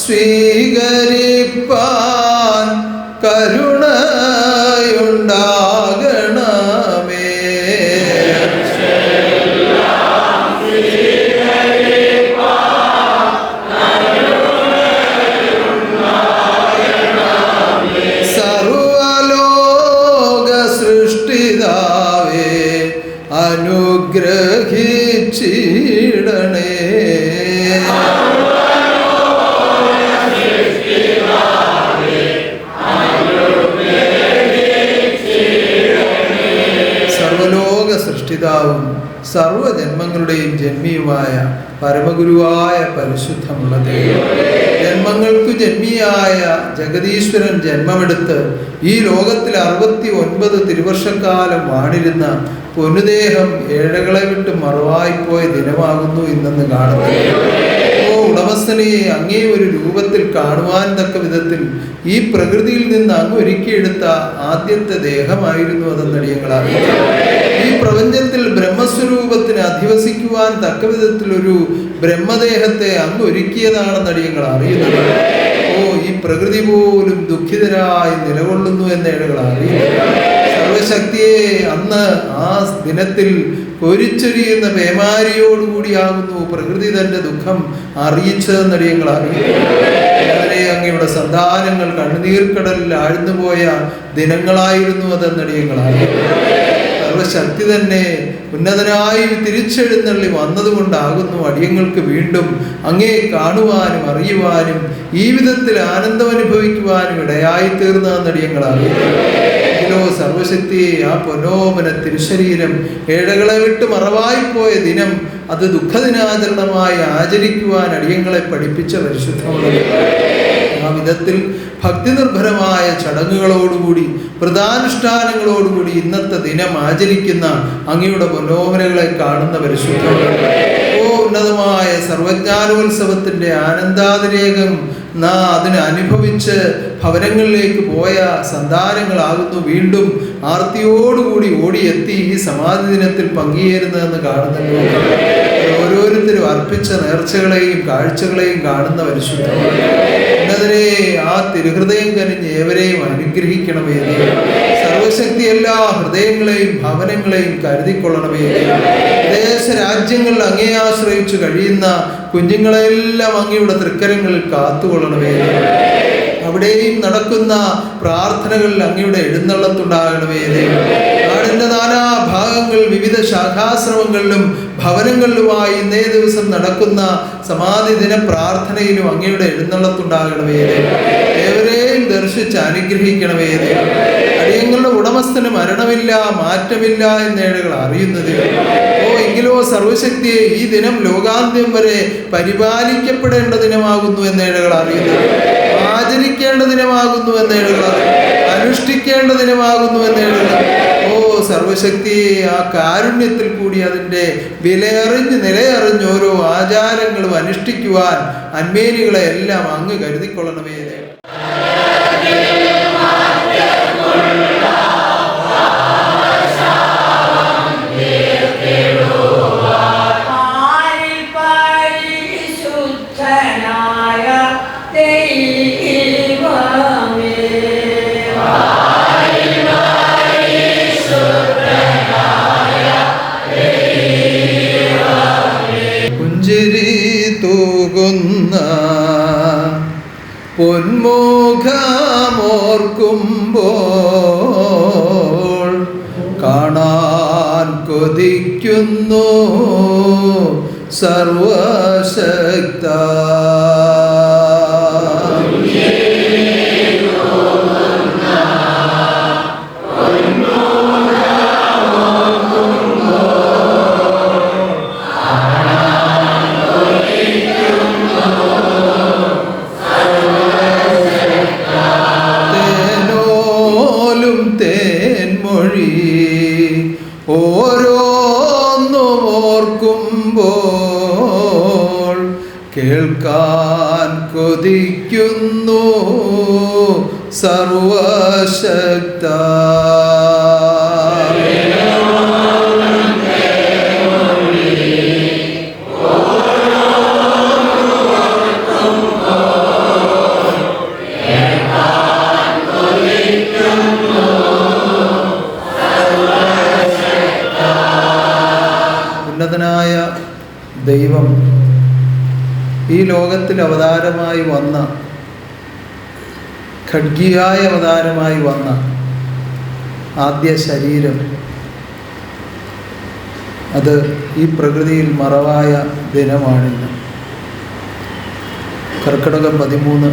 സ്വീകരിപ്പാൻ കരുണയുണ്ടാകണമേ. സർവലോക സൃഷ്ടിതാവേ അനുഗ്രഹിച്ചിടണേ. സർവലോക സൃഷ്ടിതാവും സർവജന്മങ്ങളുടെയും ജന്മിയുമായ പരമഗുരുവായ പരിശുദ്ധമുള്ള ദൈവം, ജന്മങ്ങൾക്കു ജന്മിയായ ജഗദീശ്വരൻ ജന്മമെടുത്ത് ഈ ലോകത്തിൽ 69 തിരുവർഷക്കാലം വാണിരുന്ന പൊന്നുദേഹം ഏഴകളെ വിട്ട് മറവായിപ്പോയ ദിനമാകുന്നു ഇന്നെന്ന് കാണുന്നു. ഓ ഉടമസ്ഥനെ, അങ്ങേ ഒരു രൂപത്തിൽ കാണുവാൻ തക്ക വിധത്തിൽ ഈ പ്രകൃതിയിൽ നിന്ന് അങ്ങ് ഒരുക്കിയെടുത്ത ആദ്യത്തെ ദേഹമായിരുന്നു അതെന്നടിയങ്ങൾ അറിയുന്നു. ഈ പ്രപഞ്ചത്തിൽ ബ്രഹ്മസ്വരൂപത്തിന് അധിവസിക്കുവാൻ തക്ക വിധത്തിൽ ഒരു ബ്രഹ്മദേഹത്തെ അങ്ങ് ഒരുക്കിയതാണെന്നടിയങ്ങൾ അറിയുന്നത്. ഓ, ഈ പ്രകൃതി പോലും ദുഃഖിതരായി നിലകൊള്ളുന്നു എന്നേടകൾ അറിയുന്നത്. സർവശക്തിയെ അന്ന് ആ ദിനത്തിൽ കൊരിച്ചൊരിയുന്ന പേമാരിയോടുകൂടിയാകുന്നു പ്രകൃതി തന്റെ ദുഃഖം അറിയിച്ചതെന്നടിയങ്ങൾ അറിയുന്നു. അതിനെ അങ്ങയുടെ സന്താനങ്ങൾ കണ്ണുനീർക്കടലിൽ ആഴ്ന്നുപോയ ദിനങ്ങളായിരുന്നു അതെന്നടിയങ്ങൾ അറിയുന്നു. സർവശക്തി തന്നെ ഉന്നതനായി തിരിച്ചെഴുന്നള്ളി വന്നതുകൊണ്ടാകുന്നു അടിയങ്ങൾക്ക് വീണ്ടും അങ്ങേ കാണുവാനും അറിയുവാനും ഈ വിധത്തിൽ ആനന്ദം അനുഭവിക്കുവാനും ഇടയായി തീർന്നതെന്നടിയങ്ങൾ അറിയുന്നു. സർവശക്തിയെ ആ പൊന്നോമന തിരുശരീരം ഏഴകളെ വിട്ട് മറവായിപ്പോയ ദിനം അത് ദുഃഖദിനാചരണമായി ആചരിക്കുവാൻ അടിയങ്ങളെ പഠിപ്പിച്ച പരിശുദ്ധമുള്ളത്. ആ വിധത്തിൽ ഭക്തി നിർഭരമായ ചടങ്ങുകളോടുകൂടി വ്രതാനുഷ്ഠാനങ്ങളോടുകൂടി ഇന്നത്തെ ദിനം ആചരിക്കുന്ന അങ്ങയുടെ പൊന്നോമനകളെ കാണുന്ന പരിശുദ്ധമുള്ളത്. ഓ ഉന്നതമായ സർവജ്ഞാനോത്സവത്തിന്റെ ആനന്ദാതിരേകം അതിനെ അനുഭവിച്ച് ഭവനങ്ങളിലേക്ക് പോയ സന്താനങ്ങളാകുന്നു വീണ്ടും ആർത്തിയോടുകൂടി ഓടിയെത്തി ഈ സമാധി ദിനത്തിൽ പങ്കുചേരുന്നതെന്ന് കാണുന്നല്ലോ. ഓരോരുത്തരും അർപ്പിച്ച നേർച്ചകളെയും കാഴ്ചകളെയും കാണുന്ന പരിശുദ്ധമാണ്. എന്നതിനെ ആ തിരുഹൃദയം കനിഞ്ഞ് ഏവരെയും അനുഗ്രഹിക്കണമേ. സർവശക്തി എല്ലാ ഹൃദയങ്ങളെയും ഭവനങ്ങളെയും കരുതിക്കൊള്ളണമേ. വിദേശ രാജ്യങ്ങളിൽ അങ്ങേ ആശ്രയിച്ചു കഴിയുന്ന കുഞ്ഞുങ്ങളെല്ലാം അങ്ങയുടെ തൃക്കരങ്ങളിൽ കാത്തുകൊള്ളണമേ. അവിടെയും നടക്കുന്ന പ്രാർത്ഥനകളിൽ അങ്ങയുടെ എഴുന്നള്ളത്തുണ്ടാകണമേ. നാടിൻ്റെ നാനാഭാഗങ്ങൾ വിവിധ ശാഖാശ്രമങ്ങളിലും ഭവനങ്ങളിലുമായി ഇന്നേ ദിവസം നടക്കുന്ന സമാധി ദിന പ്രാർത്ഥനയിലും അങ്ങയുടെ എഴുന്നള്ളത്തുണ്ടാകണമേ. ഏവരെയും ദർശിച്ച് അനുഗ്രഹിക്കണമേ. അടിയങ്ങളുടെ ഉടമസ്ഥന് മരണമില്ല, മാറ്റമില്ല എന്നേഴകൾ അറിയുന്നത്. ഓ എങ്കിലോ സർവശക്തിയെ ഈ ദിനം ലോകാന്ത്യം വരെ പരിപാലിക്കപ്പെടേണ്ട ദിനമാകുന്നു എന്നേഴകൾ അറിയുന്നത്. ആചരിക്കേണ്ട ദിനമാകുന്നു എന്നേഴകൾ, അനുഷ്ഠിക്കേണ്ട ദിനമാകുന്നു എന്നേഴകൾ. ഓ സർവശക്തിയെ ആ കാരുണ്യത്തിൽ കൂടി അതിൻ്റെ വിലയറിഞ്ഞ് നിലയറിഞ്ഞ് ഓരോ ആചാരങ്ങളും അനുഷ്ഠിക്കുവാൻ അന്മേനികളെ എല്ലാം അങ്ങ് കരുതിക്കൊള്ളണമേ. പുഞ്ചിരി തൂകുന്ന പൊന്മുഖമോർക്കുമ്പോൾ കാണാൻ കൊതിക്കുന്നു സർവശക്ത. തേൻമൊഴി ഓരോന്നും ഓർക്കുമ്പോൾ കേൾക്കാൻ കൊതിക്കുന്നു സർവശക്ത. ദൈവം ഈ ലോകത്തിൽ അവതാരമായി വന്ന, ഖഡ്ഗിയായ അവതാരമായി വന്ന ആദ്യ ശരീരം, അത് ഈ പ്രകൃതിയിൽ മറവായ ദിനമാണിന്ന്. കർക്കിടകം 13,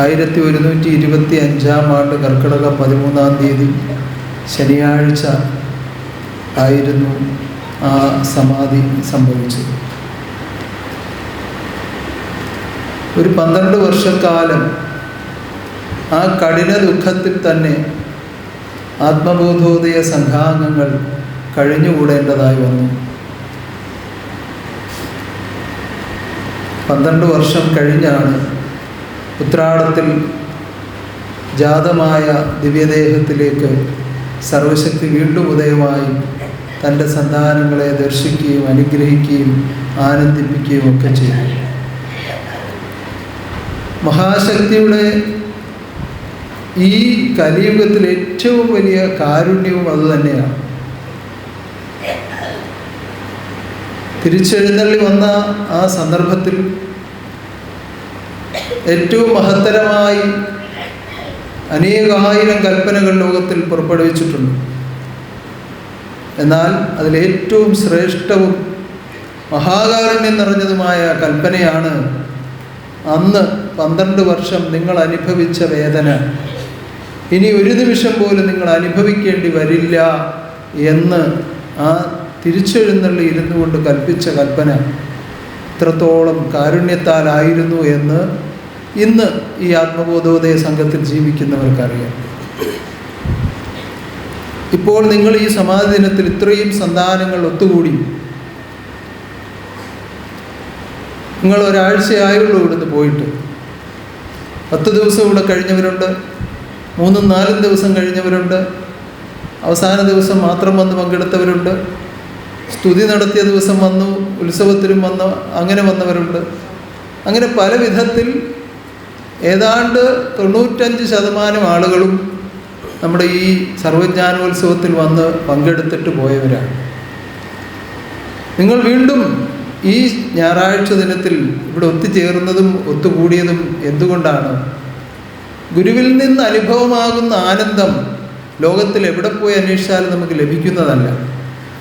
1125 കർക്കിടകം 13 ശനിയാഴ്ച ആയിരുന്നു ആ സമാധി സംഭവിച്ചത്. ഒരു 12 വർഷക്കാലം ആ കഠിന ദുഃഖത്തിൽ തന്നെ ആത്മബോധോദയ സംഘാംഗങ്ങൾ കഴിഞ്ഞുകൂടേണ്ടതായി വന്നു. 12 വർഷം കഴിഞ്ഞാണ് ഉത്രാടത്തിൽ ജാതമായ ദിവ്യദേഹത്തിലേക്ക് സർവശക്തി വീണ്ടും ഉദയമായി തൻ്റെ സന്താനങ്ങളെ ദർശിക്കുകയും അനുഗ്രഹിക്കുകയും ആനന്ദിപ്പിക്കുകയും ഒക്കെ ചെയ്തു. മഹാശക്തിയുടെ ഈ കലിയുഗത്തിൽ ഏറ്റവും വലിയ കാരുണ്യവും അതുതന്നെയാണ്. തിരിച്ചെഴുന്നള്ളി വന്ന ആ സന്ദർഭത്തിൽ ഏറ്റവും മഹത്തരമായി അനേകായിരം കൽപ്പനകൾ ലോകത്തിൽ പുറപ്പെടുവിച്ചിട്ടുണ്ട്. എന്നാൽ അതിലേറ്റവും ശ്രേഷ്ഠവും മഹാകാരുണ്യം നിറഞ്ഞതുമായ കൽപ്പനയാണ് അന്ന് 12 വർഷം നിങ്ങൾ അനുഭവിച്ച വേദന ഇനി ഒരു നിമിഷം പോലും നിങ്ങൾ അനുഭവിക്കേണ്ടി വരില്ല എന്ന് ആ തിരിച്ചെഴുന്നള്ളി ഇരുന്നു കൊണ്ട് കൽപ്പിച്ച കൽപ്പന ഇത്രത്തോളം കാരുണ്യത്താലായിരുന്നു എന്ന് ഇന്ന് ഈ ആത്മബോധോദയ സംഘത്തിൽ ജീവിക്കുന്നവർക്കറിയാം. ഇപ്പോൾ നിങ്ങൾ ഈ സമാധി ദിനത്തിൽ ഇത്രയും സന്താനങ്ങൾ ഒത്തുകൂടി, നിങ്ങൾ ഒരാഴ്ചയായുള്ളൂ ഇവിടുന്ന് പോയിട്ട്. 10 ദിവസം ഇവിടെ കഴിഞ്ഞവരുണ്ട്, 3-4 ദിവസം കഴിഞ്ഞവരുണ്ട്, അവസാന ദിവസം മാത്രം വന്ന് പങ്കെടുത്തവരുണ്ട്, സ്തുതി നടത്തിയ ദിവസം വന്നു, ഉത്സവത്തിലും വന്ന് അങ്ങനെ വന്നവരുണ്ട്. അങ്ങനെ പല വിധത്തിൽ ഏതാണ്ട് 95% ആളുകളും നമ്മുടെ ഈ സർവജ്ഞാനോത്സവത്തിൽ വന്ന് പങ്കെടുത്തിട്ട് പോയവരാണ്. നിങ്ങൾ വീണ്ടും ഈ ഞായറാഴ്ച ദിനത്തിൽ ഇവിടെ ഒത്തുചേർന്നതും ഒത്തുകൂടിയതും എന്തുകൊണ്ടാണ്? ഗുരുവിൽ നിന്ന് അനുഭവമാകുന്ന ആനന്ദം ലോകത്തിൽ എവിടെ പോയി അന്വേഷിച്ചാലും നമുക്ക് ലഭിക്കുന്നതല്ല.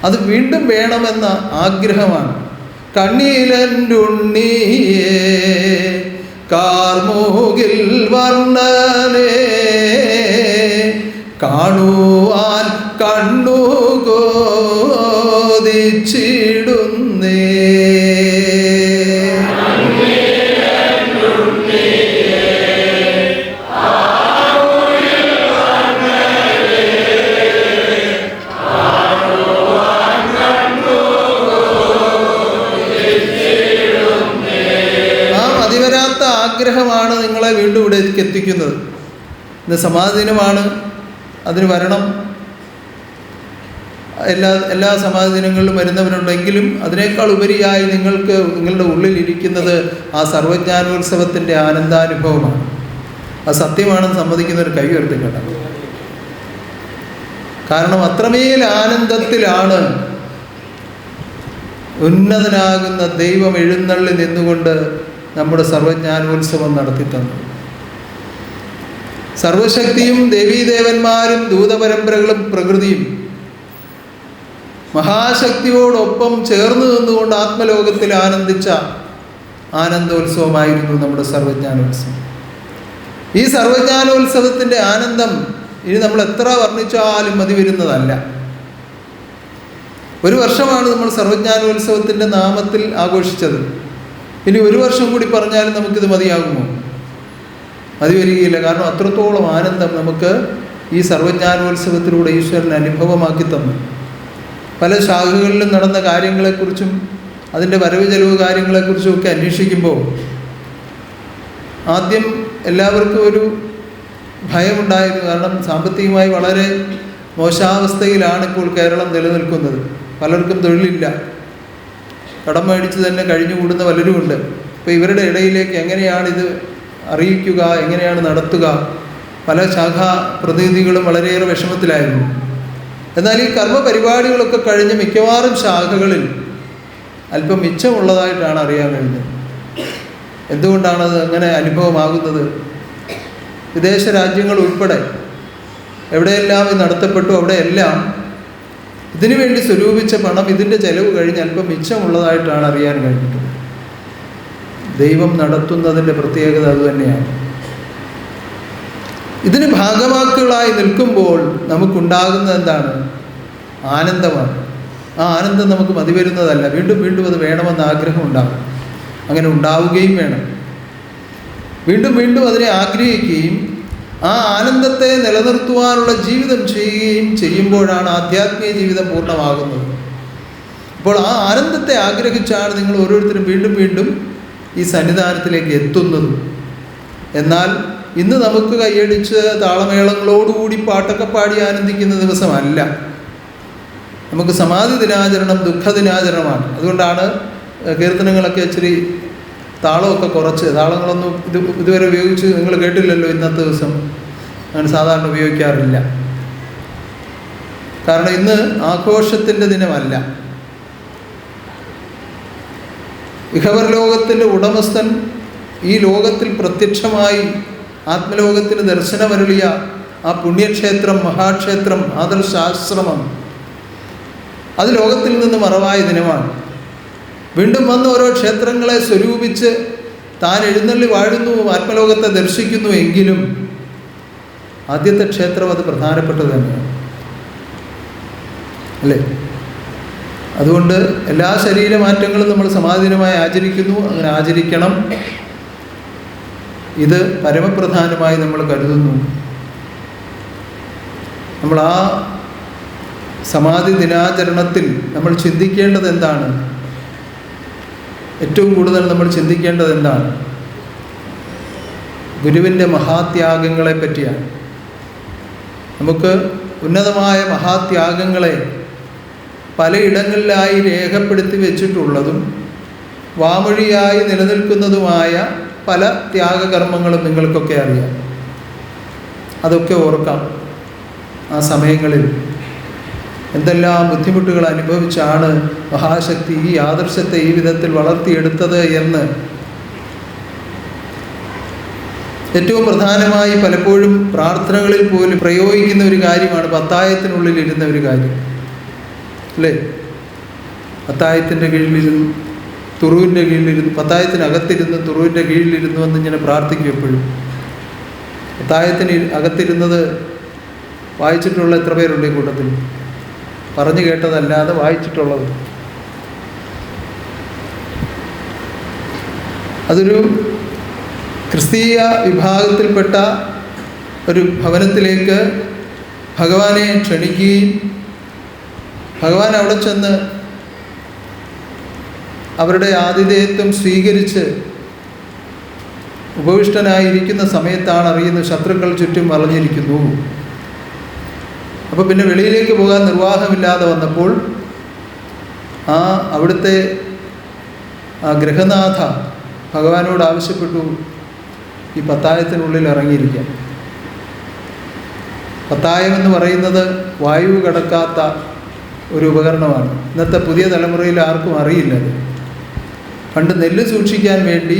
അത് വീണ്ടും വേണമെന്ന ആഗ്രഹമാണ്. കണ്ണീലൻ്റുണ്ണിയേ കാർമൂകിൽ വർണ്ണനേ കാണുവാൻ കണ്ണു കോതിച്ചിടുന്നേ. ആഗ്രഹമാണ് നിങ്ങളെ വീണ്ടും ഇവിടേക്ക് എത്തിക്കുന്നത്. ഇന്ന് സമാധി ദിനമാണ്, അതിന് വരണം. എല്ലാ സമാധി ദിനങ്ങളിലും വരുന്നവരുണ്ടെങ്കിലും അതിനേക്കാൾ ഉപരിയായി നിങ്ങൾക്ക് നിങ്ങളുടെ ഉള്ളിലിരിക്കുന്നത് ആ സർവജ്ഞാനോത്സവത്തിൻ്റെ ആനന്ദാനുഭവമാണ്. അത് സത്യമാണെന്ന് സമ്മതിക്കുന്നവർ കൈ ഉയർത്തി കേട്ടോ. കാരണം അത്രമേൽ ആനന്ദത്തിലാണ് ഉന്നതനാകുന്ന ദൈവം എഴുന്നള്ളി നിന്നുകൊണ്ട് നമ്മുടെ സർവജ്ഞാനോത്സവം നടത്തിത്തന്നു. സർവശക്തിയും ദേവീദേവന്മാരും ദൂതപരമ്പരകളും പ്രകൃതിയും മഹാശക്തിയോടൊപ്പം ചേർന്ന് നിന്നുകൊണ്ട് ആത്മലോകത്തിൽ ആനന്ദിച്ച ആനന്ദോത്സവമായിരുന്നു നമ്മുടെ സർവജ്ഞാനോത്സവം. ഈ സർവജ്ഞാനോത്സവത്തിൻ്റെ ആനന്ദം ഇനി നമ്മൾ എത്ര വർണ്ണിച്ചാലും മതി വരുന്നതല്ല. ഒരു വർഷമാണ് നമ്മൾ സർവജ്ഞാനോത്സവത്തിൻ്റെ നാമത്തിൽ ആഘോഷിച്ചത്. ഇനി ഒരു വർഷം കൂടി പറഞ്ഞാലും നമുക്കിത് മതിയാകുമോ? മതി വരികയില്ല. കാരണം അത്രത്തോളം ആനന്ദം നമുക്ക് ഈ സർവജ്ഞാനോത്സവത്തിലൂടെ ഈശ്വരൻ അനുഭവമാക്കി തന്നു. പല ശാഖകളിലും നടന്ന കാര്യങ്ങളെക്കുറിച്ചും അതിൻ്റെ വരവ് ചെലവ് കാര്യങ്ങളെക്കുറിച്ചും ഒക്കെ അന്വേഷിക്കുമ്പോൾ ആദ്യം എല്ലാവർക്കും ഒരു ഭയമുണ്ടായിരുന്നു. കാരണം സാമ്പത്തികമായി വളരെ മോശാവസ്ഥയിലാണ് ഇപ്പോൾ കേരളം നിലനിൽക്കുന്നത്. പലർക്കും തൊഴിലില്ല, കടം മേടിച്ച് തന്നെ കഴിഞ്ഞുകൂടുന്ന പലരുമുണ്ട്. അപ്പോൾ ഇവരുടെ ഇടയിലേക്ക് എങ്ങനെയാണിത് അറിയിക്കുക, എങ്ങനെയാണ് നടത്തുക? പല ശാഖാ പ്രതിനിധികളും വളരെയേറെ വിഷമത്തിലായിരുന്നു. എന്നാൽ ഈ കർമ്മ പരിപാടികളൊക്കെ കഴിഞ്ഞ് മിക്കവാറും ശാഖകളിൽ അല്പം മിച്ചമുള്ളതായിട്ടാണ് അറിയാൻ കഴിഞ്ഞത്. എന്തുകൊണ്ടാണത് അങ്ങനെ അനുഭവമാകുന്നത്? വിദേശ രാജ്യങ്ങൾ ഉൾപ്പെടെ എവിടെയെല്ലാം ഇത് നടത്തപ്പെട്ടു അവിടെയെല്ലാം ഇതിനു വേണ്ടി സ്വരൂപിച്ച പണം ഇതിൻ്റെ ചെലവ് കഴിഞ്ഞ് അല്പം മിച്ചമുള്ളതായിട്ടാണ് അറിയാൻ കഴിഞ്ഞിട്ടുള്ളത്. ദൈവം നടത്തുന്നതിൻ്റെ പ്രത്യേകത അതുതന്നെയാണ്. ഇതിന് ഭാഗവാക്കുകളായി നിൽക്കുമ്പോൾ നമുക്കുണ്ടാകുന്നത് എന്താണ്? ആനന്ദമാണ്. ആ ആനന്ദം നമുക്ക് മതിവരുന്നതല്ല. വീണ്ടും വീണ്ടും അത് വേണമെന്ന് ആഗ്രഹം ഉണ്ടാകും. അങ്ങനെ ഉണ്ടാവുകയും വേണം. വീണ്ടും വീണ്ടും അതിനെ ആഗ്രഹിക്കുകയും ആ ആനന്ദത്തെ നിലനിർത്തുവാനുള്ള ജീവിതം ചെയ്യുകയും ചെയ്യുമ്പോഴാണ് ആധ്യാത്മിക ജീവിതം പൂർണ്ണമാകുന്നത്. അപ്പോൾ ആ ആനന്ദത്തെ ആഗ്രഹിച്ചാണ് നിങ്ങൾ ഓരോരുത്തരും വീണ്ടും വീണ്ടും ഈ സന്നിധാനത്തിലേക്ക് എത്തുന്നത്. എന്നാൽ ഇന്ന് നമുക്ക് കൈയടിച്ച് താളമേളങ്ങളോടുകൂടി പാട്ടൊക്കെ പാടി ആനന്ദിക്കുന്ന ദിവസമല്ല. നമുക്ക് സമാധി ദിനാചരണം ദുഃഖദിനാചരണമാണ്. അതുകൊണ്ടാണ് കീർത്തനങ്ങളൊക്കെ ഇച്ചിരി താളമൊക്കെ കുറച്ച്, താളങ്ങളൊന്നും ഇതുവരെ ഉപയോഗിച്ച് നിങ്ങൾ കേട്ടില്ലല്ലോ. ഇന്നത്തെ ദിവസം അങ്ങനെ സാധാരണ ഉപയോഗിക്കാറില്ല. കാരണം ഇന്ന് ആഘോഷത്തിൻ്റെ ദിനമല്ല. ഇഹപരലോകത്തിൻ്റെ ഉടമസ്ഥൻ ഈ ലോകത്തിൽ പ്രത്യക്ഷമായി ആത്മലോകത്തിന് ദർശനമരുളിയ ആ പുണ്യക്ഷേത്രം, മഹാക്ഷേത്രം, ആദർശാശ്രമം അത് ലോകത്തിൽ നിന്ന് മറവായ ദിനമാണ്. വീണ്ടും വന്ന് ഓരോ ക്ഷേത്രങ്ങളെ സ്വരൂപിച്ച് താൻ എഴുന്നള്ളി വാഴുന്നു, ആത്മലോകത്തെ ദർശിക്കുന്നു. എങ്കിലും ആദ്യത്തെ ക്ഷേത്രം അത് പ്രധാനപ്പെട്ടത് തന്നെയാണ്, അല്ലേ? അതുകൊണ്ട് എല്ലാ ശരീരമാറ്റങ്ങളും നമ്മൾ സമാധിനമായി ആചരിക്കുന്നു. അങ്ങനെ ആചരിക്കണം. ഇത് പരമപ്രധാനമായി നമ്മൾ കരുതുന്നു. നമ്മൾ ആ സമാധി ദിനാചരണത്തിൽ നമ്മൾ ചിന്തിക്കേണ്ടത് എന്താണ്? ഏറ്റവും കൂടുതൽ നമ്മൾ ചിന്തിക്കേണ്ടത് എന്താണ്? ഗുരുവിൻ്റെ മഹാത്യാഗങ്ങളെ പറ്റിയാണ്. നമുക്ക് ഉന്നതമായ മഹാത്യാഗങ്ങളെ പലയിടങ്ങളിലായി രേഖപ്പെടുത്തി വെച്ചിട്ടുള്ളതും വാമൊഴിയായി നിലനിൽക്കുന്നതുമായ പല ത്യാഗകർമ്മങ്ങളും നിങ്ങൾക്കൊക്കെ അറിയാം. അതൊക്കെ ഓർക്കാം. ആ സമയങ്ങളിൽ എന്തെല്ലാം ബുദ്ധിമുട്ടുകൾ അനുഭവിച്ചാണ് മഹാശക്തി ഈ ആദർശത്തെ ഈ വിധത്തിൽ വളർത്തിയെടുത്തത് എന്ന്. ഏറ്റവും പ്രധാനമായി പലപ്പോഴും പ്രാർത്ഥനകളിൽ പോലും പ്രയോഗിക്കുന്ന ഒരു കാര്യമാണ് പത്തായത്തിനുള്ളിൽ ഇരുന്ന ഒരു കാര്യം, അല്ലേ? പത്തായത്തിൻ്റെ കീഴിലിരുന്നു, തുറുവിൻ്റെ കീഴിലിരുന്നു, പത്തായത്തിനകത്തിരുന്ന് തുറുവിൻ്റെ കീഴിലിരുന്നു എന്നിങ്ങനെ പ്രാർത്ഥിക്കും എപ്പോഴും. പത്തായത്തിന് അകത്തിരുന്നത് വായിച്ചിട്ടുള്ള എത്ര പേരുണ്ട് ഈ കൂട്ടത്തിൽ? പറഞ്ഞു കേട്ടതല്ലാതെ വായിച്ചിട്ടുള്ളത്. അതൊരു ക്രിസ്തീയ വിഭാഗത്തിൽപ്പെട്ട ഒരു ഭവനത്തിലേക്ക് ഭഗവാനെ ക്ഷണിക്കുകയും ഭഗവാൻ അവിടെ ചെന്ന് അവരുടെ ആതിഥേയത്വം സ്വീകരിച്ച് ഉപവിഷ്ടനായിരിക്കുന്ന സമയത്താണ് അറിയുന്നത് ശത്രുക്കൾ ചുറ്റും വളഞ്ഞിരിക്കുന്നു. അപ്പോൾ പിന്നെ വെളിയിലേക്ക് പോകാൻ നിർവാഹമില്ലാതെ വന്നപ്പോൾ അവിടുത്തെ ഗൃഹനാഥ ഭഗവാനോട് ആവശ്യപ്പെട്ടു ഈ പത്തായത്തിനുള്ളിൽ ഇറങ്ങിയിരിക്കാൻ. പത്തായം എന്ന് പറയുന്നത് വായു കടക്കാത്ത ഒരു ഉപകരണമാണ്. ഇന്നത്തെ പുതിയ തലമുറയിൽ ആർക്കും അറിയില്ലത്. പണ്ട് നെല്ല് സൂക്ഷിക്കാൻ വേണ്ടി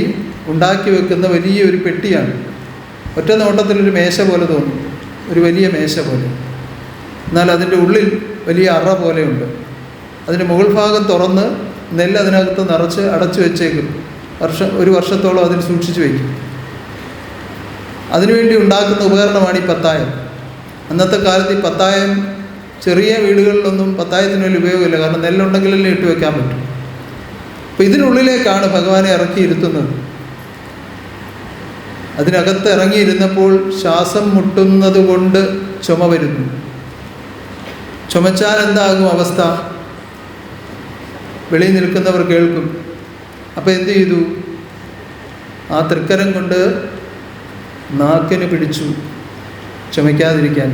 ഉണ്ടാക്കി വെക്കുന്ന വലിയൊരു പെട്ടിയാണ്. ഒറ്റ നോട്ടത്തിലൊരു മേശ പോലെ തോന്നും, ഒരു വലിയ മേശ പോലെ. എന്നാൽ അതിൻ്റെ ഉള്ളിൽ വലിയ അറ പോലെയുണ്ട്. അതിൻ്റെ മുകൾ ഭാഗം തുറന്ന് നെല്ല് അതിനകത്ത് നിറച്ച് അടച്ചു വെച്ചേക്കും. ഒരു വർഷത്തോളം അതിൽ സൂക്ഷിച്ചു വയ്ക്കും. അതിനുവേണ്ടി ഉണ്ടാക്കുന്ന ഉപകരണമാണ് ഈ പത്തായം. അന്നത്തെ കാലത്ത് ഈ പത്തായം ചെറിയ വീടുകളിലൊന്നും പത്തായത്തിന് വലിയ ഉപയോഗമില്ല. കാരണം നെല്ലുണ്ടെങ്കിലല്ലേ ഇട്ട് വെക്കാൻ പറ്റും. അപ്പോൾ ഇതിനുള്ളിലേക്കാണ് ഭഗവാനെ ഇറക്കിയിരുത്തുന്നത്. അതിനകത്ത് ഇറങ്ങിയിരുന്നപ്പോൾ ശ്വാസം മുട്ടുന്നത് കൊണ്ട് ചുമ വരുന്നു. ചുമച്ചാൽ എന്താകും അവസ്ഥ? വെളിയിൽ നിൽക്കുന്നവർ കേൾക്കും. അപ്പോൾ എന്ത് ചെയ്തു? ആ തൃക്കരം കൊണ്ട് നാക്കിന് പിടിച്ചു ചുമയ്ക്കാതിരിക്കാൻ.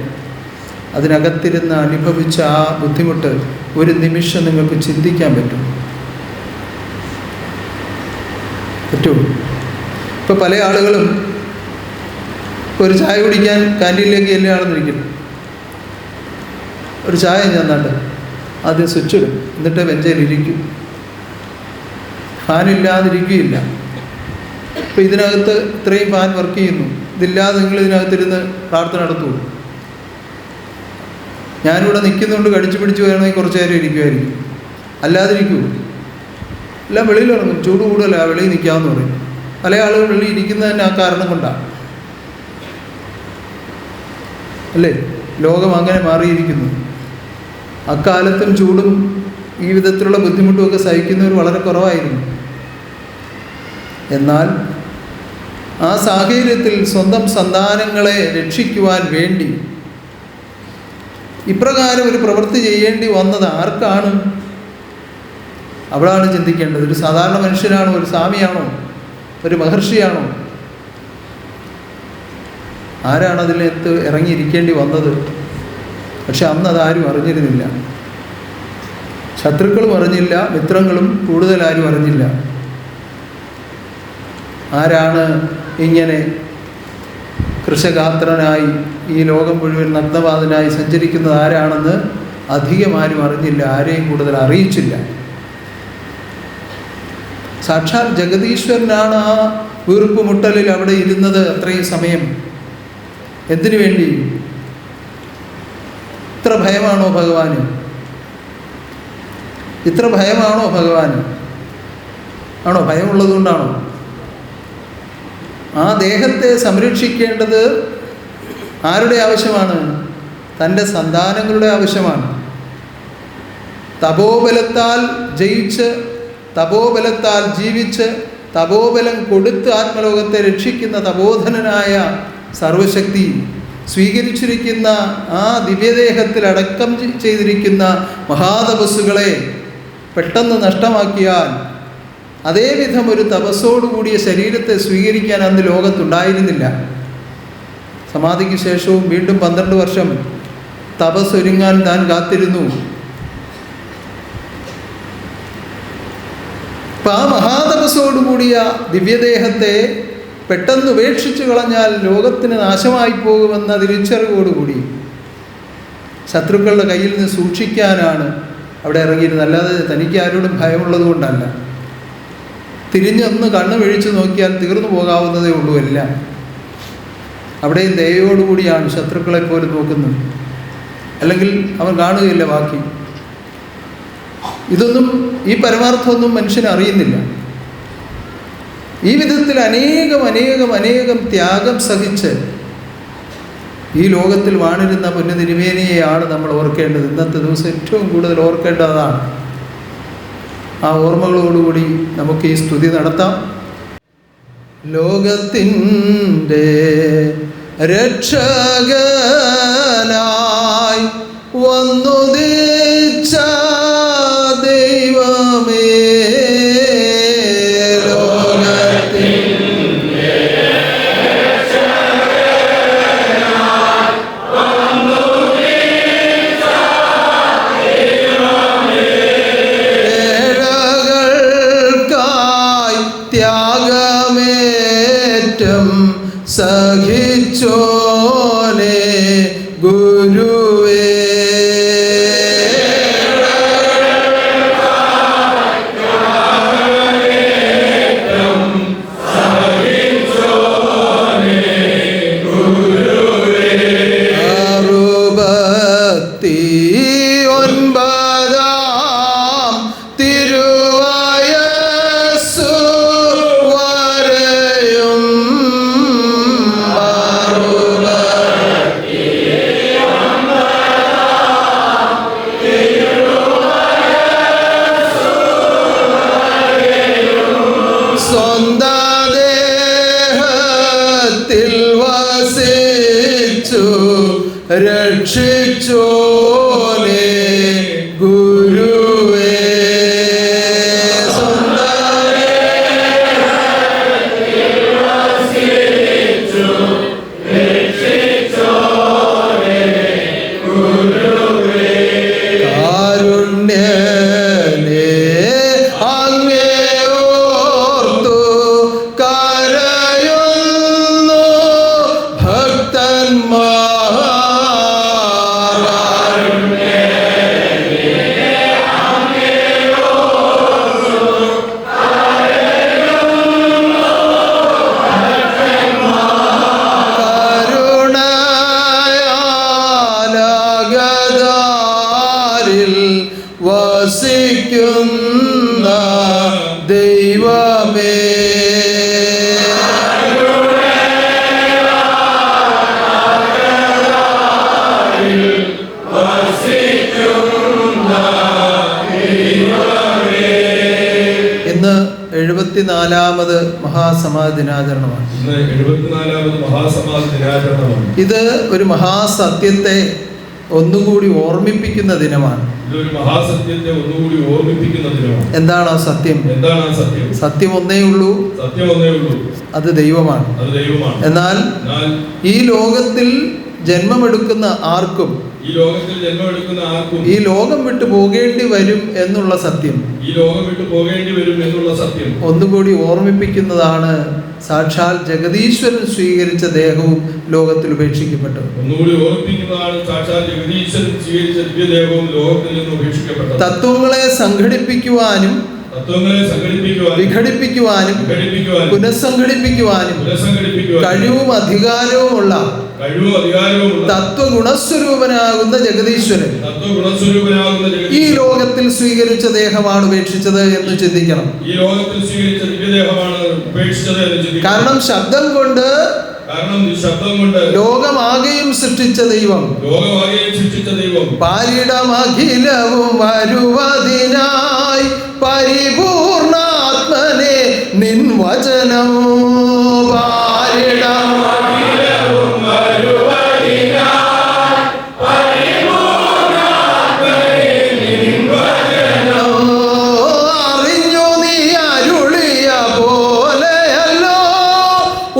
അതിനകത്തിരുന്ന് അനുഭവിച്ച ആ ബുദ്ധിമുട്ട് ഒരു നിമിഷം നിങ്ങൾക്ക് ചിന്തിക്കാൻ പറ്റുമോ? ഇപ്പോൾ പല ആളുകളും ഒരു ചായ കുടിക്കാൻ ക്യാൻറ്റീനിലേക്ക് ചെല്ലുകയാണെന്നിരിക്കും. ഒരു ചായ ചെന്നാണ്ട് ആദ്യം സ്വിച്ച് ഇടും, എന്നിട്ട് ബെഞ്ചിലിരിക്കും. ഫാനില്ലാതിരിക്കുകയില്ല. ഇപ്പോൾ ഇതിനകത്ത് ഇത്രയും ഫാൻ വർക്ക് ചെയ്യുന്നു, ഇതില്ലാതെ നിങ്ങൾ ഇതിനകത്തിരുന്ന് പ്രാർത്ഥന നടത്തുമോ? ഞാനിവിടെ നിൽക്കുന്നുകൊണ്ട് കടിച്ചു പിടിച്ച് വേണമെങ്കിൽ കുറച്ച് നേരം ഇരിക്കുമായിരിക്കും, അല്ലാതിരിക്കൂ. എല്ലാം വെളിയിൽ ഇറങ്ങും, ചൂട് കൂടുതലാണ്, വെളിയിൽ നിൽക്കാമെന്ന് പറയും. പല ആളുകൾ വെളിയിൽ ഇരിക്കുന്നത് തന്നെ ആ കാരണം കൊണ്ടാണ് അല്ലേ? ലോകം അങ്ങനെ മാറിയിരിക്കുന്നു. അക്കാലത്തും ചൂടും ഈ വിധത്തിലുള്ള ബുദ്ധിമുട്ടുമൊക്കെ സഹിക്കുന്നവർ വളരെ കുറവായിരുന്നു. എന്നാൽ ആ സാഹചര്യത്തിൽ സ്വന്തം സന്താനങ്ങളെ രക്ഷിക്കുവാൻ വേണ്ടി ഇപ്രകാരം ഒരു പ്രവൃത്തി ചെയ്യേണ്ടി വന്നത് ആർക്കാണ്? അവിടാണ് ചിന്തിക്കേണ്ടത്. ഒരു സാധാരണ മനുഷ്യനാണോ? ഒരു സ്വാമിയാണോ? ഒരു മഹർഷിയാണോ? ആരാണ് അതിനകത്ത് ഇറങ്ങിയിരിക്കേണ്ടി വന്നത്? പക്ഷെ അന്ന് അതാരും അറിഞ്ഞിരുന്നില്ല. ശത്രുക്കളും അറിഞ്ഞില്ല, മിത്രങ്ങളും കൂടുതൽ ആരും അറിഞ്ഞില്ല. ആരാണ് ഇങ്ങനെ കൃശഗാത്രനായി ഈ ലോകം മുഴുവൻ നഗ്നപാതനായി സഞ്ചരിക്കുന്നത് ആരാണെന്ന് അധികം ആരും അറിഞ്ഞില്ല, ആരെയും കൂടുതൽ അറിയിച്ചില്ല. സാക്ഷാൽ ജഗദീശ്വരനാണ് ആ വീർപ്പുമുട്ടലിൽ അവിടെ ഇരുന്നത് അത്രയും സമയം. എന്തിനു വേണ്ടി? ഇത്ര ഭയമാണോ ഭഗവാന്? ഇത്ര ഭയമാണോ ഭഗവാന്? ആണോ? ഭയമുള്ളതുകൊണ്ടാണോ? ആ ദേഹത്തെ സംരക്ഷിക്കേണ്ടത് ആരുടെ ആവശ്യമാണ്? തൻ്റെ സന്താനങ്ങളുടെ ആവശ്യമാണ്. തപോബലത്താൽ ജയിച്ച്, തപോബലത്താൽ ജീവിച്ച്, തപോബലം കൊടുത്ത് ആത്മലോകത്തെ രക്ഷിക്കുന്ന തപോധനനായ സർവശക്തി സ്വീകരിച്ചിരിക്കുന്ന ആ ദിവ്യദേഹത്തിൽ അടക്കം ചെയ്തിരിക്കുന്ന മഹാതപസ്സുകളെ പെട്ടെന്ന് നഷ്ടമാക്കിയാൽ അതേവിധം ഒരു തപസ്സോടുകൂടിയ ശരീരത്തെ സ്വീകരിക്കാൻ അന്ന് ലോകത്തുണ്ടായിരുന്നില്ല. സമാധിക്ക് ശേഷവും വീണ്ടും 12 വർഷം തപസ്സൊരുങ്ങാൻ താൻ കാത്തിരുന്നു. അപ്പം ആ മഹാതപസ്സോടുകൂടിയ ദിവ്യദേഹത്തെ പെട്ടെന്ന് ഉപേക്ഷിച്ചു കളഞ്ഞാൽ ലോകത്തിന് നാശമായി പോകുമെന്ന തിരിച്ചറിവോടുകൂടി ശത്രുക്കളുടെ കയ്യിൽ നിന്ന് സൂക്ഷിക്കാനാണ് അവിടെ ഇറങ്ങിയിരുന്നത്. അല്ലാതെ തനിക്ക് ആരോടും ഭയമുള്ളത് കൊണ്ടല്ല. തിരിഞ്ഞൊന്ന് കണ്ണ് വീഴിച്ചു നോക്കിയാൽ തീർന്നു പോകാവുന്നതേ ഉള്ളൂ എല്ലാം. അവിടെയും ദയയോടുകൂടിയാണ് ശത്രുക്കളെപ്പോലും നോക്കുന്നത്. അല്ലെങ്കിൽ അവൻ കാണുകയില്ല ബാക്കി. ഇതൊന്നും, ഈ പരമാർത്ഥമൊന്നും മനുഷ്യൻ അറിയുന്നില്ല. ഈ വിധത്തിൽ അനേകം ത്യാഗം സഹിച്ച് ഈ ലോകത്തിൽ വാണിരുന്ന പൊന്നു തിരുമേനിയെയാണ് നമ്മൾ ഓർക്കേണ്ടത്. ഇന്നത്തെ ദിവസം ഏറ്റവും കൂടുതൽ ഓർക്കേണ്ടതാണ്. ആ ഓർമ്മകളോടുകൂടി നമുക്ക് ഈ സ്തുതി നടത്താം. ലോകത്തിൻ്റെ രക്ഷകനായി വന്നുദിച്ച ദൈവമേ, സഹിച്ചോനെ ഗുരുവേ, രക്ഷിച്ചോനെ ഗുരുവേ, കാരുണ്യനേ അങ്ങേ ഓർത്തു കരയുന്നു ഭക്തന്മാർ. 74ാമത് മഹാസമാധി ദിനാചരണമാണ്. ഇന്ന് 74ാമത് മഹാസമാധി ദിനാചരണമാണ്. ഇത് ഒരു മഹാസത്യത്തെ ഒന്നുകൂടി ഓർമ്മിപ്പിക്കുന്ന ദിനമാണ്. ഇതൊരു മഹാസത്യത്തെ ഒന്നുകൂടി ഓർമ്മിപ്പിക്കുന്ന ദിനമാണ്. എന്താണ് ആ സത്യം? എന്താണ് ആ സത്യം? സത്യം ഒന്നേ ഉള്ളൂ. സത്യം ഒന്നേ ഉള്ളൂ. അത് ദൈവമാണ്. അത് ദൈവമാണ്. എന്നാൽ ഈ ലോകത്തിൽ ജന്മമെടുക്കുന്ന ആർക്കും, ഈ ലോകത്തിൽ ജന്മമെടുക്കുന്ന ആർക്കും ഈ ലോകം വിട്ടു പോകേണ്ടി വരും എന്നുള്ള സത്യം, ഈ ലോകം വിട്ടു പോകേണ്ടി വരും എന്നുള്ള സത്യം ഒന്നുകൂടി ഓർമ്മിപ്പിക്കുന്നതാണ് സാക്ഷാൽ ജഗദീശ്വരൻ സ്വീകരിച്ച ദേഹവും ലോകത്തിൽ ഉപേക്ഷിക്കപ്പെട്ടത്. ഒന്നുകൂടി ഓർമ്മിപ്പിക്കുന്നതാണ് സാക്ഷാൽ ജഗദീശ്വരൻ സ്വീകരിച്ച ദിവ്യദേഹവും ലോകത്തിൽ നിന്ന് ഉപേക്ഷിക്കപ്പെട്ടത്. തത്വങ്ങളെ സംഘടിപ്പിക്കുവാനും വിഘടിപ്പിക്കുവാനും പുനഃസംഘടിപ്പിക്കുവാനും കഴിവും അധികാരവുമുള്ള തത്വഗുണസ്വരൂപനാകുന്ന ജഗദീശ്വരൻ ഈ ലോകത്തിൽ സ്വീകരിച്ച ദേഹമാണ് ഉപേക്ഷിച്ചത് എന്ന് ചിന്തിക്കണം. കാരണം ശബ്ദം കൊണ്ട് ലോകമാകെയും സൃഷ്ടിച്ച ദൈവം പാരിടമഖിലവും വരുവതിനായി പരിപൂർണാത്മനെ നിൻ വചനം അറിഞ്ഞു നീ അരുളിയ പോലെയല്ലോ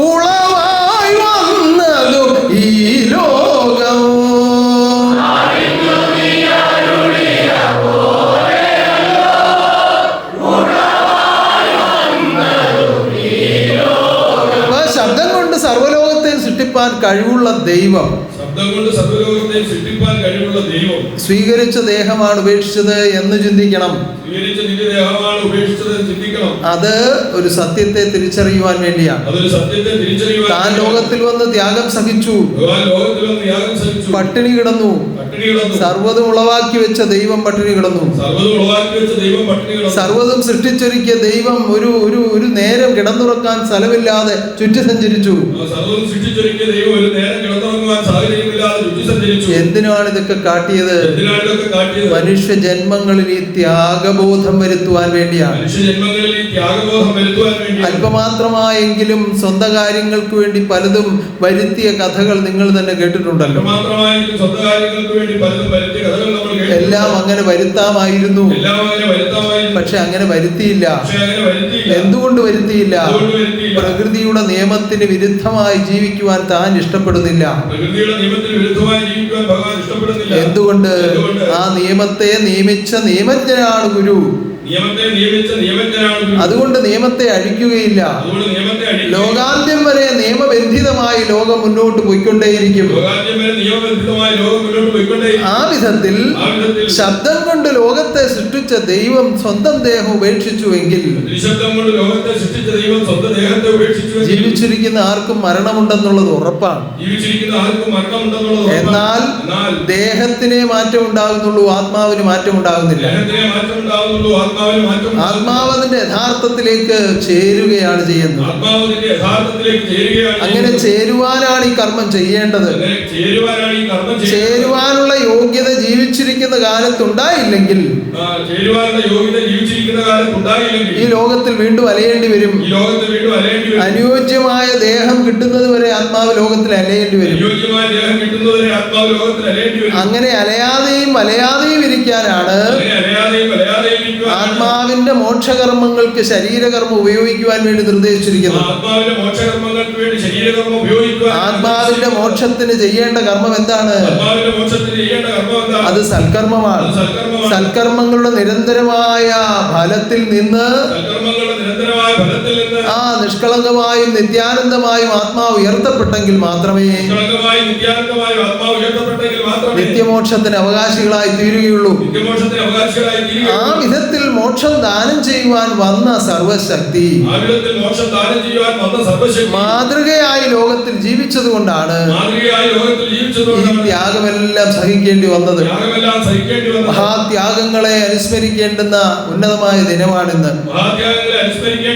ഉളവായി വന്നതും ഈ ലോകം. ശബ്ദം കൊണ്ട് സർവ്വലോകത്തെ സൃഷ്ടിപ്പാൻ കഴിവുള്ള ദൈവം സ്വീകരിച്ച ദേഹമാണ് ഉപേക്ഷിച്ചത് എന്ന് ചിന്തിക്കണം. അത് ഒരു സത്യത്തെ തിരിച്ചറിയുവാൻ വേണ്ടിയാണ്. താൻ ലോകത്തിൽ വന്ന് ത്യാഗം സഹിച്ചു, പട്ടിണി കിടന്നു, സർവ്വതും ഉളവാക്കി വെച്ച ദൈവം പട്ടിണി കിടന്നു. സർവ്വതും സൃഷ്ടിച്ചൊരുക്കിയ ദൈവം ഒരു നേരം കിടന്നുറക്കാൻ സ്ഥലമില്ലാതെ ചുറ്റി സഞ്ചരിച്ചു. എന്തിനാണ് ഇതൊക്കെ കാട്ടിയത്? മനുഷ്യ ജന്മങ്ങളിൽ ഈ ത്യാഗബോധം വരുത്തുവാൻ വേണ്ടിയാണ്. അല്പമാത്രമായെങ്കിലും സ്വന്തം കാര്യങ്ങൾക്ക് വേണ്ടി പലതും വരുത്തിയ കഥകൾ നിങ്ങൾ തന്നെ കേട്ടിട്ടുണ്ടല്ലോ. എല്ലാം അങ്ങനെ വരുത്താമായിരുന്നു, പക്ഷെ അങ്ങനെ വരുത്തിയില്ല. എന്തുകൊണ്ട് വരുത്തിയില്ല? പ്രകൃതിയുടെ നിയമത്തിന് വിരുദ്ധമായി ജീവിക്കുവാൻ താൻ ഇഷ്ടപ്പെടുന്നില്ല. എന്തുകൊണ്ട്? ആ നിയമത്തെ നിയമിച്ച നിയമജ്ഞനാണ് ഗുരു. അതുകൊണ്ട് നിയമത്തെ അഴിക്കുകയില്ല. ലോകാന്ത്യം വരെ നിയമബന്ധിതമായി ലോകം മുന്നോട്ട് പോയിക്കൊണ്ടേയിരിക്കും. ആ വിധത്തിൽ ശബ്ദം കൊണ്ട് ലോകത്തെ സൃഷ്ടിച്ച ദൈവം സ്വന്തം ദേഹം ഉപേക്ഷിച്ചുവെങ്കിൽ ജീവിച്ചിരിക്കുന്ന ആർക്കും മരണമുണ്ടെന്നുള്ളത് ഉറപ്പാണ്. എന്നാൽ ദേഹത്തിനെ മാറ്റം ഉണ്ടാകുന്നുള്ളൂ, ആത്മാവിന് മാറ്റം ഉണ്ടാകുന്നില്ല. ആത്മാവ് അതിന്റെ യഥാർത്ഥത്തിലേക്ക് ചേരുകയാണ് ചെയ്യുന്നത്. അങ്ങനെ ചേരുവാനാണ് ഈ കർമ്മം ചെയ്യേണ്ടത്. ചേരുവാനുള്ള യോഗ്യത ജീവിച്ചിരിക്കുന്ന കാലത്തുണ്ടായില്ലെങ്കിൽ ഈ ലോകത്തിൽ വീണ്ടും അലയേണ്ടി വരും. അനുയോജ്യമായ ദേഹം കിട്ടുന്നത് വരെ ആത്മാവ് ലോകത്തിൽ അലയേണ്ടി വരും. അങ്ങനെ അലയാതെയും വലയാതെയും ഇരിക്കാനാണ് ആത്മാവിന്റെ മോക്ഷകർമ്മങ്ങൾക്ക് ശരീരകർമ്മം ഉപയോഗിക്കുവാൻ വേണ്ടി നിർദ്ദേശിച്ചിരിക്കുന്നത്. ആത്മാവിന്റെ മോക്ഷത്തിന് ചെയ്യേണ്ട കർമ്മം എന്താണ്? അത് സൽക്കർമ്മമാണ്. സൽക്കർമ്മങ്ങളുടെ നിരന്തരമായ ഫലത്തിൽ നിന്ന് ആ നിഷ്കളങ്കമായും നിത്യാനന്ദമായും ആത്മാവ് ഉയർത്തപ്പെട്ടെങ്കിൽ മാത്രമേ നിത്യമോക്ഷത്തിന് അവകാശികളായി തീരുകയുള്ളൂ. ആ വിധത്തിൽ മോക്ഷം ദാനം ചെയ്യുവാൻ വന്ന സർവശക്തി മാതൃകയായി ലോകത്തിൽ ജീവിച്ചത് കൊണ്ടാണ് ഈ ത്യാഗമെല്ലാം സഹിക്കേണ്ടി വന്നത്. മഹാത്യാഗങ്ങളെ അനുസ്മരിക്കേണ്ടുന്ന ഉന്നതമായ ദിനമാണിന്ന്.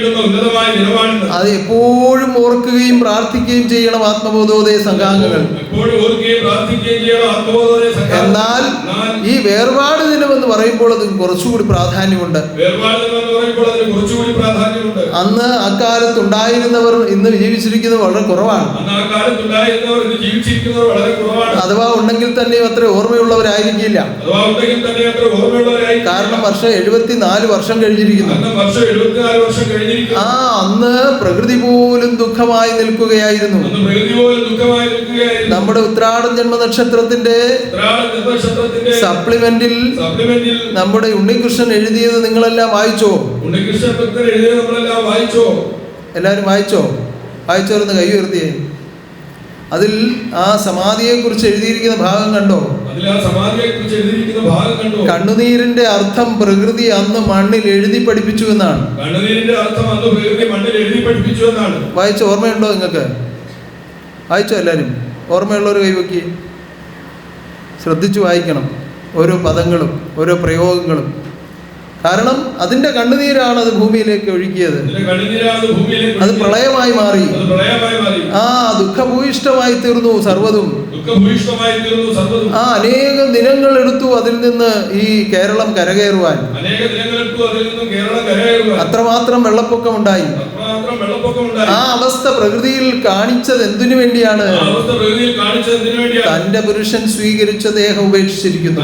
കിട്ടുന്ന ഉന്നതമായ ദിനമാണിന്ന്. അത് എപ്പോഴും ഓർക്കുകയും പ്രാർത്ഥിക്കുകയും ചെയ്യണം ആത്മബോധോദയ സംഘാംഗങ്ങൾ. എപ്പോഴും ഓർക്കുകയും പ്രാർത്ഥിക്കുകയും ചെയ്യണം ആത്മബോധോദയ സംഘാംഗങ്ങൾ. എന്നാൽ ഈ വേർപാട് ദിനം എന്ന് പറയുമ്പോൾ അത് കുറച്ചുകൂടി പ്രാധാന്യമുണ്ട്. വേർപാട് ദിനം എന്ന് പറയുമ്പോൾ അതിന് കുറച്ചുകൂടി പ്രാധാന്യമുണ്ട്. അന്ന് അക്കാലത്തുണ്ടായിരുന്നവർ ഇന്ന് ജീവിച്ചിരിക്കുന്നത് വളരെ കുറവാണ്. അന്ന് ആ കാലത്തുണ്ടായിരുന്നവർ ഇന്ന് ജീവിച്ചിരിക്കുന്നവർ വളരെ കുറവാണ്. അഥവാ ഉണ്ടെങ്കിൽ തന്നെയും അത്ര ഓർമ്മയുള്ളവരായിരിക്കില്ല. അഥവാ ഉണ്ടെങ്കിൽ തന്നെ അത്ര ഓർമ്മയുള്ളവരായി. കാരണം വർഷം 74 വർഷം കഴിഞ്ഞിരിക്കുന്നു. വർഷം 74 വർഷം കഴിഞ്ഞിരിക്കുന്നു. അന്ന് പ്രകൃതി പോലും ദുഃഖമായി നിൽക്കുകയായിരുന്നു. അന്ന് പ്രകൃതി പോലും ദുഃഖമായി നിൽക്കുകയായിരുന്നു. നമ്മുടെ ഉത്രാടം ജന്മനക്ഷത്രത്തിന്റെ സപ്ലിമെന്റിൽ നമ്മുടെ ഉണ്ണികൃഷ്ണൻ എഴുതിയത് നിങ്ങളെല്ലാം വായിച്ചോ? ഉണ്ണികൃഷ്ണൻ ഭക്തൻ എഴുതിയത് നമ്മളെല്ലാം വായിച്ചോ? എല്ലാവരും വായിച്ചോ? വായിച്ചോർന്ന് കൈ ഉയർത്തിയേ. അതിൽ ആ സമാധിയെ കുറിച്ച് എഴുതിയിരിക്കുന്ന ഭാഗം കണ്ടോ? കണ്ണുനീരിന്റെ അർത്ഥം പ്രകൃതി അന്ന് മണ്ണിൽ എഴുതി പഠിപ്പിച്ചു എന്നാണ്. വായിച്ച ഓർമ്മയുണ്ടോ നിങ്ങൾക്ക്? വായിച്ചോ? എല്ലാവരും ഓർമ്മയുള്ളവർ കൈവക്കി. ശ്രദ്ധിച്ചു വായിക്കണം ഓരോ പദങ്ങളും ഓരോ പ്രയോഗങ്ങളും. കാരണം അതിന്റെ കണ്ണുനീരാണ് അത് ഭൂമിയിലേക്ക് ഒഴുക്കിയത്. അത് പ്രളയമായി മാറി. ദുഃഖഭൂയിഷ്ടമായി തീർന്നു സർവ്വതും. അനേകം ദിനങ്ങൾ എടുത്തു അതിൽ നിന്ന് ഈ കേരളം കരകയറുവാൻ. അത്രമാത്രം വെള്ളപ്പൊക്കം ഉണ്ടായി. ആ അവസ്ഥ പ്രകൃതിയിൽ കാണിച്ചത് എന്തിനു വേണ്ടിയാണ്? തന്റെ പുരുഷൻ സ്വീകരിച്ച ദേഹം ഉപേക്ഷിച്ചിരിക്കുന്നു.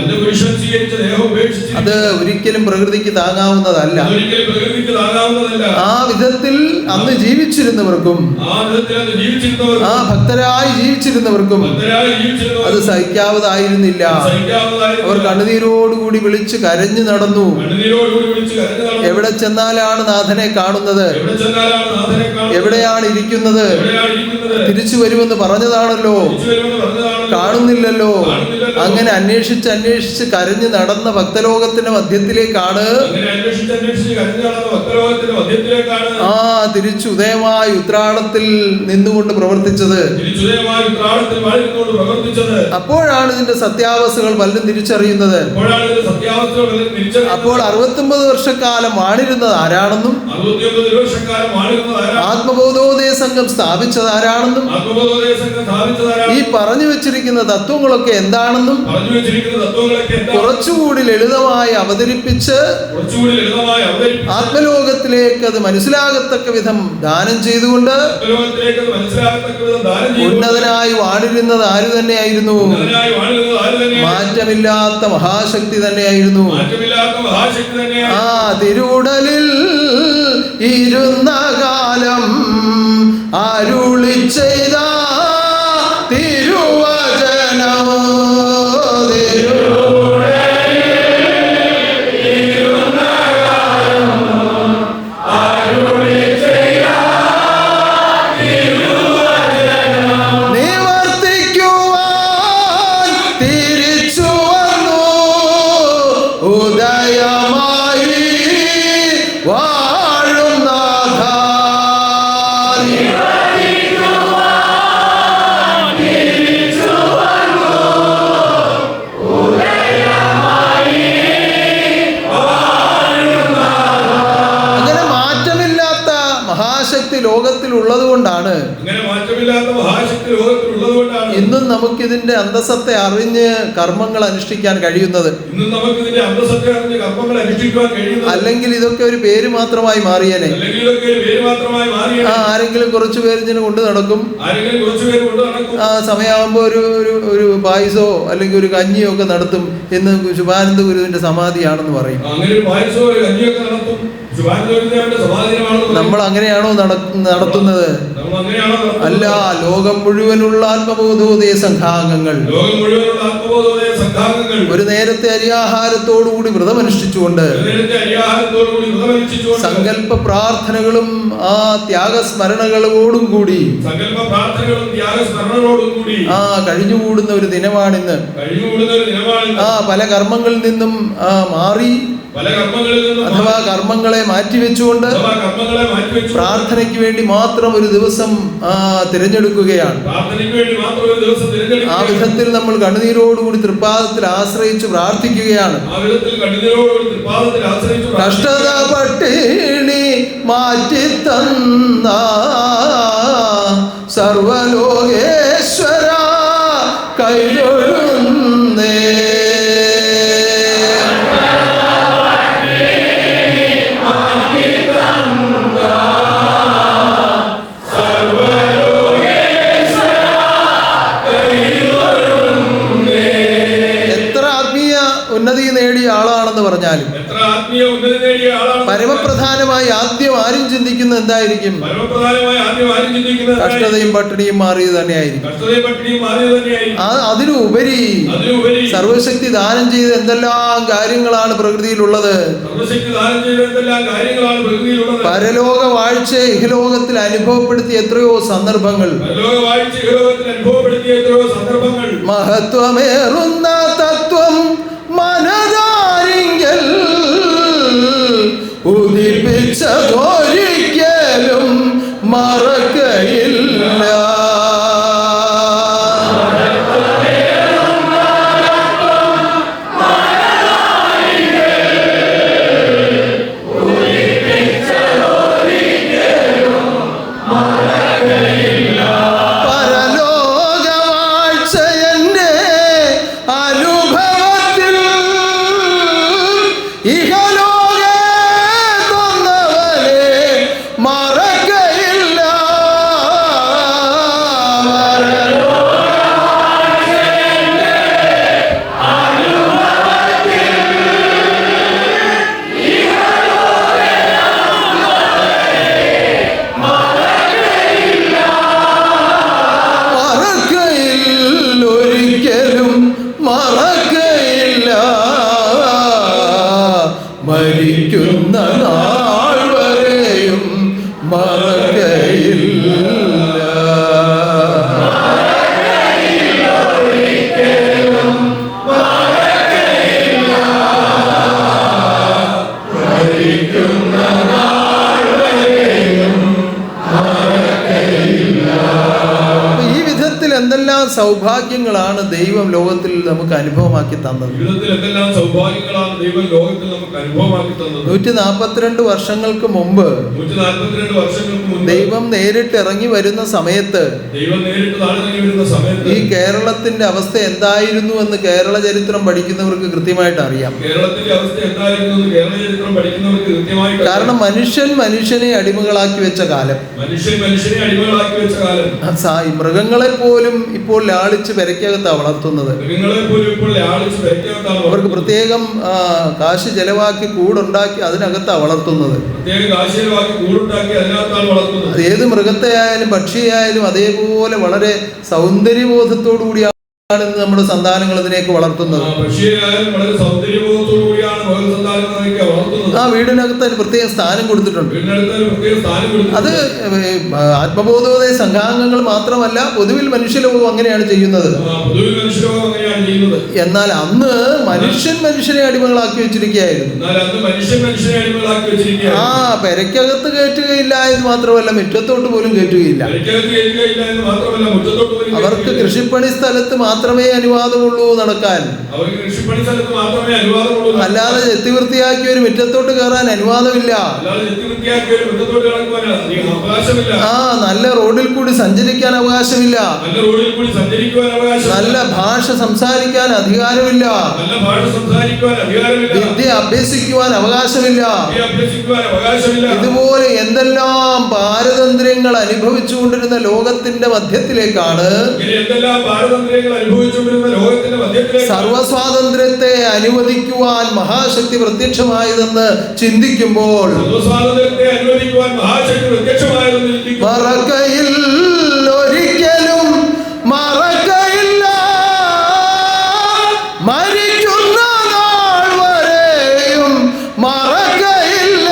അത് ഒരിക്കലും പ്രകൃതിക്ക് താങ്ങാവുന്നതല്ല. ആ വിധത്തിൽ അന്ന് ജീവിച്ചിരുന്നവർക്കും ആ ഭക്തരായി ജീവിച്ചിരുന്നവർക്കും അത് സഹിക്കാവതായിരുന്നില്ല. അവർ കണ്ണുനീരോടുകൂടി വിളിച്ച് കരഞ്ഞു നടന്നു. എവിടെ ചെന്നാലാണ് നാഥനെ കാണുന്നത്? എവിടെയാണ് ഇരിക്കുന്നത്? തിരിച്ചു വരുമെന്ന് പറഞ്ഞതാണല്ലോ, കാണുന്നില്ലല്ലോ. അങ്ങനെ അന്വേഷിച്ച് അന്വേഷിച്ച് കരഞ്ഞു നടന്ന ഭക്തലോകത്തിന്റെ മധ്യത്തിലേക്കാണ് തിരിച്ചു ഉദയമായ ഉത്രാടത്തിൽ നിന്നുകൊണ്ട് പ്രവർത്തിച്ചത്. അപ്പോഴാണ് ഇതിന്റെ സത്യാവസ്ഥകൾ പലരും തിരിച്ചറിയുന്നത്. അപ്പോൾ 69 വർഷക്കാലം വാണിരുന്നത് ആരാണെന്നും ആത്മബോധോദയ സംഘം സ്ഥാപിച്ചത് ആരാണെന്നും ഈ പറഞ്ഞു വെച്ചിരിക്കുന്ന തത്വങ്ങളൊക്കെ എന്താണെന്നും കുറച്ചുകൂടി ലളിതമായി അവതരിപ്പിച്ച് ആത്മലോകത്തിലേക്ക് അത് മനസ്സിലാകത്തക്ക വിധം ദാനം ചെയ്തുകൊണ്ട് ഉന്നതനായി വാണിരുന്നത് ആര് തന്നെയായിരുന്നു? മാറ്റമില്ലാത്ത മഹാശക്തി തന്നെയായിരുന്നു. ആ തിരുവുടലിൽ ഇരുന്ന കാലം അരുളി ചെയ്ത തിരുവചനമോ ലോകത്തിൽ ഉള്ളത് കൊണ്ടാണ് ഇന്നും നമുക്കിതിന്റെ അന്തസത്തെ അറിഞ്ഞ് കർമ്മങ്ങൾ അനുഷ്ഠിക്കാൻ കഴിയുന്നത്. അല്ലെങ്കിൽ ഇതൊക്കെ ഒരു പേര് മാത്രമായി മാറിയേനെ. ആരെങ്കിലും കുറച്ചു പേര് ഇതിന് കൊണ്ടു നടക്കും. സമയമാകുമ്പോ ഒരു പായസോ അല്ലെങ്കിൽ ഒരു കഞ്ഞിയോ ഒക്കെ നടത്തും. എന്ന് ശുഭാനന്ദ ഗുരുവിന്റെ സമാധിയാണെന്ന് പറയും. നമ്മൾ അങ്ങനെയാണോ നടത്തുന്നത്? അല്ല, ലോകം മുഴുവനുള്ള ആത്മബോധോദയ സംഘാംഗങ്ങൾ ഒരു നേരത്തെ അരിയാഹാരത്തോടുകൂടി വ്രതമനുഷ്ഠിച്ചുകൊണ്ട് സങ്കല്പ പ്രാർത്ഥനകളും ആ ത്യാഗസ്മരണകളോടും കൂടി കഴിഞ്ഞുകൂടുന്ന ഒരു ദിനമാണിന്ന്. പല കർമ്മങ്ങളിൽ നിന്നും മാറി പല കർമ്മങ്ങളിൽ നിന്നും അഥവാ കർമ്മങ്ങളെ മാറ്റിവെച്ചുകൊണ്ട് പ്രാർത്ഥനയ്ക്ക് വേണ്ടി മാത്രം ഒരു ദിവസം തിരഞ്ഞെടുക്കുകയാണ്. ആ വിധത്തിൽ നമ്മൾ കണ്ണുനീരോടുകൂടി തൃപ്പാദത്തിൽ ആശ്രയിച്ച് പ്രാർത്ഥിക്കുകയാണ്. കഷ്ടത പട്ടിണി മാറ്റി തന്ന സർവലോകേശ്വര കൈതൊഴുന്നേ. ഉന്നതി നേടിയ ആളാണെന്ന് പറഞ്ഞാലും പരമപ്രധാനമായി ആദ്യം ആരും ചിന്തിക്കുന്നത് എന്തായിരിക്കും? കഷ്ടതയും പട്ടിണിയും മാറിയത് തന്നെയായിരിക്കും. അതിനുപരി സർവശക്തി ദാനം ചെയ്ത എന്തെല്ലാം കാര്യങ്ങളാണ് പ്രകൃതിയിലുള്ളത്. പരലോക വാഴ്ച ഇഹലോകത്തിൽ അനുഭവപ്പെടുത്തിയ എത്രയോ സന്ദർഭങ്ങൾ, മഹത്വമേറുന്ന തത്വം മനതാരിങ്കൽ ഉദിപ്പിച്ചതൊരിക്കലും മറക്കയില്ല. മരിക്കുന്ന നാൾ വരെയും മറക്കയില്ല. ഈ വിധത്തിൽ എന്തെല്ലാം സൗഭാഗ്യങ്ങളാണ് ദൈവം ലോകത്തിൽ നമുക്ക് അനുഭവമാക്കി തന്നത്. 142 വർഷങ്ങൾക്ക് മുമ്പ് ദൈവം നേരിട്ട് ഇറങ്ങി വരുന്ന സമയത്ത് ഈ കേരളത്തിന്റെ അവസ്ഥ എന്തായിരുന്നു എന്ന് കേരള ചരിത്രം പഠിക്കുന്നവർക്ക് കൃത്യമായിട്ട് അറിയാം. കാരണം മനുഷ്യനെ അടിമകളാക്കി വെച്ച കാലം, മൃഗങ്ങളെ പോലും ഇപ്പോൾ ലാളിച്ച് പെരയ്ക്കകത്താണ് വളർത്തുന്നത്. അവർക്ക് പ്രത്യേകം കാശ് ചെലവാക്കി കൂടുണ്ടാക്കി അതിനകത്താണ് വളർത്തുന്നത്. ഏത് മൃഗത്തെ ആയാലും പക്ഷിയായാലും അതേപോലെ വളരെ സൗന്ദര്യബോധത്തോടു കൂടിയാണ് നമ്മുടെ സന്താനങ്ങൾ ഇതിനേക്ക് വളർത്തുന്നത്. ആ വീടിനകത്ത് അതിന് പ്രത്യേക സ്ഥാനം കൊടുത്തിട്ടുണ്ട്. അത് ആത്മബോധോദയ സംഘാംഗങ്ങൾ മാത്രമല്ല, പൊതുവിൽ മനുഷ്യലോകം അങ്ങനെയാണ് ചെയ്യുന്നത്. എന്നാൽ അന്ന് മനുഷ്യനെ അടിമകളാക്കി വെച്ചിരിക്കുകയായിരുന്നു. ആ പെരയ്ക്കകത്ത് കയറ്റുകയില്ല എന്ന് മാത്രമല്ല, മുറ്റത്തോട്ട് പോലും കയറ്റുകയില്ല. അവർക്ക് കൃഷിപ്പണി സ്ഥലത്ത് മാത്രമേ അനുവാദമുള്ളൂ നടക്കാൻ. അല്ലാതെ ചെത്തി വൃത്തിയാക്കി ഒരു മുറ്റത്തോട്ട് കയറാൻ അനുവാദമില്ല. ആ നല്ല റോഡിൽ കൂടി സഞ്ചരിക്കാൻ അവകാശമില്ല. നല്ല ഭാഷ സംസാരിക്കാൻ അധികാരമില്ല. വിദ്യ അഭ്യസിക്കുവാൻ അവകാശമില്ല. ഇതുപോലെ എന്തെല്ലാം പാരതന്ത്ര്യങ്ങൾ അനുഭവിച്ചുകൊണ്ടിരുന്ന ലോകത്തിന്റെ മധ്യത്തിലേക്കാണ് സർവസ്വാതന്ത്ര്യത്തെ അനുവദിക്കുവാൻ മഹാശക്തി പ്രത്യക്ഷമായതെന്ന് ചിന്തിക്കുമ്പോൾ മറക്കയിൽ ഒരിക്കലും മറക്കയില്ല, മരിക്കുന്ന നാൾ വരെയും മറക്കയില്ല.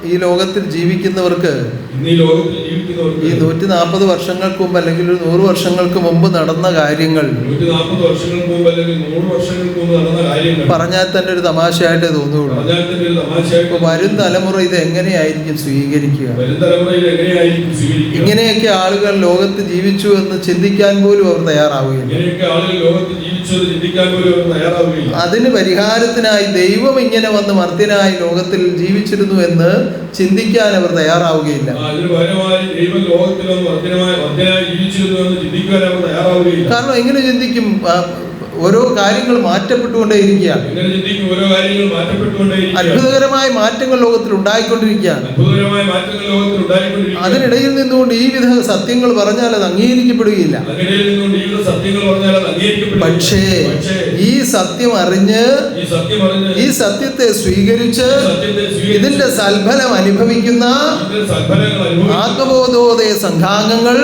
ഈ ലോകത്തിൽ ജീവിക്കുന്നവർക്ക് ഇന്ന് ഈ ലോകത്തിൽ ജീവിക്കുന്നവർക്ക് ഈ 140 വർഷങ്ങൾക്ക് മുമ്പ് അല്ലെങ്കിൽ ഒരു 100 വർഷങ്ങൾക്ക് മുമ്പ് നടന്ന കാര്യങ്ങൾ 140 വർഷങ്ങൾക്ക് മുമ്പ് അല്ലെങ്കിൽ 100 വർഷങ്ങൾക്ക് മുമ്പ് നടന്ന കാര്യങ്ങൾ പറഞ്ഞാൽ തന്നെ ഒരു തമാശയായിട്ടേ തോന്നുള്ളൂ. പറഞ്ഞാൽ തന്നെ ഒരു തമാശയായിട്ട് വരും തലമുറ ഇത് എങ്ങനെയായിരിക്കും സ്വീകരിക്കുക? വരും തലമുറയിൽ എങ്ങനെയായിരിക്കും സ്വീകരിക്കുക? ഇങ്ങനെയൊക്കെ ആളുകൾ ലോകത്ത് ജീവിച്ചു എന്ന് ചിന്തിക്കാൻ പോലും അവർ തയ്യാറാവുകയില്ല. ഇങ്ങനെയൊക്കെ ആളുകൾ ലോകത്ത് ജീവിച്ചത് ചിന്തിക്കാൻ പോലും അവർ തയ്യാറാവുകയില്ല. അതിന് പരിഹാരത്തിനായി ദൈവം ഇങ്ങനെ വന്ന് മർത്യനായി ലോകത്തിൽ ജീവിച്ചിരുന്നു എന്ന് ചിന്തിക്കാൻ അവർ തയ്യാറാവുകയില്ല. അതിന് പകരമായി ദൈവം ലോകത്തിൽ വന്ന് മർത്യനായി ജീവിച്ചിരുന്നു എന്ന് ചിന്തിക്കാൻ അവർ തയ്യാറാവുകയില്ല. കാരണം എങ്ങനെ ചിന്തിക്കും? ഓരോ കാര്യങ്ങൾ മാറ്റപ്പെട്ടുകൊണ്ടേയിരിക്കുകയാണ്. അത്ഭുതകരമായ മാറ്റങ്ങൾ ലോകത്തിൽ ഉണ്ടായിക്കൊണ്ടിരിക്കുകയാണ്. അതിനിടയിൽ നിന്നുകൊണ്ട് ഈ വിധ സത്യങ്ങൾ പറഞ്ഞാൽ അത് അംഗീകരിക്കപ്പെടുകയില്ല. പക്ഷേ ഈ സത്യം അറിഞ്ഞ് ഈ സത്യത്തെ സ്വീകരിച്ച് ഇതിന്റെ സൽഫലം അനുഭവിക്കുന്ന ആത്മബോധോദയ സംഘാംഗങ്ങൾ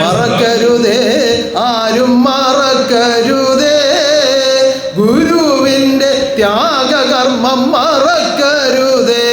മറക്കരുതേ, ആരും മറക്കരുതേ, ഗുരുവിന്റെ ത്യാഗകർമ്മം മറക്കരുതേ.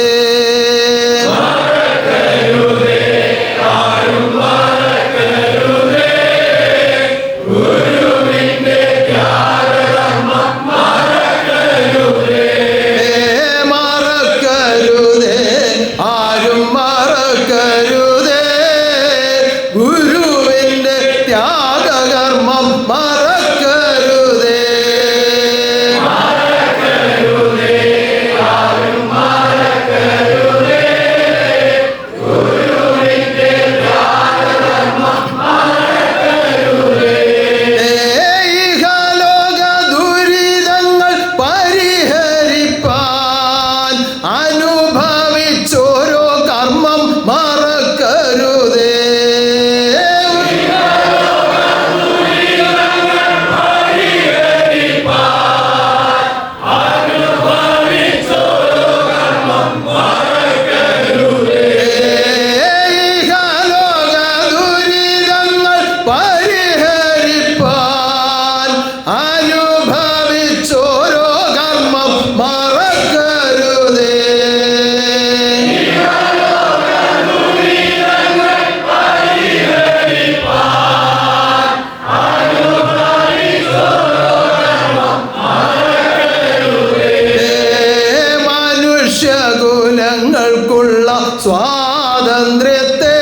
സ്വാതന്ത്ര്യത്തെ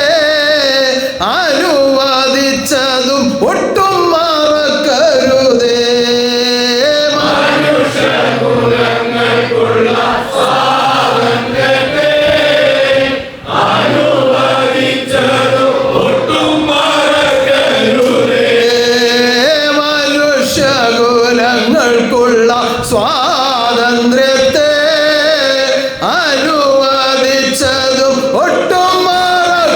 അനുവദിച്ചതും ഒട്ടും മറക്കരുതേ. മനുഷ്യകുലങ്ങൾക്കുള്ള സ്വാതന്ത്ര്യത്തെ അനുവദിച്ചതും ഒട്ടും മറക്കരുതേ. മനുഷ്യകുലങ്ങൾക്കുള്ള സ്വാതന്ത്ര്യത്തെ അനുവദിച്ചതും ഒട്ടും മറക്കരുതേ.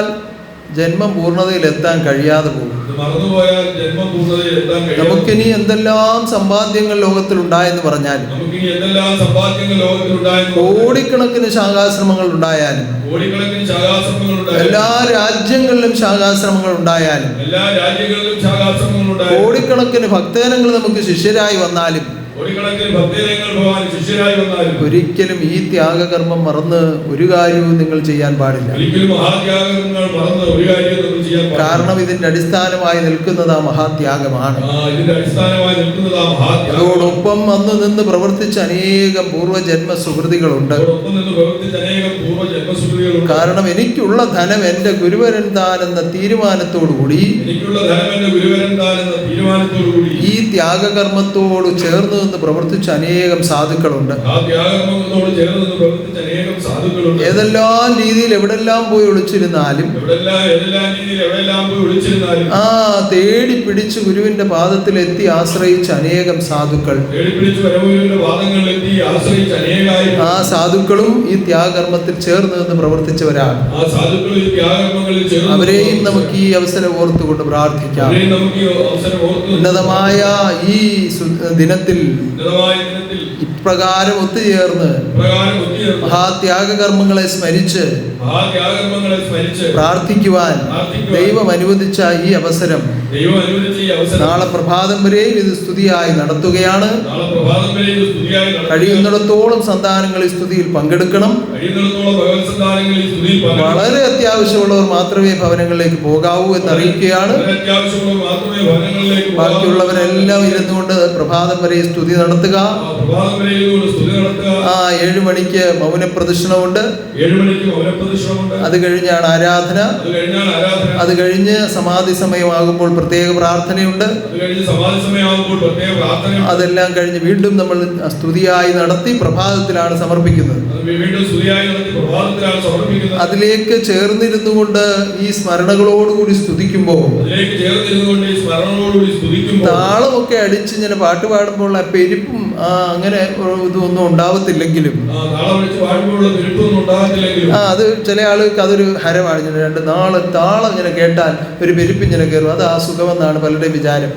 മറന്നുപോയാൽ ജന്മം പൂർണ്ണതയിലെത്താൻ കഴിയാതെ പോകും. ഇത് മറന്നുപോയാൽ ജന്മം പൂർണ്ണതയിലെത്താൻ കഴിയാതെ നമുക്കിനി എന്തെല്ലാം സമ്പാദ്യങ്ങൾ ലോകത്തിലുണ്ടായെന്ന് പറഞ്ഞാലും, നമുക്കിനി എന്തെല്ലാം സമ്പാദ്യങ്ങൾ ലോകത്തിലുണ്ടായെന്ന് കോടിക്കണക്കിന് ശാഖാശ്രമങ്ങൾ ഉണ്ടായാലും, കോടിക്കണക്കിന് ശാഖാശ്രമങ്ങൾ ഉണ്ടായാലും, എല്ലാ രാജ്യങ്ങളിലും ശാഖാശ്രമങ്ങൾ ഉണ്ടായാലും, എല്ലാ രാജ്യങ്ങളിലും ശാഖാശ്രമങ്ങൾ ഉണ്ടായാലും, കോടിക്കണക്കിന് ഭക്തജനങ്ങൾ നമുക്ക് ശിഷ്യരായി വന്നാലും, കോടിക്കണക്കിന് ഭക്തജനങ്ങൾ ഭഗവാൻ ശിഷ്യരായി വന്നാലും ഒരിക്കലും ഈ ത്യാഗകർമ്മം മറന്ന് ഒരു കാര്യവും നിങ്ങൾ ചെയ്യാൻ പാടില്ല. ഒരിക്കലും മഹാത്യാഗങ്ങൾ മറന്ന് ഒരു കാര്യവും നമ്മൾ ചെയ്യാൻ പാടില്ല. കാരണം ഇതിന്റെ അടിസ്ഥാനമായി നിൽക്കുന്നത് ആ മഹാത്യാഗമാണ്. ഇതിന്റെ അടിസ്ഥാനമായി നിൽക്കുന്നത് ആ മഹാത്യാഗം. അതോടൊപ്പം അന്ന് നിന്ന് പ്രവർത്തിച്ച അനേകം പൂർവ്വജന്മ സുഹൃതികളുണ്ട്. അതോടൊപ്പം നിന്ന് പ്രവർത്തിച്ച അനേകം പൂർവ്വ ജന്മസുഹൃതികളുണ്ട്. കാരണം എനിക്കുള്ള ധനം എൻ്റെ ഗുരുവരൻ താൻ എന്ന തീരുമാനത്തോടുകൂടി, എനിക്കുള്ള ധനം എന്റെ ഗുരുവരൻ താൻ എന്ന തീരുമാനത്തോടുകൂടി ഈ ത്യാഗകർമ്മത്തോട് ചേർന്ന് നിന്ന് പ്രവർത്തിച്ച അനേകം സാധുക്കളുണ്ട്. ആ ത്യാഗകർമ്മത്തോട് ചേർന്ന് നിന്ന് പ്രവർത്തിച്ച അനേകം സാധുക്കളുണ്ട്. ഏതെല്ലാം രീതിയിൽ എവിടെല്ലാം പോയി ഒളിച്ചിരുന്നാലും, ഏതെല്ലാം രീതിയിൽ എവിടെല്ലാം പോയി ഒളിച്ചിരുന്നാലും, തേടി പിടിച്ച് ഗുരുവിന്റെ പാദത്തിലെത്തി ആശ്രയിച്ച അനേകം സാധുക്കൾ, തേടിപ്പിടിച്ച് പരമഗുരുവിന്റെ പാദങ്ങളിലെത്തി ആശ്രയിച്ച അനേകായിരം ആ സാധുക്കളും ഈ ത്യാഗകർമ്മത്തിൽ ചേർന്ന് നിന്ന് പ്രവർത്തിച്ചവരാണ്. ആ സാധുക്കൾ ഈ ത്യാഗകർമ്മങ്ങളിൽ ചേർന്ന് അവരെയും നമുക്ക് ഈ അവസരം ഓർത്തുകൊണ്ട് പ്രാർത്ഥിക്കാം. അവരെയും നമുക്ക് ഈ അവസരം ഓർത്ത് ഉന്നതമായ ഈ ദിനത്തിൽ ഇപ്രകാരം ഒത്തുചേർന്ന് മഹാത്യാഗകർമ്മങ്ങളെ സ്മരിച്ച് പ്രാർത്ഥിക്കുവാൻ ദൈവം അനുവദിച്ച ഈ അവസരം നാളെ പ്രഭാതം വരെയും ഇത് സ്തുതിയായി നടത്തുകയാണ്. കഴിയുന്നിടത്തോളം സന്താനങ്ങൾ ഈ സ്തുതിയിൽ പങ്കെടുക്കണം. വളരെ അത്യാവശ്യമുള്ളവർ മാത്രമേ ഭവനങ്ങളിലേക്ക് പോകാവൂ എന്നറിയിക്കുകയാണ്. ബാക്കിയുള്ളവരെല്ലാം ഇരുന്നുകൊണ്ട് പ്രഭാതം വരെ സ്തുതി നടത്തുക. 7 മണിക്ക് മൗന പ്രദക്ഷിണമുണ്ട്. അത് കഴിഞ്ഞാണ് ആരാധന. അത് കഴിഞ്ഞ് സമാധി സമയമാകുമ്പോൾ പ്രത്യേക പ്രാർത്ഥനയുണ്ട്. അതെല്ലാം കഴിഞ്ഞ് വീണ്ടും നമ്മൾ സ്തുതിയായി നടത്തി പ്രഭാതത്തിലാണ് സമർപ്പിക്കുന്നത്. അതിലേക്ക് ചേർന്നിരുന്നു കൊണ്ട് ഈ സ്മരണകളോടുകൂടി സ്തുതിക്കുമ്പോൾ താളമൊക്കെ അടിച്ച് ഇങ്ങനെ പാട്ട് പാടുമ്പോൾ ആ പെരുപ്പും അങ്ങനെ ഇതൊന്നും ഉണ്ടാവത്തില്ലെങ്കിലും അത് ചില ആൾക്ക് അതൊരു ഹരമാണ്. ഇങ്ങനെ 2 നാള് താളം ഇങ്ങനെ കേട്ടാൽ ഒരു പെരുപ്പ് ഇങ്ങനെ കയറും. അത് ആ സുഖമെന്നാണ് പലരുടെയും വിചാരം.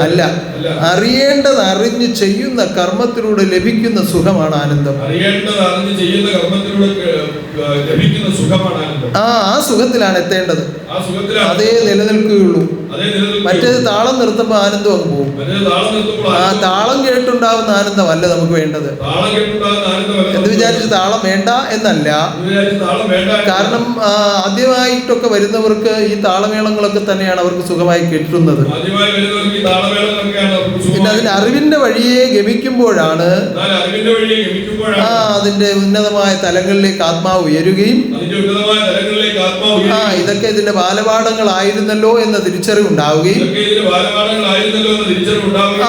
അല്ല, അറിയേണ്ടത് അറിഞ്ഞ് ചെയ്യുന്ന കർമ്മത്തിലൂടെ ലഭിക്കുന്ന സുഖമാണ് ആനന്ദം. ആ സുഖത്തിലാണ് എത്തേണ്ടത്. അതേ നിലനിൽക്കുകയുള്ളൂ. മറ്റേത് താളം നിർത്തുമ്പോൾ ആനന്ദം അങ്ങ് പോകും. ആ താളം കേട്ടുണ്ടാവുന്ന ആനന്ദമല്ല നമുക്ക് വേണ്ടത്. എന്ന് വിചാരിച്ച് താളം വേണ്ട എന്നല്ല. കാരണം ആദ്യമായിട്ടൊക്കെ വരുന്നവർക്ക് ഈ താളമേളങ്ങളൊക്കെ തന്നെയാണ് അവർക്ക് സുഖമായി കിട്ടുന്നത്. പിന്നെ അതിന്റെ അറിവിന്റെ വഴിയെ ഗമിക്കുമ്പോഴാണ് അതിന്റെ ഉന്നതമായ തലങ്ങളിലേക്ക് ആത്മാവ് ഉയരുകയും ഇതൊക്കെ ഇതിന്റെ ബാലപാഠങ്ങളായിരുന്നല്ലോ എന്ന തിരിച്ചറിവുണ്ടാവുകയും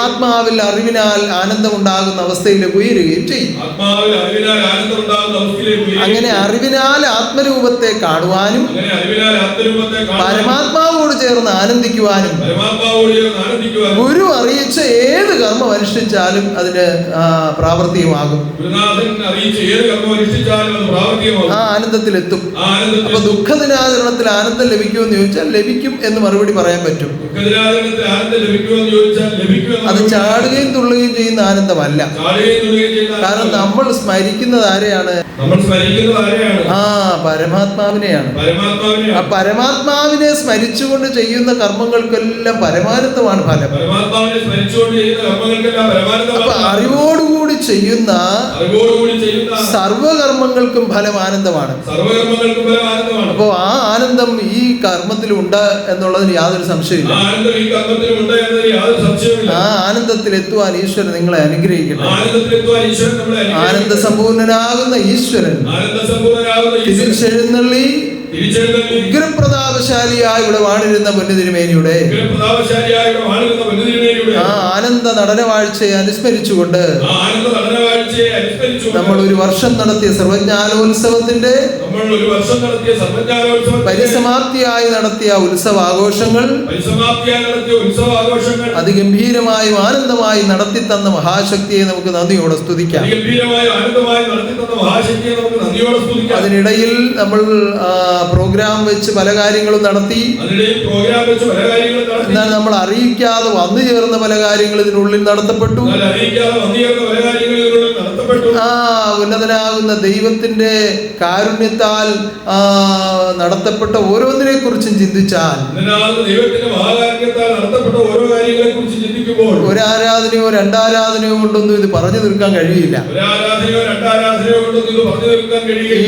ആത്മാവിൽ അറിവിനാൽ ആനന്ദമുണ്ടാകുന്ന അവസ്ഥയിലേക്ക് ഉയരുകയും ചെയ്യും. അങ്ങനെ അറിവിനാൽ ആത്മരൂപത്തെ കാണുവാനും പരമാത്മാവോട് ചേർന്ന് ആനന്ദിക്കുവാനും ഗുരു അറിയിച്ച ഏത് കർമ്മം അനുഷ്ഠിച്ചാലും അതിന് പ്രാവർത്തികമാകും. ആ ആനന്ദത്തിലെത്തും. അപ്പൊ ദുഃഖദിനാചരണത്തിൽ ആനന്ദം ലഭിക്കുമെന്ന് ചോദിച്ചാൽ ലഭിക്കും എന്ന് മറുപടി പറയാൻ പറ്റും. അത് ചാടുകയും തുള്ളുകയും ചെയ്യുന്ന ആനന്ദമല്ല. കാരണം നമ്മൾ സ്മരിക്കുന്നത് ആരെയാണ്? പരമാത്മാവിനെയാണ്. ആ പരമാത്മാവിനെ സ്മരിച്ചുകൊണ്ട് ചെയ്യുന്ന കർമ്മങ്ങൾക്കെല്ലാം പരമാനന്ദമാണ് ഫലം. അപ്പൊ അറിവോടുകൂടി ചെയ്യുന്ന സർവകർമ്മങ്ങൾക്കും ഫലം ആനന്ദമാണ്. അപ്പോ ആ ആനന്ദം ഈ കർമ്മത്തിലുണ്ട് എന്നുള്ളതിന് യാതൊരു സംശയമില്ല. ആ ആനന്ദത്തിൽ എത്തുവാൻ ഈശ്വരൻ നിങ്ങളെ അനുഗ്രഹിക്കട്ടെ. ആനന്ദ സമ്പൂർണനാകുന്ന ഈശ്വരൻ തിരിച്ചെഴുന്നള്ളി ഉഗ്രപ്രതാപശാലിയായി ഇവിടെ വാണിരുന്ന പൊന്നുതിരുമേനിയുടെ ആ ആനന്ദ നടനവാഴ്ചയെ അനുസ്മരിച്ചുകൊണ്ട് കാഴ്ചയെ അനുസ്മരിച്ചുകൊണ്ട് നമ്മൾ ഒരു വർഷം നടത്തിയ സർവജ്ഞാനോത്സവത്തിന്റെ പരിസമാപ്തിയായി നടത്തിയ ഉത്സവാഘോഷങ്ങൾ അതിഗംഭീരമായും ആനന്ദമായി നടത്തി തന്ന മഹാശക്തിയെ നമുക്ക് നന്ദിയോടെ സ്തുതിക്കാം. അതിനിടയിൽ നമ്മൾ പ്രോഗ്രാം വെച്ച് പല കാര്യങ്ങളും നടത്തി. എന്നാൽ നമ്മൾ അറിയിക്കാതെ വന്നു ചേർന്ന പല കാര്യങ്ങൾ ഇതിനുള്ളിൽ നടത്തപ്പെട്ടു. ഉന്നതനാകുന്ന ദൈവത്തിന്റെ കാരുണ്യത്താൽ നടത്തപ്പെട്ട ഓരോന്നിനെ കുറിച്ചും ചിന്തിച്ചാൽ ഒരാരാധനയോ രണ്ടാരാധനയോ കൊണ്ടൊന്നും ഇത് പറഞ്ഞു തീർക്കാൻ കഴിയില്ല.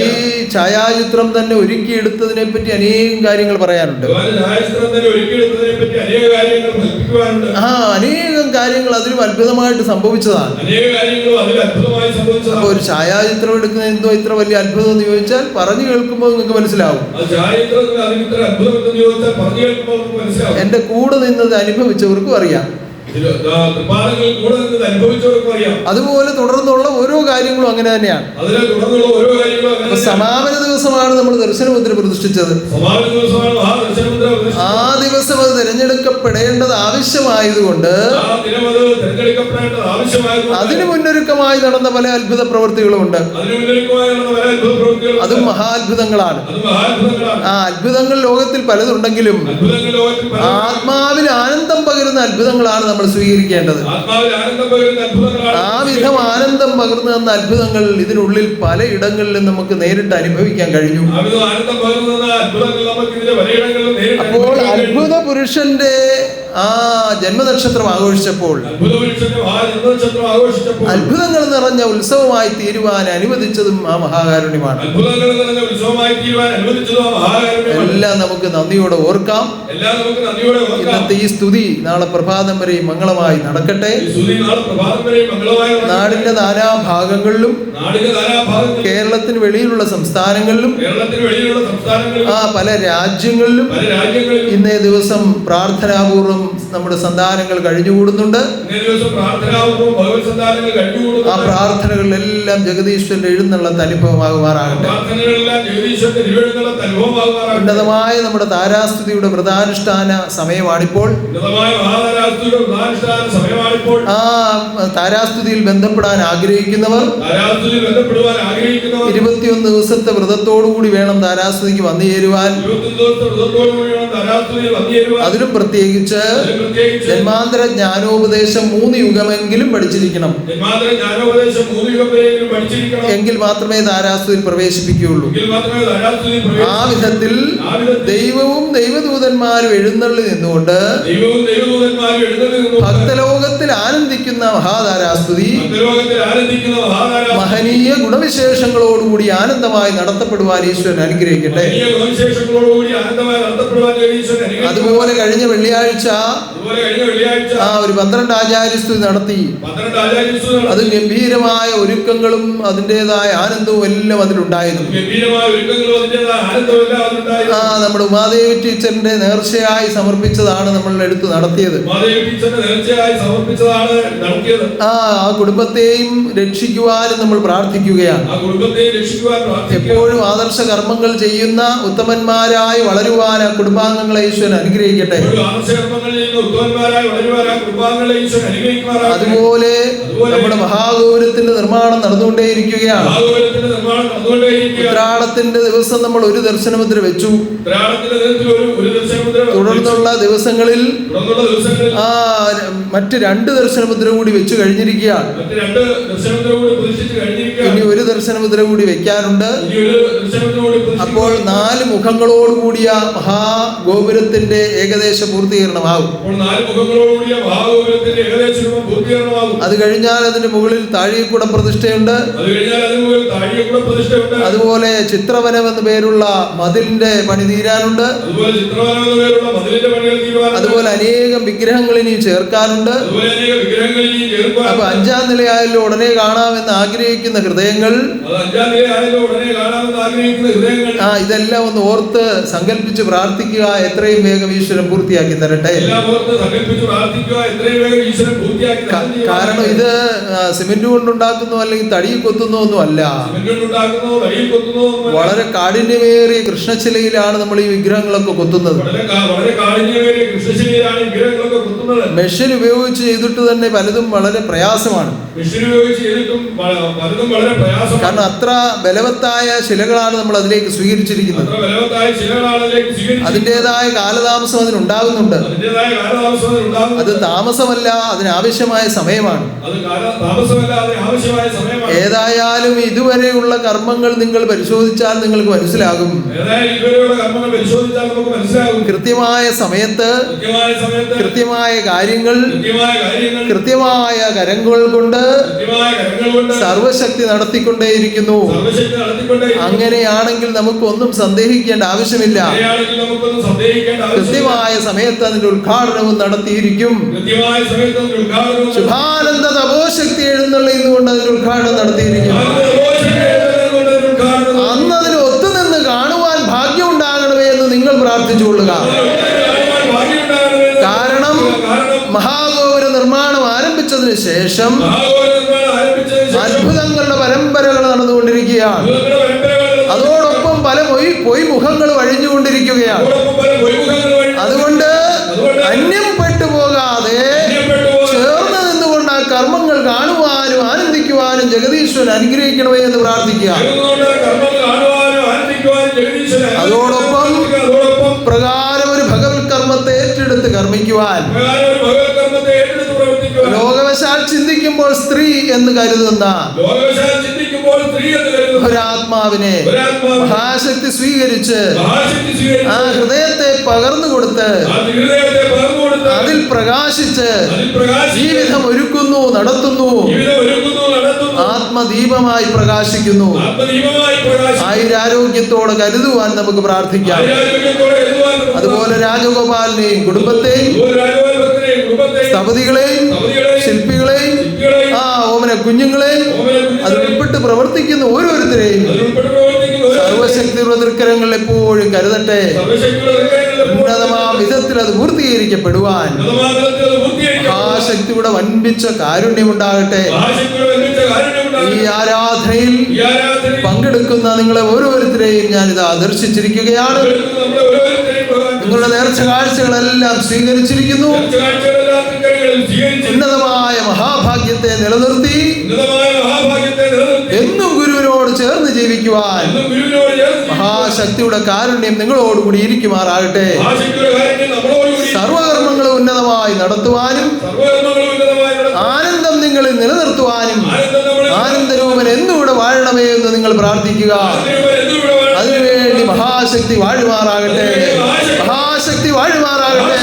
ഈ ഛായാചിത്രം തന്നെ ഒരുക്കിയെടുത്തതിനെ പറ്റി അനേകം കാര്യങ്ങൾ പറയാനുണ്ട്. അനേകം കാര്യങ്ങൾ അതിലും അത്ഭുതമായിട്ട് സംഭവിച്ചതാണ്. അപ്പൊ ഒരു ഛായാചിത്രം എടുക്കുന്നത് എന്തോ ഇത്ര വലിയ അത്ഭുതം എന്ന് ചോദിച്ചാൽ പറഞ്ഞു കേൾക്കുമ്പോൾ നിങ്ങൾക്ക് മനസ്സിലാവും. എന്റെ കൂടെ നിന്നത് അനുഭവിച്ചവർക്കും അറിയാം. അതുപോലെ തുടർന്നുള്ള ഓരോ കാര്യങ്ങളും അങ്ങനെ തന്നെയാണ്. സമാപന ദിവസമാണ് നമ്മൾ ദർശനമുദ്ര പ്രതിഷ്ഠിച്ചത്. ആ ദിവസം അത് തിരഞ്ഞെടുക്കപ്പെടേണ്ടത് ആവശ്യമായതുകൊണ്ട് അതിന് മുന്നൊരുക്കമായി നടന്ന പല അത്ഭുത പ്രവൃത്തികളുമുണ്ട്. അതും മഹാത്ഭുതങ്ങളാണ്. ആ അത്ഭുതങ്ങൾ ലോകത്തിൽ പലതുണ്ടെങ്കിലും ആത്മാവിൽ ആനന്ദം പകരുന്ന അത്ഭുതങ്ങളാണ് നമ്മൾ സ്വീകരിക്കേണ്ടത്. ആ വിധം ആനന്ദം പകർന്നു തന്ന അത്ഭുതങ്ങൾ ഇതിനുള്ളിൽ പലയിടങ്ങളിലും നമുക്ക് നേരിട്ട് അനുഭവിക്കാൻ കഴിഞ്ഞു. അപ്പോൾ അത്ഭുത പുരുഷന്റെ ആ ജന്മനക്ഷത്രം ആഘോഷിച്ചപ്പോൾ അത്ഭുതങ്ങൾ നിറഞ്ഞ ഉത്സവമായി തീരുവാൻ അനുവദിച്ചതും ആ മഹാകാരുണ്യമാണ്. എല്ലാം നമുക്ക് നന്ദിയോടെ ഓർക്കാം. ഇന്നത്തെ ഈ സ്തുതി നാളെ പ്രഭാതം വരെ മംഗളമായി നടക്കട്ടെ. നാടിന്റെ നാനാഭാഗങ്ങളിലും കേരളത്തിന് വെളിയിലുള്ള സംസ്ഥാനങ്ങളിലും പല രാജ്യങ്ങളിലും ഇന്നേ ദിവസം പ്രാർത്ഥനാപൂർവം നമ്മുടെ സന്താനങ്ങൾ കഴിഞ്ഞുകൂടുന്നുണ്ട്. ആ പ്രാർത്ഥനകളിലെല്ലാം ജഗദീശ്വരന്റെ എഴുന്നള്ളത്ത് അനുഭവമാകുമാറാകട്ടെ. ഉന്നതമായ നമ്മുടെ താരാസ്തുതിയുടെ വ്രതാനുഷ്ഠാന സമയമാണിപ്പോൾ. ആ താരാസ്തുതിയിൽ ബന്ധപ്പെടാൻ ആഗ്രഹിക്കുന്നവർ 21 ദിവസത്തെ വ്രതത്തോടുകൂടി വേണം താരാസ്തുതിക്ക് വന്നു ചേരുവാൻ. അതിലും പ്രത്യേകിച്ച് ജന്മാന്തര ജ്ഞാനോപദേശം 3 യുഗമെങ്കിലും പഠിച്ചിരിക്കണം. എങ്കിൽ മാത്രമേ താരാസ്തുതിയിൽ പ്രവേശിപ്പിക്കുകയുള്ളൂ. ആ വിധത്തിൽ ദൈവവും ദൈവദൂതന്മാരും എഴുന്നള്ളി നിന്നുകൊണ്ട് ഭക്തലോകത്തിൽ ആനന്ദിക്കുന്ന മഹാതാരാസ്തുതി മഹനീയ ഗുണവിശേഷങ്ങളോടുകൂടി ആനന്ദമായി നടത്തപ്പെടുവാൻ ഈശ്വരൻ അനുഗ്രഹിക്കട്ടെ. അതുപോലെ കഴിഞ്ഞ വെള്ളിയാഴ്ച ഒരു 12 ആചാര്യസ്തുതി നടത്തി. അത് ഗംഭീരമായ ഒരുക്കങ്ങളും അതിൻ്റെതായ ആനന്ദവും എല്ലാം അതിലുണ്ടായിരുന്നു. നമ്മുടെ ഉമാദേവി ടീച്ചറിന്റെ നേർച്ചയായി സമർപ്പിച്ചതാണ് നമ്മൾ എടുത്തു നടത്തിയത്. ആ കുടുംബത്തെയും രക്ഷിക്കുവാനും നമ്മൾ പ്രാർത്ഥിക്കുകയാണ്. എപ്പോഴും ആദർശ കർമ്മങ്ങൾ ചെയ്യുന്ന ഉത്തമന്മാരായി വളരുവാൻ ആ കുടുംബാംഗങ്ങളെ ഈശ്വരൻ അനുഗ്രഹിക്കട്ടെ. അതുപോലെ നമ്മുടെ മഹാഗോപുരത്തിന്റെ നിർമ്മാണം നടന്നുകൊണ്ടേയിരിക്കുകയാണ്. ഉത്രാടത്തിന്റെ ദിവസം നമ്മൾ ഒരു ദർശനമുദ്ര വെച്ചു. തുടർന്നുള്ള ദിവസങ്ങളിൽ മറ്റ് 2 ദർശനമുദ്ര കൂടി വെച്ചു കഴിഞ്ഞിരിക്കുകയാണ്. ഇനി ഒരു ദർശനമുദ്ര കൂടി വെക്കാനുണ്ട്. അപ്പോൾ 4 മുഖങ്ങളോടുകൂടിയ മഹാഗോപുരത്തിന്റെ ഏകദേശ പൂർത്തീകരണമാകും. അത് കഴിഞ്ഞാൽ അതിന്റെ മുകളിൽ താഴികക്കുട പ്രതിഷ്ഠയുണ്ട്. അതുപോലെ ചിത്രവനം എന്ന പേരുള്ള മതിലിന്റെ പണി തീരാനുണ്ട്. അതുപോലെ അനേകം വിഗ്രഹങ്ങൾ ഇനി ചേർക്കാനുണ്ട്. അപ്പൊ 5-ാം നിലയായാലും ഉടനെ കാണാമെന്ന് ആഗ്രഹിക്കുന്ന ഹൃദയങ്ങൾ അത് അഞ്ചാം നിലയായല്ലോ ഉടനെ കാണാമെന്ന് ആഗ്രഹിക്കുന്ന ഹൃദയങ്ങൾ ഇതെല്ലാം ഒന്ന് ഓർത്ത് സങ്കല്പിച്ച് പ്രാർത്ഥിക്കുക. എത്രയും വേഗം ഈശ്വരൻ പൂർത്തിയാക്കി തരട്ടെ. കാരണം ഇത് സിമെന്റ് കൊണ്ടുണ്ടാക്കുന്നോ അല്ലെങ്കിൽ തടി കൊത്തുന്നോ ഒന്നും അല്ല. വളരെ കാഠിന്യമേറിയ കൃഷ്ണശിലയിലാണ് നമ്മൾ ഈ വിഗ്രഹങ്ങളൊക്കെ കൊത്തുന്നത്. മെഷീൻ ഉപയോഗിച്ച് ചെയ്തിട്ട് തന്നെ പലതും വളരെ പ്രയാസമാണ്. കാരണം അത്ര ബലവത്തായ ശിലകളാണ് നമ്മൾ അതിലേക്ക് സ്വീകരിച്ചിരിക്കുന്നത്. അതിൻ്റെതായ കാലതാമസം അതിനുണ്ടാകുന്നുണ്ട്. അത് താമസമല്ല, അതിനാവശ്യമായ സമയമാണ്. ഏതായാലും ഇതുവരെയുള്ള കർമ്മങ്ങൾ നിങ്ങൾ പരിശോധിച്ചാൽ നിങ്ങൾക്ക് മനസ്സിലാകും. കൃത്യമായ സമയത്ത് കൃത്യമായ കാര്യങ്ങൾ കൃത്യമായ കരങ്ങൾ കൊണ്ട് സർവശക്തി നടത്തിക്കൊണ്ടേയിരിക്കുന്നു. അങ്ങനെയാണെങ്കിൽ നമുക്കൊന്നും സന്ദേഹിക്കേണ്ട ആവശ്യമില്ല. കൃത്യമായ സമയത്ത് അതിന്റെ ഉദ്ഘാടനവും നടത്തിയിരിക്കും. ശുഭാനന്ദ തപോശക്തി എഴുന്നള്ളിന്നുകൊണ്ട് അതിന്റെ ഉദ്ഘാടനം നടത്തിയിരിക്കും. അന്ന് അതിന് ഒത്തുനിന്ന് കാണുവാൻ ഭാഗ്യം ഉണ്ടാകണമേ എന്ന് നിങ്ങൾ പ്രാർത്ഥിച്ചുകൊള്ളുക. കാരണം മഹാഗോപുര നിർമ്മാണം ആരംഭിച്ചതിന് ശേഷം അത്ഭുതങ്ങളുടെ പരമ്പരകൾ നടന്നുകൊണ്ടിരിക്കുകയാണ്. അതോടൊപ്പം പല പൊയ്മുഖങ്ങൾ വഴിഞ്ഞുകൊണ്ടിരിക്കുകയാണ്. അതുകൊണ്ട് അന്യം പെട്ടുപോകാതെ ചേർന്ന് നിന്നുകൊണ്ട് ആ കർമ്മങ്ങൾ കാണുവാനും ആനന്ദിക്കുവാനും ജഗദീശ്വരൻ അനുഗ്രഹിക്കണമേ എന്ന് പ്രാർത്ഥിക്കുക. അതോടൊപ്പം പ്രകാരം ഒരു ഭഗവത് കർമ്മത്തെ ഏറ്റെടുത്ത് കർമ്മിക്കുവാൻ ലോകവശാൽ ചിന്തിക്കുമ്പോൾ സ്ത്രീ എന്ന് കരുതുന്ന ഒരാത്മാവിനെ മഹാശക്തി സ്വീകരിച്ച് ആ ഹൃദയത്തെ പകർന്നു കൊടുത്ത് അതിൽ പ്രകാശിച്ച് ജീവിതം ഒരുക്കുന്നു, നടത്തുന്നു, ആത്മദീപമായി പ്രകാശിക്കുന്നു. ആയുരാരോഗ്യത്തോടെ കരുതുവാൻ നമുക്ക് പ്രാർത്ഥിക്കാം. അതുപോലെ രാജഗോപാലിനെയും കുടുംബത്തെയും സ്ഥപതികളെയും ശില്പികളെയും ഓമന കുഞ്ഞുങ്ങളെയും അത് ഉൾപ്പെട്ട് പ്രവർത്തിക്കുന്ന ഓരോരുത്തരെയും സർവശക്തിയുള്ള തൃക്കരങ്ങൾ എപ്പോഴും കരുതട്ടെ. ഉന്നതമാം വിധത്തിൽ അത് പൂർത്തീകരിക്കപ്പെടുവാൻ മഹാശക്തിയുടെ വൻപിച്ച കാരുണ്യമുണ്ടാകട്ടെ. ഈ ആരാധനയിൽ പങ്കെടുക്കുന്ന നിങ്ങളെ ഓരോരുത്തരെയും ഞാനിത് ആദർശിച്ചിരിക്കുകയാണ്. നിങ്ങളുടെ നേർച്ച കാഴ്ചകളെല്ലാം സ്വീകരിച്ചിരിക്കുന്നു. ഉന്നതമായ മഹാഭാഗ്യത്തെ നിലനിർത്തി എന്നും ഗുരുവിനോട് ചേർന്ന് ജീവിക്കുവാൻ മഹാശക്തിയുടെ കാരുണ്യം നിങ്ങളോടുകൂടി ഇരിക്കുമാറാകട്ടെ. സർവകർമ്മങ്ങളും ഉന്നതമായി നടത്തുവാനും ആനന്ദം നിങ്ങളിൽ നിലനിർത്തുവാനും ആനന്ദരൂപൻ എന്നിവിടെ വാഴണമേ എന്ന് നിങ്ങൾ പ്രാർത്ഥിക്കുക. അതിനുവേണ്ടി മഹാശക്തി വാഴുമാറാകട്ടെ. മഹാശക്തി വാഴുമാറാകട്ടെ.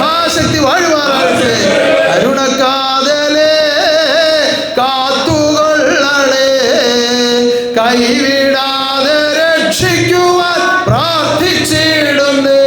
മഹാശക്തി വാഴുമാറാകട്ടെ. കരുണക്കാതലേ കാത്തുകൊള്ളണേ, കൈവിടാതെ രക്ഷിക്കുവാൻ പ്രാർത്ഥിച്ചിടുന്നേ.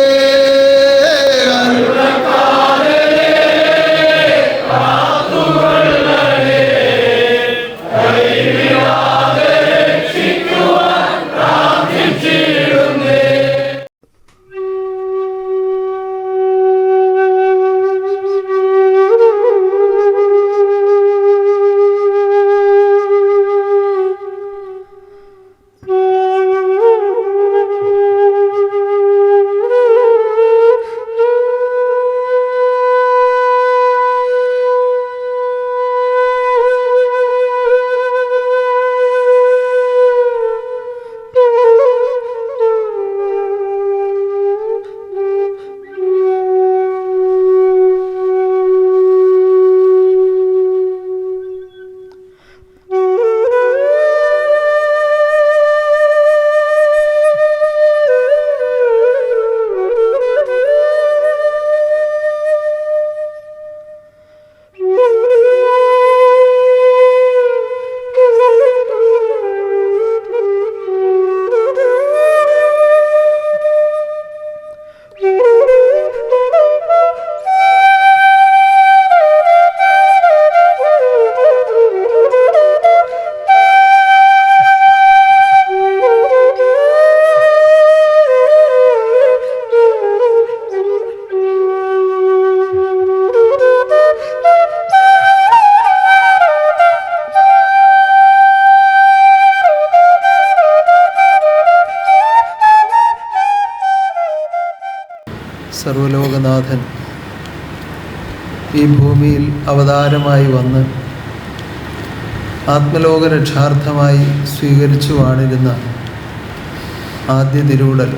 സർവലോകനാഥൻ ഈ ഭൂമിയിൽ അവതാരമായി വന്ന് ആത്മലോക രക്ഷാർത്ഥമായി സ്വീകരിച്ചു വാണിരുന്ന ആദ്യ തിരുവുടൽ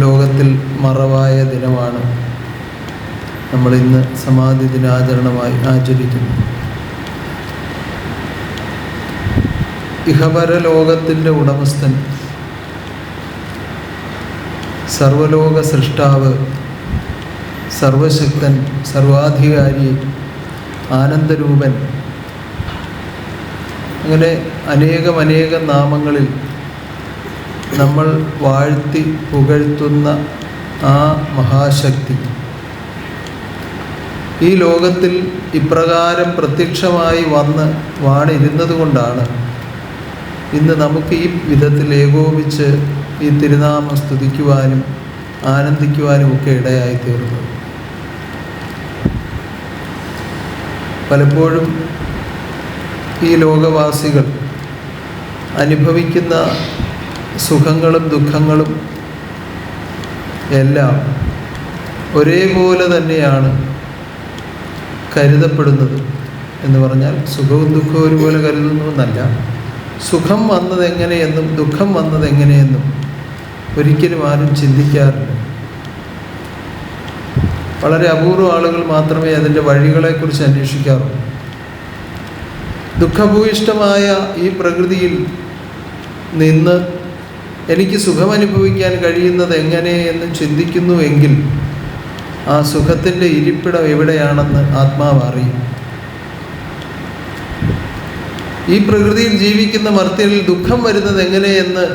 ലോകത്തിൽ മറവായ ദിനമാണ് നമ്മളിന്ന് സമാധി ദിനാചരണമായി ആചരിക്കുന്നത്. ഇഹപര ലോകത്തിൻ്റെ ഉടമസ്ഥൻ, സർവലോക സൃഷ്ടാവ്, സർവശക്തൻ, സർവാധികാരി, ആനന്ദരൂപൻ, അങ്ങനെ അനേകം നാമങ്ങളിൽ നമ്മൾ വാഴ്ത്തി പുകഴ്ത്തുന്ന ആ മഹാശക്തി ഈ ലോകത്തിൽ ഇപ്രകാരം പ്രത്യക്ഷമായി വന്ന് വാണിരുന്നത് കൊണ്ടാണ് ഇന്ന് നമുക്ക് ഈ വിധത്തിൽ ഏകോപിച്ച് ഈ തിരുനാമം സ്തുതിക്കുവാനും ആനന്ദിക്കുവാനും ഒക്കെ ഇടയായി തീർന്നത്. പലപ്പോഴും ഈ ലോകവാസികൾ അനുഭവിക്കുന്ന സുഖങ്ങളും ദുഃഖങ്ങളും എല്ലാം ഒരേപോലെ തന്നെയാണ് കരുതപ്പെടുന്നത്. എന്ന് പറഞ്ഞാൽ സുഖവും ദുഃഖവും ഒരുപോലെ കരുതുന്നു എന്നല്ല, സുഖം വന്നത് എങ്ങനെയെന്നും ദുഃഖം വന്നത് എങ്ങനെയെന്നും ഒരിക്കലും ആരും ചിന്തിക്കാറില്ല. വളരെ അപൂർവ ആളുകൾ മാത്രമേ അതിൻ്റെ വഴികളെക്കുറിച്ച് അന്വേഷിക്കാറുള്ളൂ. ദുഃഖഭൂയിഷ്ടമായ ഈ പ്രകൃതിയിൽ നിന്ന് എനിക്ക് സുഖമനുഭവിക്കാൻ കഴിയുന്നത് എങ്ങനെ എന്ന് ചിന്തിക്കുന്നുവെങ്കിൽ ആ സുഖത്തിൻ്റെ ഇരിപ്പിടം എവിടെയാണെന്ന് ആത്മാവ് അറിയും. ഈ പ്രകൃതിയിൽ ജീവിക്കുന്ന മർത്യനിൽ ദുഃഖം വരുന്നത് എങ്ങനെയെന്ന്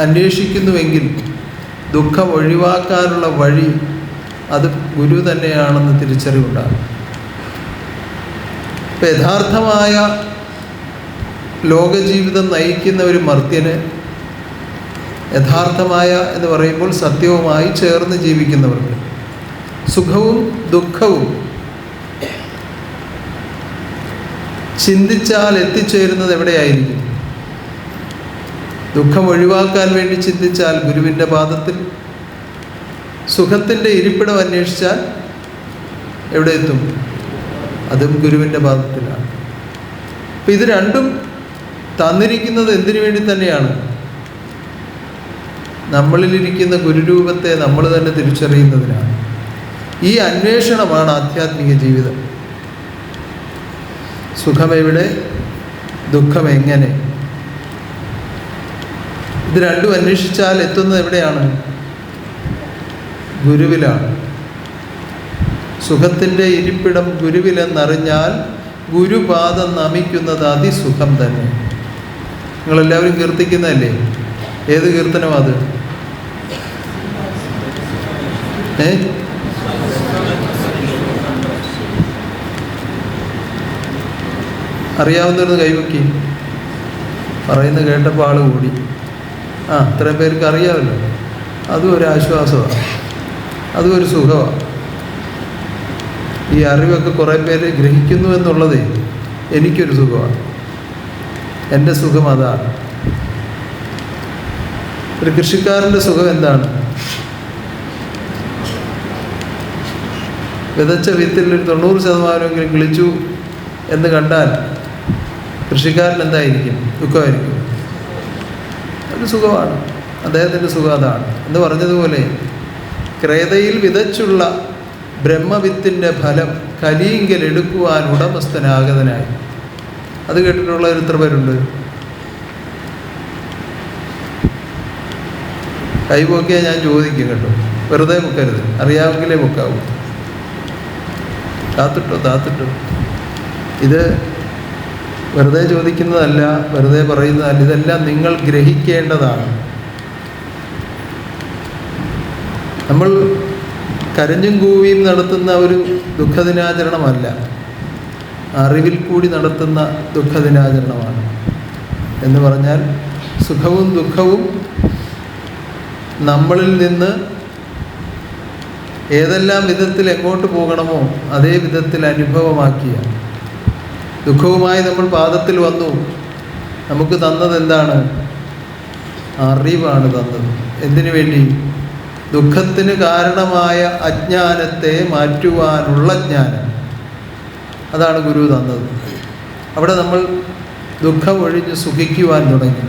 അന്വേഷിക്കുന്നുവെങ്കിൽ ദുഃഖം ഒഴിവാക്കാനുള്ള വഴി അത് ഗുരു തന്നെയാണെന്ന് തിരിച്ചറിവുണ്ടാകും. ഇപ്പം യഥാർത്ഥമായ ലോകജീവിതം നയിക്കുന്ന ഒരു മർത്യന്, യഥാർത്ഥമായ എന്ന് പറയുമ്പോൾ സത്യവുമായി ചേർന്ന് ജീവിക്കുന്നവർക്ക്, സുഖവും ദുഃഖവും ചിന്തിച്ചാൽ എത്തിച്ചേരുന്നത് എവിടെയായിരിക്കും? ദുഃഖം ഒഴിവാക്കാൻ വേണ്ടി ചിന്തിച്ചാൽ ഗുരുവിൻ്റെ പാദത്തിൽ, സുഖത്തിൻ്റെ ഇരിപ്പിടം അന്വേഷിച്ചാൽ എവിടെ എത്തും? അതും ഗുരുവിൻ്റെ പാദത്തിലാണ്. അപ്പം ഇത് രണ്ടും തന്നിരിക്കുന്നത് എന്തിനു വേണ്ടി തന്നെയാണ്? നമ്മളിലിരിക്കുന്ന ഗുരുരൂപത്തെ നമ്മൾ തന്നെ തിരിച്ചറിയുന്നതിനാണ്. ഈ അന്വേഷണമാണ് ആധ്യാത്മിക ജീവിതം. സുഖമെവിടെ, ദുഃഖം എങ്ങനെ, ഇത് രണ്ടും അന്വേഷിച്ചാൽ എത്തുന്നത് എവിടെയാണ്? ഗുരുവിലാണ്. സുഖത്തിൻ്റെ ഇരിപ്പിടം ഗുരുവിലെന്നറിഞ്ഞാൽ ഗുരുപാദം നമിക്കുന്നത് അതിസുഖം തന്നെ. നിങ്ങളെല്ലാവരും കീർത്തിക്കുന്നതല്ലേ? ഏത് കീർത്തനം അത്? അറിയാവുന്നവരുന്ന് കൈവക്കി. പറയുന്നത് കേട്ടപ്പോൾ ആൾ കൂടി. ഇത്രയും പേർക്ക് അറിയാമല്ലോ. അതും ഒരു ആശ്വാസമാണ്, അതും ഒരു സുഖമാണ്. ഈ അറിവൊക്കെ കുറേ പേര് ഗ്രഹിക്കുന്നു എന്നുള്ളതേ എനിക്കൊരു സുഖമാണ്. എൻ്റെ സുഖം അതാണ്. ഒരു കൃഷിക്കാരൻ്റെ സുഖം എന്താണ്? വിതച്ച വിത്തിൽ ഒരു 90% കിളിച്ചു എന്ന് കണ്ടാൽ കൃഷിക്കാരൻ എന്തായിരിക്കും? ദുഃഖമായിരിക്കും. ഒരു സുഖമാണ്, അദ്ദേഹത്തിൻ്റെ സുഖം അതാണ്. എന്ന് പറഞ്ഞതുപോലെ ക്രേതയിൽ വിതച്ചുള്ള ബ്രഹ്മവിത്തിൻ്റെ ഫലം കലിയിങ്കൽ എടുക്കുവാൻ ഉടമസ്ഥനാഗതനായി. അത് കേട്ടിട്ടുള്ളവർ എത്ര പേരുണ്ട്? കൈപോക്കിയാൽ ഞാൻ ചോദിക്കും കേട്ടോ, വെറുതെ മുക്കരുത്, അറിയാമെങ്കിലേ മുക്കാവൂ. താത്തിട്ടോ. ഇത് വെറുതെ ചോദിക്കുന്നതല്ല, വെറുതെ പറയുന്നതല്ല, ഇതെല്ലാം നിങ്ങൾ ഗ്രഹിക്കേണ്ടതാണ്. നമ്മൾ കരഞ്ഞും കൂവിയും നടത്തുന്ന ഒരു ദുഃഖദിനാചരണമല്ല, അറിവിൽ കൂടി നടത്തുന്ന ദുഃഖദിനാചരണമാണ്. എന്ന് പറഞ്ഞാൽ സുഖവും ദുഃഖവും നമ്മളിൽ നിന്ന് ഏതെല്ലാം വിധത്തിൽ എങ്ങോട്ട് പോകണമോ അതേ വിധത്തിൽ അനുഭവമാക്കിയ, ദുഃഖവുമായി നമ്മൾ പാദത്തിൽ വന്നു, നമുക്ക് തന്നത് എന്താണ്? അറിവാണ് തന്നത്. എന്തിനു വേണ്ടി? ദുഃഖത്തിന് കാരണമായ അജ്ഞാനത്തെ മാറ്റുവാനുള്ള ജ്ഞാനം. അതാണ് ഗുരു തന്നത്. അവിടെ നമ്മൾ ദുഃഖം ഒഴിഞ്ഞ് സുഖിക്കുവാൻ തുടങ്ങി.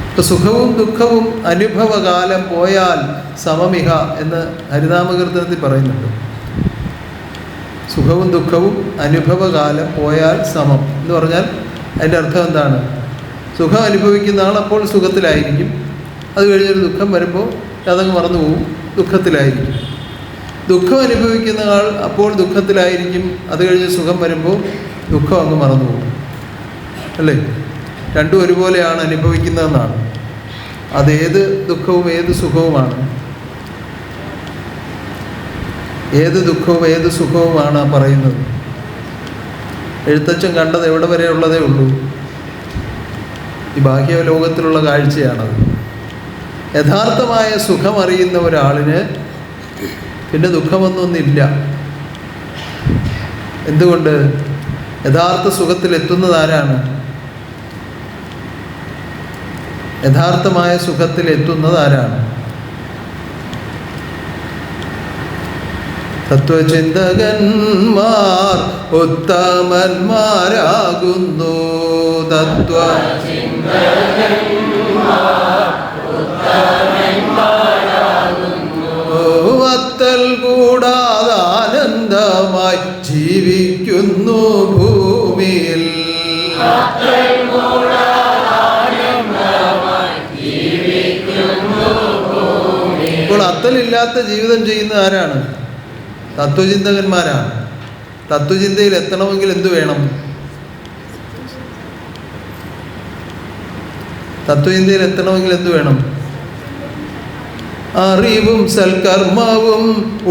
ഇപ്പം സുഖവും ദുഃഖവും അനുഭവകാലം പോയാൽ സമമിഹ എന്ന് ഹരിനാമകീർത്തനത്തിൽ പറയുന്നുണ്ട്. സുഖവും ദുഃഖവും അനുഭവകാലം പോയാൽ സമം എന്ന് പറഞ്ഞാൽ അതിൻ്റെ അർത്ഥം എന്താണ്? സുഖം അനുഭവിക്കുന്ന ആൾ അപ്പോൾ സുഖത്തിലായിരിക്കും, അത് കഴിഞ്ഞൊരു ദുഃഖം വരുമ്പോൾ അതങ്ങ് മറന്നു പോവും, ദുഃഖത്തിലായിരിക്കും. ദുഃഖം അനുഭവിക്കുന്ന ആൾ അപ്പോൾ ദുഃഖത്തിലായിരിക്കും, അത് കഴിഞ്ഞ് സുഖം വരുമ്പോൾ ദുഃഖം അങ്ങ് മറന്നു പോകും. അല്ലേ? രണ്ടും ഒരുപോലെയാണ് അനുഭവിക്കുന്നതെന്നാണ്. അതേത് ദുഃഖവും ഏത് സുഖവുമാണ്, ഏത് ദുഃഖവും ഏത് സുഖവുമാണ് പറയുന്നത്. എഴുത്തച്ഛൻ കണ്ടത് എവിടെ വരെ ഉള്ളതേ ഉള്ളൂ? ഈ ബാഹ്യ ലോകത്തിലുള്ള കാഴ്ചയാണത്. യഥാർത്ഥമായ സുഖം അറിയുന്ന ഒരാളിന് പിന്നെ ദുഃഖമൊന്നൊന്നില്ല. എന്തുകൊണ്ട്? യഥാർത്ഥ സുഖത്തിലെത്തുന്നത് ആരാണ്? യഥാർത്ഥമായ സുഖത്തിലെത്തുന്നത് ആരാണ്? തത്വചിന്തകന്മാർ ഉത്തമന്മാരാകുന്നു. വത്തൽ കൂടാതെ ആനന്ദമായി ജീവിക്കുന്നു ഭൂമിയിൽ. ഇപ്പോൾ അത്തലില്ലാത്ത ജീവിതം ചെയ്യുന്ന ആരാണ്? തത്വചിന്തകന്മാരാണ്. തത്വചിന്തയിൽ എത്തണമെങ്കിൽ എന്തു വേണം? തത്വചിന്തയിൽ എത്തണമെങ്കിൽ എന്തു വേണം? അറിവും സൽക്കർമ്മവും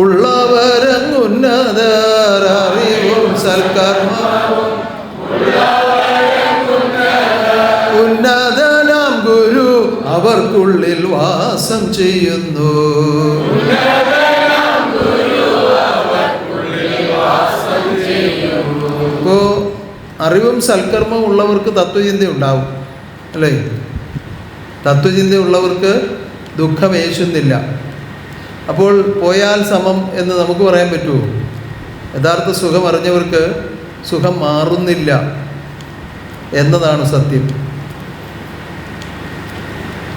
ഉള്ളവരങ്ങുന്നതർ. അറിവും സൽക്കർമ്മവും ഉന്നതനാം ഗുരു അവർക്കുള്ളിൽ വാസം ചെയ്യുന്നു. ഇപ്പോൾ അറിവും സൽക്കർമ്മവും ഉള്ളവർക്ക് തത്വചിന്ത ഉണ്ടാവും, അല്ലേ? തത്വചിന്ത ഉള്ളവർക്ക് ദുഃഖം ഏശുന്നില്ല. അപ്പോൾ പോയാൽ സമം എന്ന് നമുക്ക് പറയാൻ പറ്റുമോ? യഥാർത്ഥ സുഖം അറിഞ്ഞവർക്ക് സുഖം മാറുന്നില്ല എന്നതാണ് സത്യം.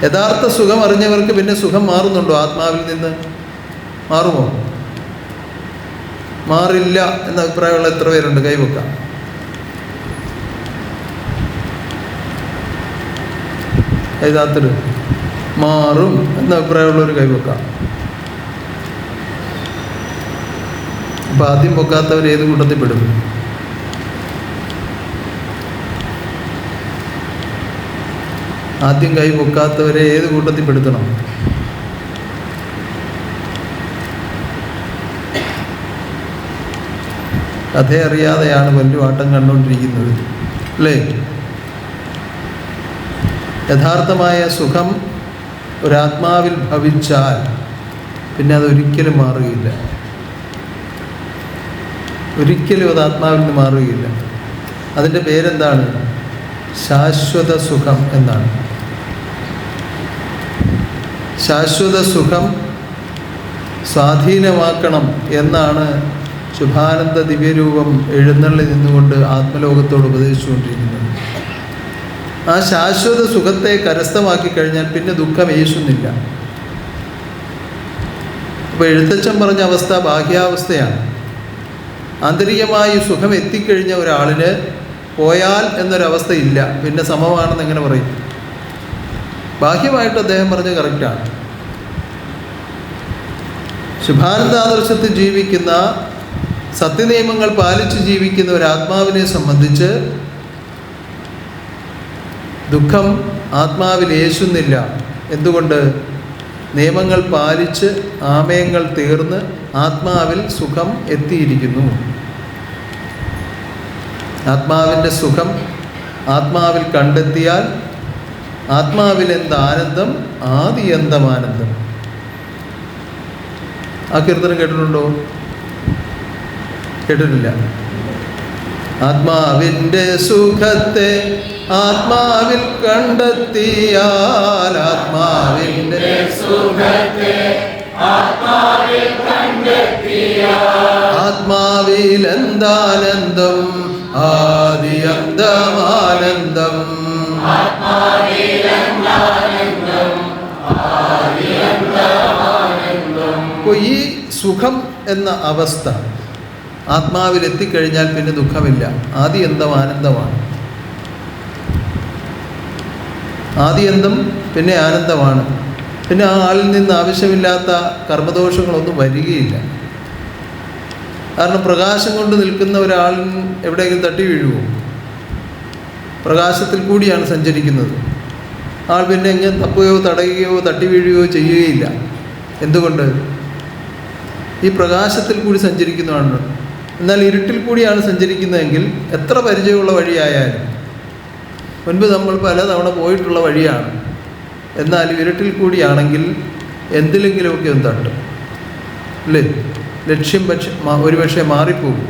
യഥാർത്ഥ സുഖം അറിഞ്ഞവർക്ക് പിന്നെ സുഖം മാറുന്നുണ്ടോ? ആത്മാവിൽ നിന്ന് മാറുമോ? മാറില്ല എന്ന അഭിപ്രായമുള്ള എത്ര പേരുണ്ട്? കൈവെക്കാം. കൈതാത്തൊരു മാറും എന്ന അഭിപ്രായമുള്ളവർ കൈവെക്കാം. അപ്പം ആദ്യം പൊക്കാത്തവർ ഏത് കൂട്ടത്തിൽ പെടും? ആദ്യം കൈ പൊക്കാത്തവരെ ഏത് കൂട്ടത്തിൽ പെടുത്തണം? കഥ അറിയാതെയാണ് വല്ലുവാട്ടം കണ്ടുകൊണ്ടിരിക്കുന്നത്, അല്ലേ? യഥാർത്ഥമായ സുഖം ഒരാത്മാവിൽ ഭവിച്ചാൽ പിന്നെ അതൊരിക്കലും മാറുകയില്ല. ഒരിക്കലും അത് ആത്മാവിൽ നിന്ന് മാറുകയില്ല. അതിൻ്റെ പേരെന്താണ്? ശാശ്വത സുഖം എന്നാണ്. ശാശ്വത സുഖം സ്വാധീനമാക്കണം എന്നാണ് ശുഭാനന്ദ ദിവ്യരൂപം എഴുന്നള്ളി നിന്നുകൊണ്ട് ആത്മലോകത്തോട് ഉപദേശിച്ചുകൊണ്ടിരിക്കുന്നത്. ആ ശാശ്വത സുഖത്തെ കരസ്ഥമാക്കി കഴിഞ്ഞാൽ പിന്നെ ദുഃഖം ഏശുന്നില്ല. അപ്പോൾ എഴുത്തച്ഛൻ പറഞ്ഞ അവസ്ഥ ബാഹ്യാവസ്ഥയാണ്. ആന്തരികമായി സുഖം എത്തിക്കഴിഞ്ഞ ഒരാളിന് പോയാൽ എന്നൊരവസ്ഥ ഇല്ല, പിന്നെ സമമാണെന്ന് എങ്ങനെ പറയും? ബാഹ്യമായിട്ട് അദ്ദേഹം പറഞ്ഞ കറക്റ്റാണ്. ശുഭാനന്ദാദർശത്തിൽ ജീവിക്കുന്ന, സത്യനിയമങ്ങൾ പാലിച്ച് ജീവിക്കുന്ന ഒരു ആത്മാവിനെ സംബന്ധിച്ച് ദുഃഖം ആത്മാവിൽ ഏശുന്നില്ല. എന്തുകൊണ്ട്? നിയമങ്ങൾ പാലിച്ച് ആമയങ്ങൾ തീർന്ന് ആത്മാവിൽ സുഖം എത്തിയിരിക്കുന്നു. ആത്മാവിൻ്റെ സുഖം ആത്മാവിൽ കണ്ടെത്തിയാൽ ആത്മാവിലെന്ത് ആനന്ദം, ആദിയന്തമാനന്ദം. ആ കീർത്തനം കേട്ടിട്ടുണ്ടോ? കേട്ടിട്ടില്ല. ആത്മാവിൻ്റെ സുഖത്തെ ആത്മാവിൽ കണ്ടെത്തിയാൽ ആത്മാവിൻ്റെ സുഖത്തെ ആത്മാവിൽ കണ്ടെത്തിയാൽ ആത്മാവിൽ എന്താനന്ദം ആദിയന്തമാനന്ദം അപ്പോൾ ഈ സുഖം എന്ന അവസ്ഥ ആത്മാവിൽ എത്തിക്കഴിഞ്ഞാൽ പിന്നെ ദുഃഖമില്ല. ആദിയന്തം ആനന്ദമാണ്. ആദിയന്തം പിന്നെ ആനന്ദമാണ്. പിന്നെ ആ ആളിൽ നിന്ന് ആവശ്യമില്ലാത്ത കർമ്മദോഷങ്ങളൊന്നും വരികയില്ല. കാരണം പ്രകാശം കൊണ്ട് നിൽക്കുന്ന ഒരാളിന് എവിടെയെങ്കിലും തട്ടി വീഴുമോ? പ്രകാശത്തിൽ കൂടിയാണ് സഞ്ചരിക്കുന്നത്. ആൾ പിന്നെ എങ്ങനെ തപ്പുകയോ തടയുകയോ തട്ടി വീഴുകയോ ചെയ്യുകയില്ല. എന്തുകൊണ്ട്? ഈ പ്രകാശത്തിൽ കൂടി സഞ്ചരിക്കുന്നതാണ്. എന്നാൽ ഇരുട്ടിൽ കൂടിയാണ് സഞ്ചരിക്കുന്നതെങ്കിൽ എത്ര പരിചയമുള്ള വഴിയായാലും, മുൻപ് നമ്മൾ പലതവണ പോയിട്ടുള്ള വഴിയാണ്, എന്നാൽ ഇരുട്ടിൽ കൂടിയാണെങ്കിൽ എന്തിലെങ്കിലുമൊക്കെ ഒന്ന് തട്ടും, അല്ലേ? ലക്ഷ്യം ഒരു പക്ഷേ മാറിപ്പോകും.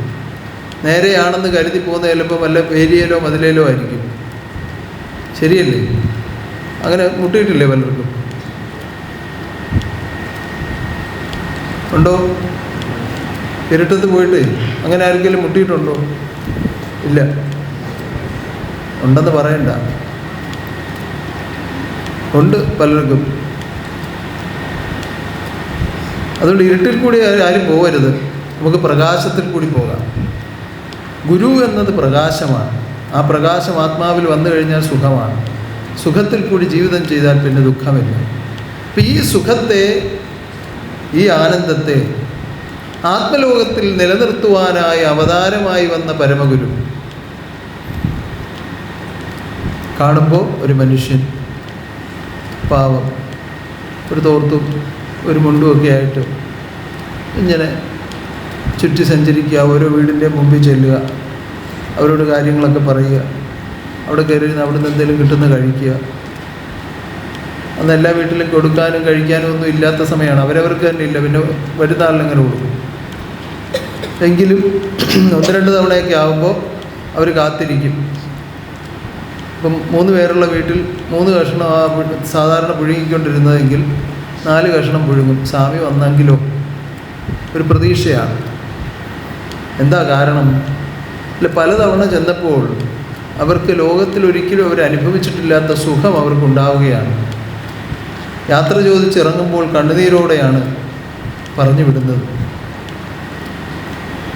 നേരെയാണെന്ന് കരുതി പോകുന്ന ചിലപ്പോൾ വല്ല ഏരിയയിലോ മതിലേലോ ആയിരിക്കും. ശരിയല്ലേ? അങ്ങനെ മുട്ടിയിട്ടില്ലേ പലർക്കും? ഉണ്ടോ? ഇരുട്ടത്ത് പോയിട്ട് അങ്ങനെ ആർക്കെങ്കിലും മുട്ടിയിട്ടുണ്ടോ? ഇല്ല. ഉണ്ടെന്ന് പറയണ്ട. ഉണ്ട് പലർക്കും. അതുകൊണ്ട് ഇരുട്ടിൽ കൂടി ആരും പോകരുത്. നമുക്ക് പ്രകാശത്തിൽ കൂടി പോകാം. ഗുരു എന്നത് പ്രകാശമാണ്. ആ പ്രകാശം ആത്മാവിൽ വന്നു കഴിഞ്ഞാൽ സുഖമാണ്. സുഖത്തിൽ കൂടി ജീവിതം ചെയ്താൽ പിന്നെ ദുഃഖമില്ല. അപ്പം ഈ സുഖത്തെ, ഈ ആനന്ദത്തെ ആത്മലോകത്തിൽ നിലനിർത്തുവാനായി അവതാരമായി വന്ന പരമഗുരു കാണുമ്പോൾ ഒരു മനുഷ്യൻ പാവം, ഒരു തോർത്തും ഒരു മുണ്ടുമൊക്കെ ആയിട്ട് ഇങ്ങനെ ചുറ്റി സഞ്ചരിക്കുക, ഓരോ വീടിൻ്റെ മുമ്പിൽ ചെല്ലുക, അവരോട് കാര്യങ്ങളൊക്കെ പറയുക, അവിടെ കയറി അവിടെ നിന്ന് എന്തെങ്കിലും കിട്ടുന്ന കഴിക്കുക. അന്ന് എല്ലാ വീട്ടിലും കൊടുക്കാനും കഴിക്കാനും ഒന്നും ഇല്ലാത്ത സമയമാണ്. അവരവർക്ക് തന്നെ ഇല്ല, പിന്നെ വരുന്ന ആളിനെങ്ങനെ കൊടുക്കും? എങ്കിലും 1-2 തവണയൊക്കെ ആകുമ്പോൾ അവർ കാത്തിരിക്കും. ഇപ്പം 3 പേരുള്ള വീട്ടിൽ 3 കഷ്ണം സാധാരണ പുഴുങ്ങിക്കൊണ്ടിരുന്നതെങ്കിൽ 4 കഷ്ണം പുഴുങ്ങും. സ്വാമി വന്നെങ്കിലോ ഒരു പ്രതീക്ഷയാണ്. എന്താ കാരണം? അല്ല, പലതവണ ചെന്നപ്പോൾ അവർക്ക് ലോകത്തിൽ ഒരിക്കലും അവർ അനുഭവിച്ചിട്ടില്ലാത്ത സുഖം അവർക്കുണ്ടാവുകയാണ്. യാത്ര ചോദിച്ചിറങ്ങുമ്പോൾ കണ്ണുനീരോടെയാണ് പറഞ്ഞു വിടുന്നത്.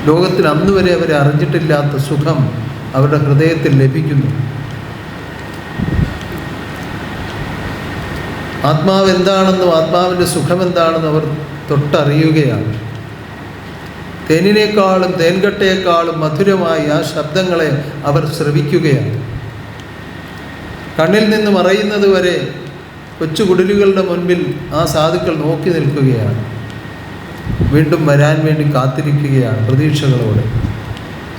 ലോകത്തിൽ അന്ന് വരെ അവർ അറിഞ്ഞിട്ടില്ലാത്ത സുഖം അവരുടെ ഹൃദയത്തിൽ ലഭിക്കുന്നു. ആത്മാവ് എന്താണെന്നും ആത്മാവിൻ്റെ സുഖം എന്താണെന്നും അവർ തൊട്ടറിയുകയാണ്. തേനിനേക്കാളും തേൻകട്ടയേക്കാളും മധുരമായി ആ ശബ്ദങ്ങളെ അവർ ശ്രവിക്കുകയാണ്. കണ്ണിൽ നിന്ന് മറയുന്നത് വരെ കൊച്ചു കുടിലുകളുടെ മുൻപിൽ ആ സാധുക്കൾ നോക്കി നിൽക്കുകയാണ്. വീണ്ടും വരാൻ വേണ്ടി കാത്തിരിക്കുകയാണ് പ്രതീക്ഷകളോടെ.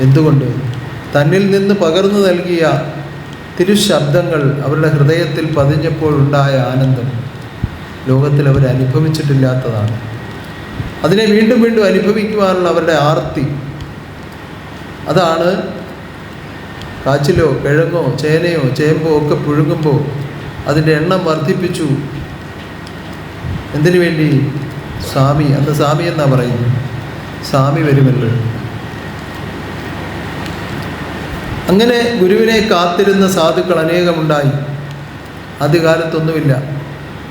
എന്തുകൊണ്ട്? തന്നിൽ നിന്ന് പകർന്നു നൽകിയ തിരുശബ്ദങ്ങൾ അവരുടെ ഹൃദയത്തിൽ പതിഞ്ഞപ്പോഴുണ്ടായ ആനന്ദം ലോകത്തിൽ അവർ അനുഭവിച്ചിട്ടില്ലാത്തതാണ്. അതിനെ വീണ്ടും വീണ്ടും അനുഭവിക്കുവാനുള്ള അവരുടെ ആർത്തി. അതാണ് കാച്ചിലോ കിഴങ്ങോ ചേനയോ ചേമ്പോ ഒക്കെ പുഴുങ്ങുമ്പോൾ അതിൻ്റെ എണ്ണം വർദ്ധിപ്പിച്ചു. എന്തിനു വേണ്ടി? സ്വാമി, അന്ന് സ്വാമി എന്നാ പറയുന്നത്, സ്വാമി വരുമല്ലോ. അങ്ങനെ ഗുരുവിനെ കാത്തിരുന്ന സാധുക്കൾ അനേകമുണ്ടായി. ആദ്യകാലത്തൊന്നുമില്ല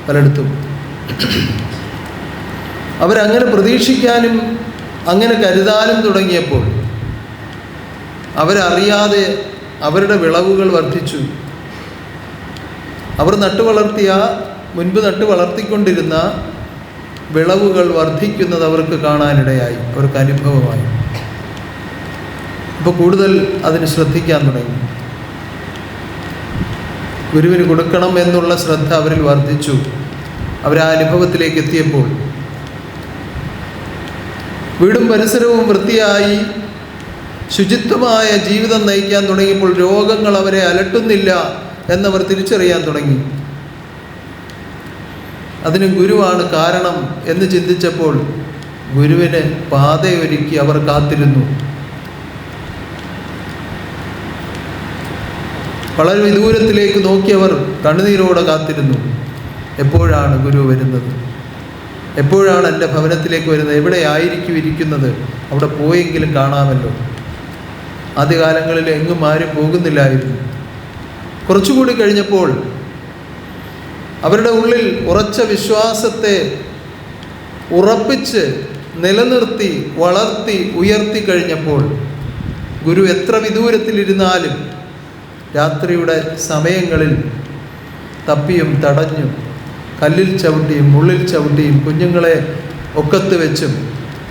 പലയിടത്തും. അവരങ്ങനെ പ്രതീക്ഷിക്കാനും അങ്ങനെ കരുതാനും തുടങ്ങിയപ്പോൾ അവരറിയാതെ അവരുടെ വിളവുകൾ വർദ്ധിച്ചു. അവർ മുൻപ് നട്ടു വളർത്തിക്കൊണ്ടിരുന്ന വിളവുകൾ വർദ്ധിക്കുന്നത് അവർക്ക് കാണാനിടയായി, അവർക്ക് അനുഭവമായി. അപ്പോൾ കൂടുതൽ അതിന് ശ്രദ്ധിക്കാൻ തുടങ്ങി. ഗുരുവിന് കൊടുക്കണം എന്നുള്ള ശ്രദ്ധ അവരിൽ വർദ്ധിച്ചു. അവർ ആ അനുഭവത്തിലേക്ക് എത്തിയപ്പോൾ വീടും പരിസരവും വൃത്തിയായി ശുചിത്വമായ ജീവിതം നയിക്കാൻ തുടങ്ങിയപ്പോൾ രോഗങ്ങൾ അവരെ അലട്ടുന്നില്ല എന്നവർ തിരിച്ചറിയാൻ തുടങ്ങി. അതിന് ഗുരുവാണ് കാരണം എന്ന് ചിന്തിച്ചപ്പോൾ ഗുരുവിന് പാതയൊരുക്കി അവർ കാത്തിരുന്നു. വളരെ വിദൂരത്തിലേക്ക് നോക്കിയവർ കണ്ണുനീരോടെ കാത്തിരുന്നു. എപ്പോഴാണ് ഗുരു വരുന്നത്? എപ്പോഴാണ് എൻ്റെ ഭവനത്തിലേക്ക് വരുന്നത്? എവിടെയായിരിക്കും ഇരിക്കുന്നത്? അവിടെ പോയെങ്കിലും കാണാമല്ലോ. ആദ്യകാലങ്ങളിൽ എങ്ങും ആരും പോകുന്നില്ലായിരുന്നു. കുറച്ചുകൂടി കഴിഞ്ഞപ്പോൾ അവരുടെ ഉള്ളിൽ ഉറച്ച വിശ്വാസത്തെ ഉറപ്പിച്ച് നിലനിർത്തി വളർത്തി ഉയർത്തി കഴിഞ്ഞപ്പോൾ ഗുരു എത്ര വിദൂരത്തിലിരുന്നാലും രാത്രിയുടെ സമയങ്ങളിൽ തപ്പിയും തടഞ്ഞും കല്ലിൽ ചവിട്ടിയും മുള്ളിൽ ചവിട്ടിയും കുഞ്ഞുങ്ങളെ ഒക്കത്ത് വെച്ചും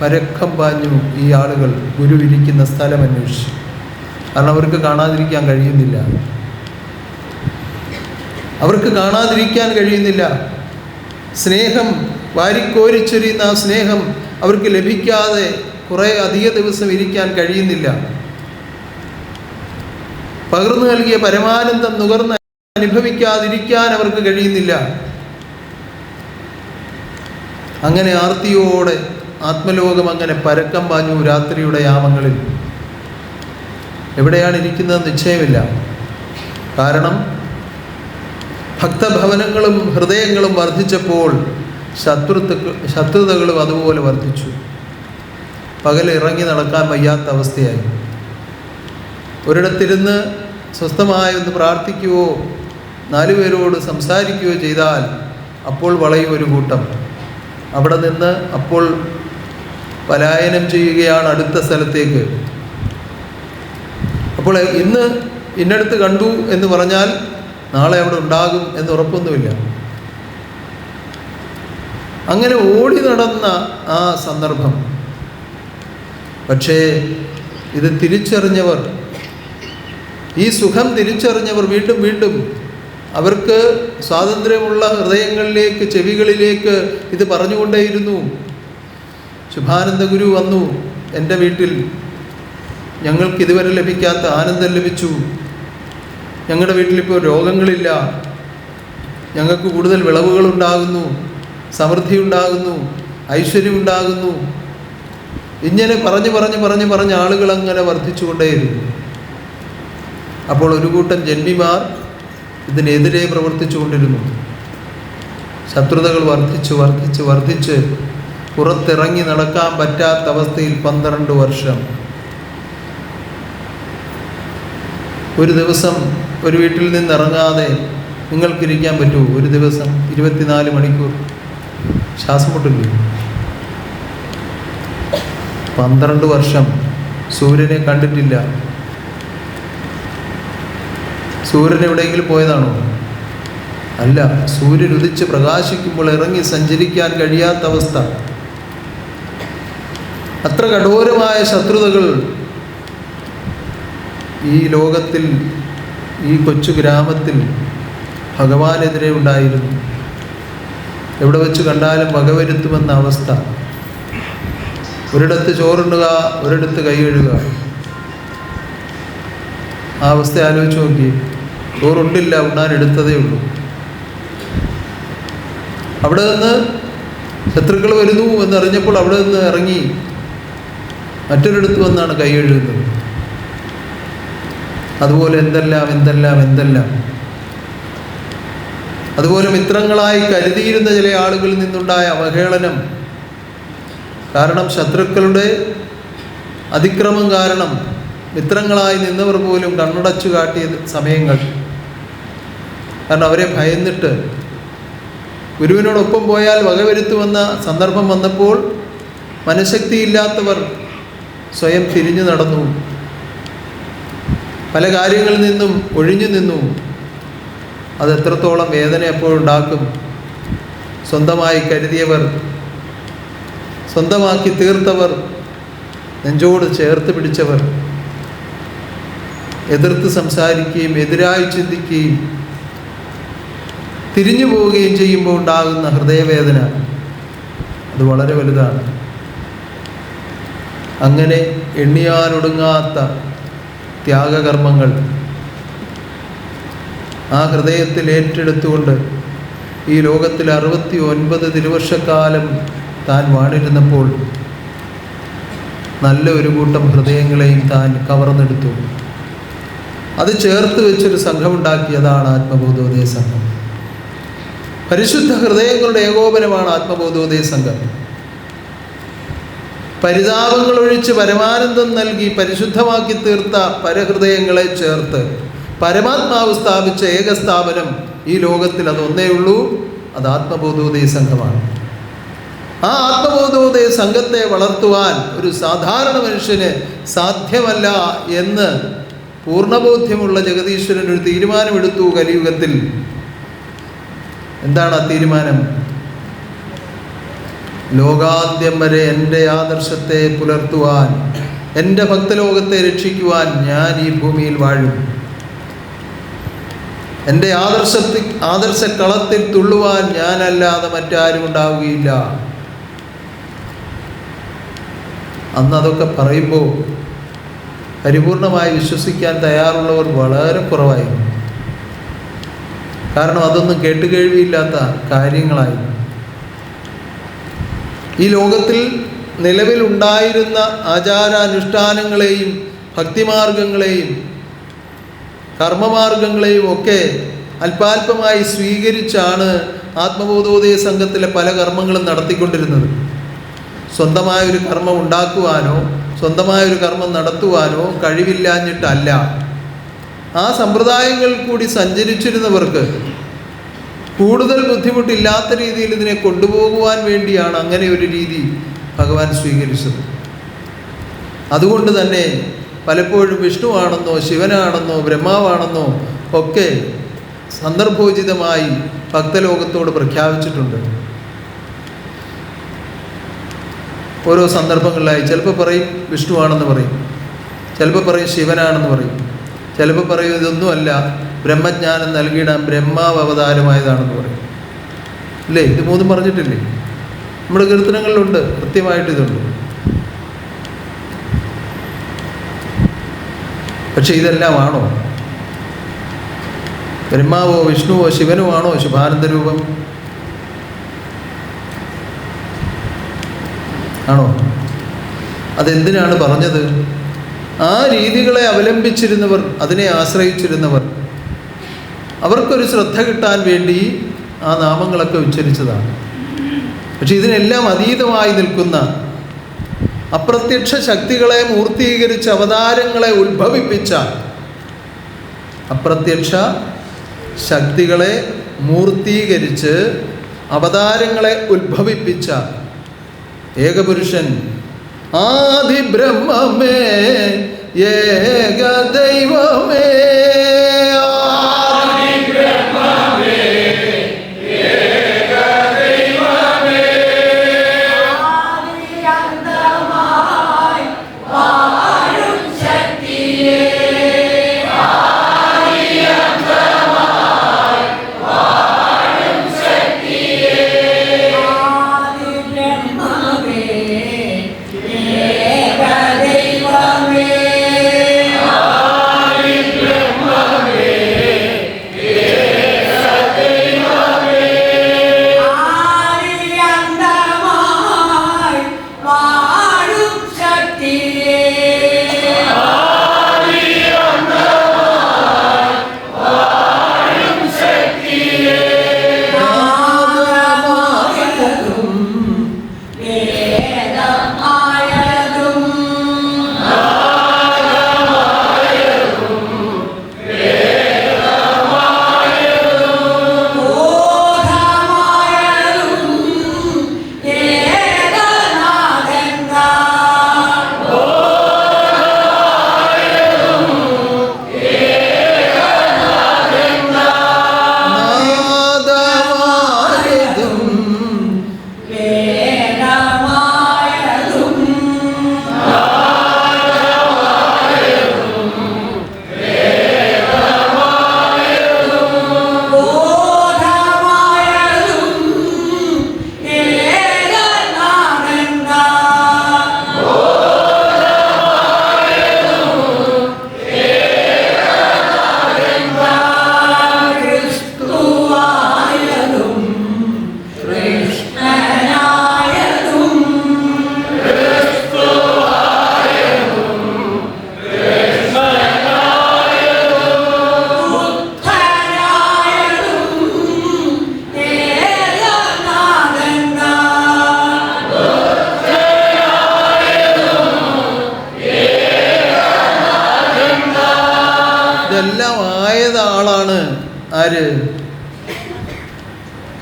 പരക്കം പാഞ്ഞു ഈ ആളുകൾ ഗുരു ഇരിക്കുന്ന സ്ഥലം അന്വേഷിച്ചു. കാരണം അവർക്ക് കാണാതിരിക്കാൻ കഴിയുന്നില്ല. അവർക്ക് കാണാതിരിക്കാൻ കഴിയുന്നില്ല. സ്നേഹം വാരിക്കോരിച്ചൊരിയുന്ന ആ സ്നേഹം അവർക്ക് ലഭിക്കാതെ കുറേ അധിക ദിവസം ഇരിക്കാൻ കഴിയുന്നില്ല. പകർന്നു നൽകിയ പരമാനന്ദം നുകർന്ന് അനുഭവിക്കാതിരിക്കാൻ അവർക്ക് കഴിയുന്നില്ല. അങ്ങനെ ആർത്തിയോടെ ആത്മലോകം അങ്ങനെ പരക്കം പാഞ്ഞു രാത്രിയുടെ യാമങ്ങളിൽ. എവിടെയാണ് ഇരിക്കുന്നത് നിശ്ചയമില്ല. കാരണം ഭക്തഭവനങ്ങളും ഹൃദയങ്ങളും വർദ്ധിച്ചപ്പോൾ ശത്രുതകളും അതുപോലെ വർദ്ധിച്ചു. പകൽ ഇറങ്ങി നടക്കാൻ വയ്യാത്ത അവസ്ഥയായി. ഒരിടത്തിരുന്ന് സ്വസ്ഥമായി ഒന്ന് പ്രാർത്ഥിക്കുകയോ 4 പേരോട് സംസാരിക്കുകയോ ചെയ്താൽ അപ്പോൾ വളയും ഒരു കൂട്ടം. അവിടെ നിന്ന് അപ്പോൾ പലായനം ചെയ്യുകയാണ് അടുത്ത സ്ഥലത്തേക്ക്. അപ്പോൾ ഇന്ന് ഇന്നടുത്ത് കണ്ടു എന്ന് പറഞ്ഞാൽ നാളെ അവിടെ ഉണ്ടാകും എന്ന് ഉറപ്പൊന്നുമില്ല. അങ്ങനെ ഓടി നടന്ന ആ സന്ദർഭം. പക്ഷേ ഇത് തിരിച്ചറിഞ്ഞവർ, ഈ സുഖം തിരിച്ചറിഞ്ഞവർ വീണ്ടും വീണ്ടും അവർക്ക് സ്വാതന്ത്ര്യമുള്ള ഹൃദയങ്ങളിലേക്ക്, ചെവികളിലേക്ക് ഇത് പറഞ്ഞുകൊണ്ടേയിരുന്നു. ശുഭാനന്ദ ഗുരു വന്നു എൻ്റെ വീട്ടിൽ, ഞങ്ങൾക്ക് ഇതുവരെ ലഭിക്കാത്ത ആനന്ദം ലഭിച്ചു. ഞങ്ങളുടെ വീട്ടിലിപ്പോൾ രോഗങ്ങളില്ല, ഞങ്ങൾക്ക് കൂടുതൽ വിളവുകളുണ്ടാകുന്നു, സമൃദ്ധി ഉണ്ടാകുന്നു, ഐശ്വര്യം ഉണ്ടാകുന്നു. ഇങ്ങനെ പറഞ്ഞ് ആളുകൾ അങ്ങനെ വർദ്ധിച്ചുകൊണ്ടേയിരുന്നു. അപ്പോൾ ഒരു കൂട്ടം ജന്മിമാർ ഇതിനെതിരെ പ്രവർത്തിച്ചു കൊണ്ടിരുന്നു. ശത്രുതകൾ വർദ്ധിച്ച് പുറത്തിറങ്ങി നടക്കാൻ പറ്റാത്ത അവസ്ഥയിൽ 12 വർഷം. ഒരു ദിവസം ഒരു വീട്ടിൽ നിന്നിറങ്ങാതെ നിങ്ങൾക്കിരിക്കാൻ പറ്റുമോ? ഒരു ദിവസം 24 മണിക്കൂർ ശ്വാസം മുട്ടില്ല. 12 വർഷം സൂര്യനെ കണ്ടിട്ടില്ല. സൂര്യൻ എവിടെയെങ്കിലും പോയതാണോ? അല്ല. സൂര്യൻ ഉദിച്ച് പ്രകാശിക്കുമ്പോൾ ഇറങ്ങി സഞ്ചരിക്കാൻ കഴിയാത്ത അവസ്ഥ. അത്ര കഠോരമായ ശത്രുതകൾ ഈ ലോകത്തിൽ, ഈ കൊച്ചു ഗ്രാമത്തിൽ ഭഗവാനെതിരെ ഉണ്ടായിരുന്നു. എവിടെ വെച്ച് കണ്ടാലും വകവരുത്തുമെന്ന അവസ്ഥ. ഒരിടത്ത് ചോറുണ്ണുക, ഒരിടത്ത് കൈ കഴുകുക. ആ അവസ്ഥ ആലോചിച്ച് നോക്കി. ചോറുണ്ടില്ല, ഉണ്ണാൻ എടുത്തതേ ഉള്ളൂ. അവിടെ നിന്ന് ശത്രുക്കൾ വരുന്നു എന്നറിഞ്ഞപ്പോൾ അവിടെ നിന്ന് ഇറങ്ങി മറ്റൊരിടത്ത് വന്നാണ് കൈ കഴുകുന്നത്. അതുപോലെ എന്തെല്ലാം. അതുപോലെ മിത്രങ്ങളായി കരുതിയിരുന്ന ചില ആളുകളിൽ നിന്നുണ്ടായ അവഹേളനം. കാരണം ശത്രുക്കളുടെ അതിക്രമം കാരണം മിത്രങ്ങളായി നിന്നവർ പോലും കണ്ണടച്ചു കാട്ടിയ സമയങ്ങൾ. കാരണം അവരെ ഭയന്നിട്ട് ഗുരുവിനോടൊപ്പം പോയാൽ വകവരുത്തുമെന്ന സന്ദർഭം വന്നപ്പോൾ മനഃശക്തിയില്ലാത്തവർ സ്വയം തിരിഞ്ഞു നടന്നു. പല കാര്യങ്ങളിൽ നിന്നും ഒഴിഞ്ഞു നിന്നു. അത് എത്രത്തോളം വേദന എപ്പോഴുണ്ടാക്കും. സ്വന്തമായി കരുതിയവർ, സ്വന്തമാക്കി തീർത്തവർ, നെഞ്ചോട് ചേർത്ത് പിടിച്ചവർ എതിർത്ത് സംസാരിക്കുകയും എതിരായി ചിന്തിക്കുകയും തിരിഞ്ഞു പോവുകയും ചെയ്യുമ്പോൾ ഉണ്ടാകുന്ന ഹൃദയവേദന അത് വളരെ വലുതാണ്. അങ്ങനെ എണ്ണിയാലൊടുങ്ങാത്ത ത്യാഗകർമ്മങ്ങൾ ആ ഹൃദയത്തിൽ ഏറ്റെടുത്തുകൊണ്ട് ഈ ലോകത്തിൽ 69 തിരുവർഷക്കാലം താൻ വാണിരുന്നപ്പോൾ നല്ല ഒരു കൂട്ടം ഹൃദയങ്ങളെയും താൻ കവർന്നെടുത്തു. അത് ചേർത്ത് വെച്ചൊരു സംഘമുണ്ടാക്കിയതാണ് ആത്മബോധോദയ സംഘം. പരിശുദ്ധ ഹൃദയങ്ങളുടെ ഏകോപനമാണ് ആത്മബോധോദയ സംഘം. പരിതാപങ്ങളൊഴിച്ച് പരമാനന്ദം നൽകി പരിശുദ്ധമാക്കി തീർത്ത പരഹൃദയങ്ങളെ ചേർത്ത് പരമാത്മാവ് സ്ഥാപിച്ച ഏകസ്ഥാപനം ഈ ലോകത്തിൽ അതൊന്നേ ഉള്ളൂ, അത് ആത്മബോധോദയ സംഘമാണ്. ആ ആത്മബോധോദയ സംഘത്തെ വളർത്തുവാൻ ഒരു സാധാരണ മനുഷ്യന് സാധ്യമല്ല എന്ന് പൂർണ്ണബോധ്യമുള്ള ജഗദീശ്വരൻ ഒരു തീരുമാനമെടുത്തു കലിയുഗത്തിൽ. എന്താണ് ആ തീരുമാനം? ലോകാന്ത്യം വരെ എൻ്റെ ആദർശത്തെ പുലർത്തുവാൻ, എൻ്റെ ഭക്തലോകത്തെ രക്ഷിക്കുവാൻ ഞാൻ ഈ ഭൂമിയിൽ വാഴും. എൻ്റെ ആദർശക്കളത്തിൽ തുള്ളുവാൻ ഞാനല്ലാതെ മറ്റാരും ഉണ്ടാവുകയില്ല. അന്ന് അതൊക്കെ പറയുമ്പോൾ പരിപൂർണമായി വിശ്വസിക്കാൻ തയ്യാറുള്ളവർ വളരെ കുറവായിരുന്നു. കാരണം അതൊന്നും കേട്ടുകേഴ്വിയില്ലാത്ത കാര്യങ്ങളായിരുന്നു. ഈ ലോകത്തിൽ നിലവിലുണ്ടായിരുന്ന ആചാരാനുഷ്ഠാനങ്ങളെയും ഭക്തിമാർഗങ്ങളെയും കർമ്മമാർഗങ്ങളെയും ഒക്കെ അല്പാൽപമായി സ്വീകരിച്ചാണ് ആത്മബോധോദയ സംഘത്തിലെ പല കർമ്മങ്ങളും നടത്തിക്കൊണ്ടിരുന്നത്. സ്വന്തമായൊരു കർമ്മം ഉണ്ടാക്കുവാനോ സ്വന്തമായൊരു കർമ്മം നടത്തുവാനോ കഴിവില്ലാഞ്ഞിട്ടല്ല. ആ സമ്പ്രദായങ്ങൾ കൂടി സഞ്ചരിച്ചിരുന്നവർക്ക് കൂടുതൽ ബുദ്ധിമുട്ടില്ലാത്ത രീതിയിൽ ഇതിനെ കൊണ്ടുപോകുവാൻ വേണ്ടിയാണ് അങ്ങനെ ഒരു രീതി ഭഗവാൻ സ്വീകരിച്ചത്. അതുകൊണ്ട് തന്നെ പലപ്പോഴും വിഷ്ണുവാണെന്നോ ശിവനാണെന്നോ ബ്രഹ്മാവാണെന്നോ ഒക്കെ സന്ദർഭോചിതമായി ഭക്തലോകത്തോട് പ്രഖ്യാപിച്ചിട്ടുണ്ട്. ഓരോ സന്ദർഭങ്ങളിലായി ചിലപ്പോൾ പറയും വിഷ്ണുവാണെന്ന് പറയും, ചിലപ്പോൾ പറയും ശിവനാണെന്ന് പറയും, ചിലപ്പോൾ പറയും ഇതൊന്നുമല്ല ബ്രഹ്മജ്ഞാനം നൽകിയിടാൻ ബ്രഹ്മാവ് അവതാരമായതാണെന്ന് പറയും. ഇല്ലേ? ഇത് മൂന്നും പറഞ്ഞിട്ടില്ലേ? നമ്മുടെ കീർത്തനങ്ങളിലുണ്ട്, കൃത്യമായിട്ട് ഇതുണ്ട്. പക്ഷെ ഇതെല്ലാമാണോ? ബ്രഹ്മാവോ വിഷ്ണുവോ ശിവനോ ആണോ ശുഭാനന്ദ രൂപം? ആണോ? അതെന്തിനാണ് പറഞ്ഞത്? ആ രീതികളെ അവലംബിച്ചിരുന്നവർ, അതിനെ ആശ്രയിച്ചിരുന്നവർ, അവർക്കൊരു ശ്രദ്ധ കിട്ടാൻ വേണ്ടി ആ നാമങ്ങളൊക്കെ ഉച്ചരിച്ചതാണ്. പക്ഷെ ഇതിനെല്ലാം അതീതമായി നിൽക്കുന്ന അപ്രത്യക്ഷ ശക്തികളെ മൂർത്തീകരിച്ച് അവതാരങ്ങളെ ഉത്ഭവിപ്പിച്ച, അപ്രത്യക്ഷ ശക്തികളെ മൂർത്തീകരിച്ച് അവതാരങ്ങളെ ഉത്ഭവിപ്പിച്ച ഏകപുരുഷൻ ആദിബ്രഹ്മമേ ഏകദൈവമേ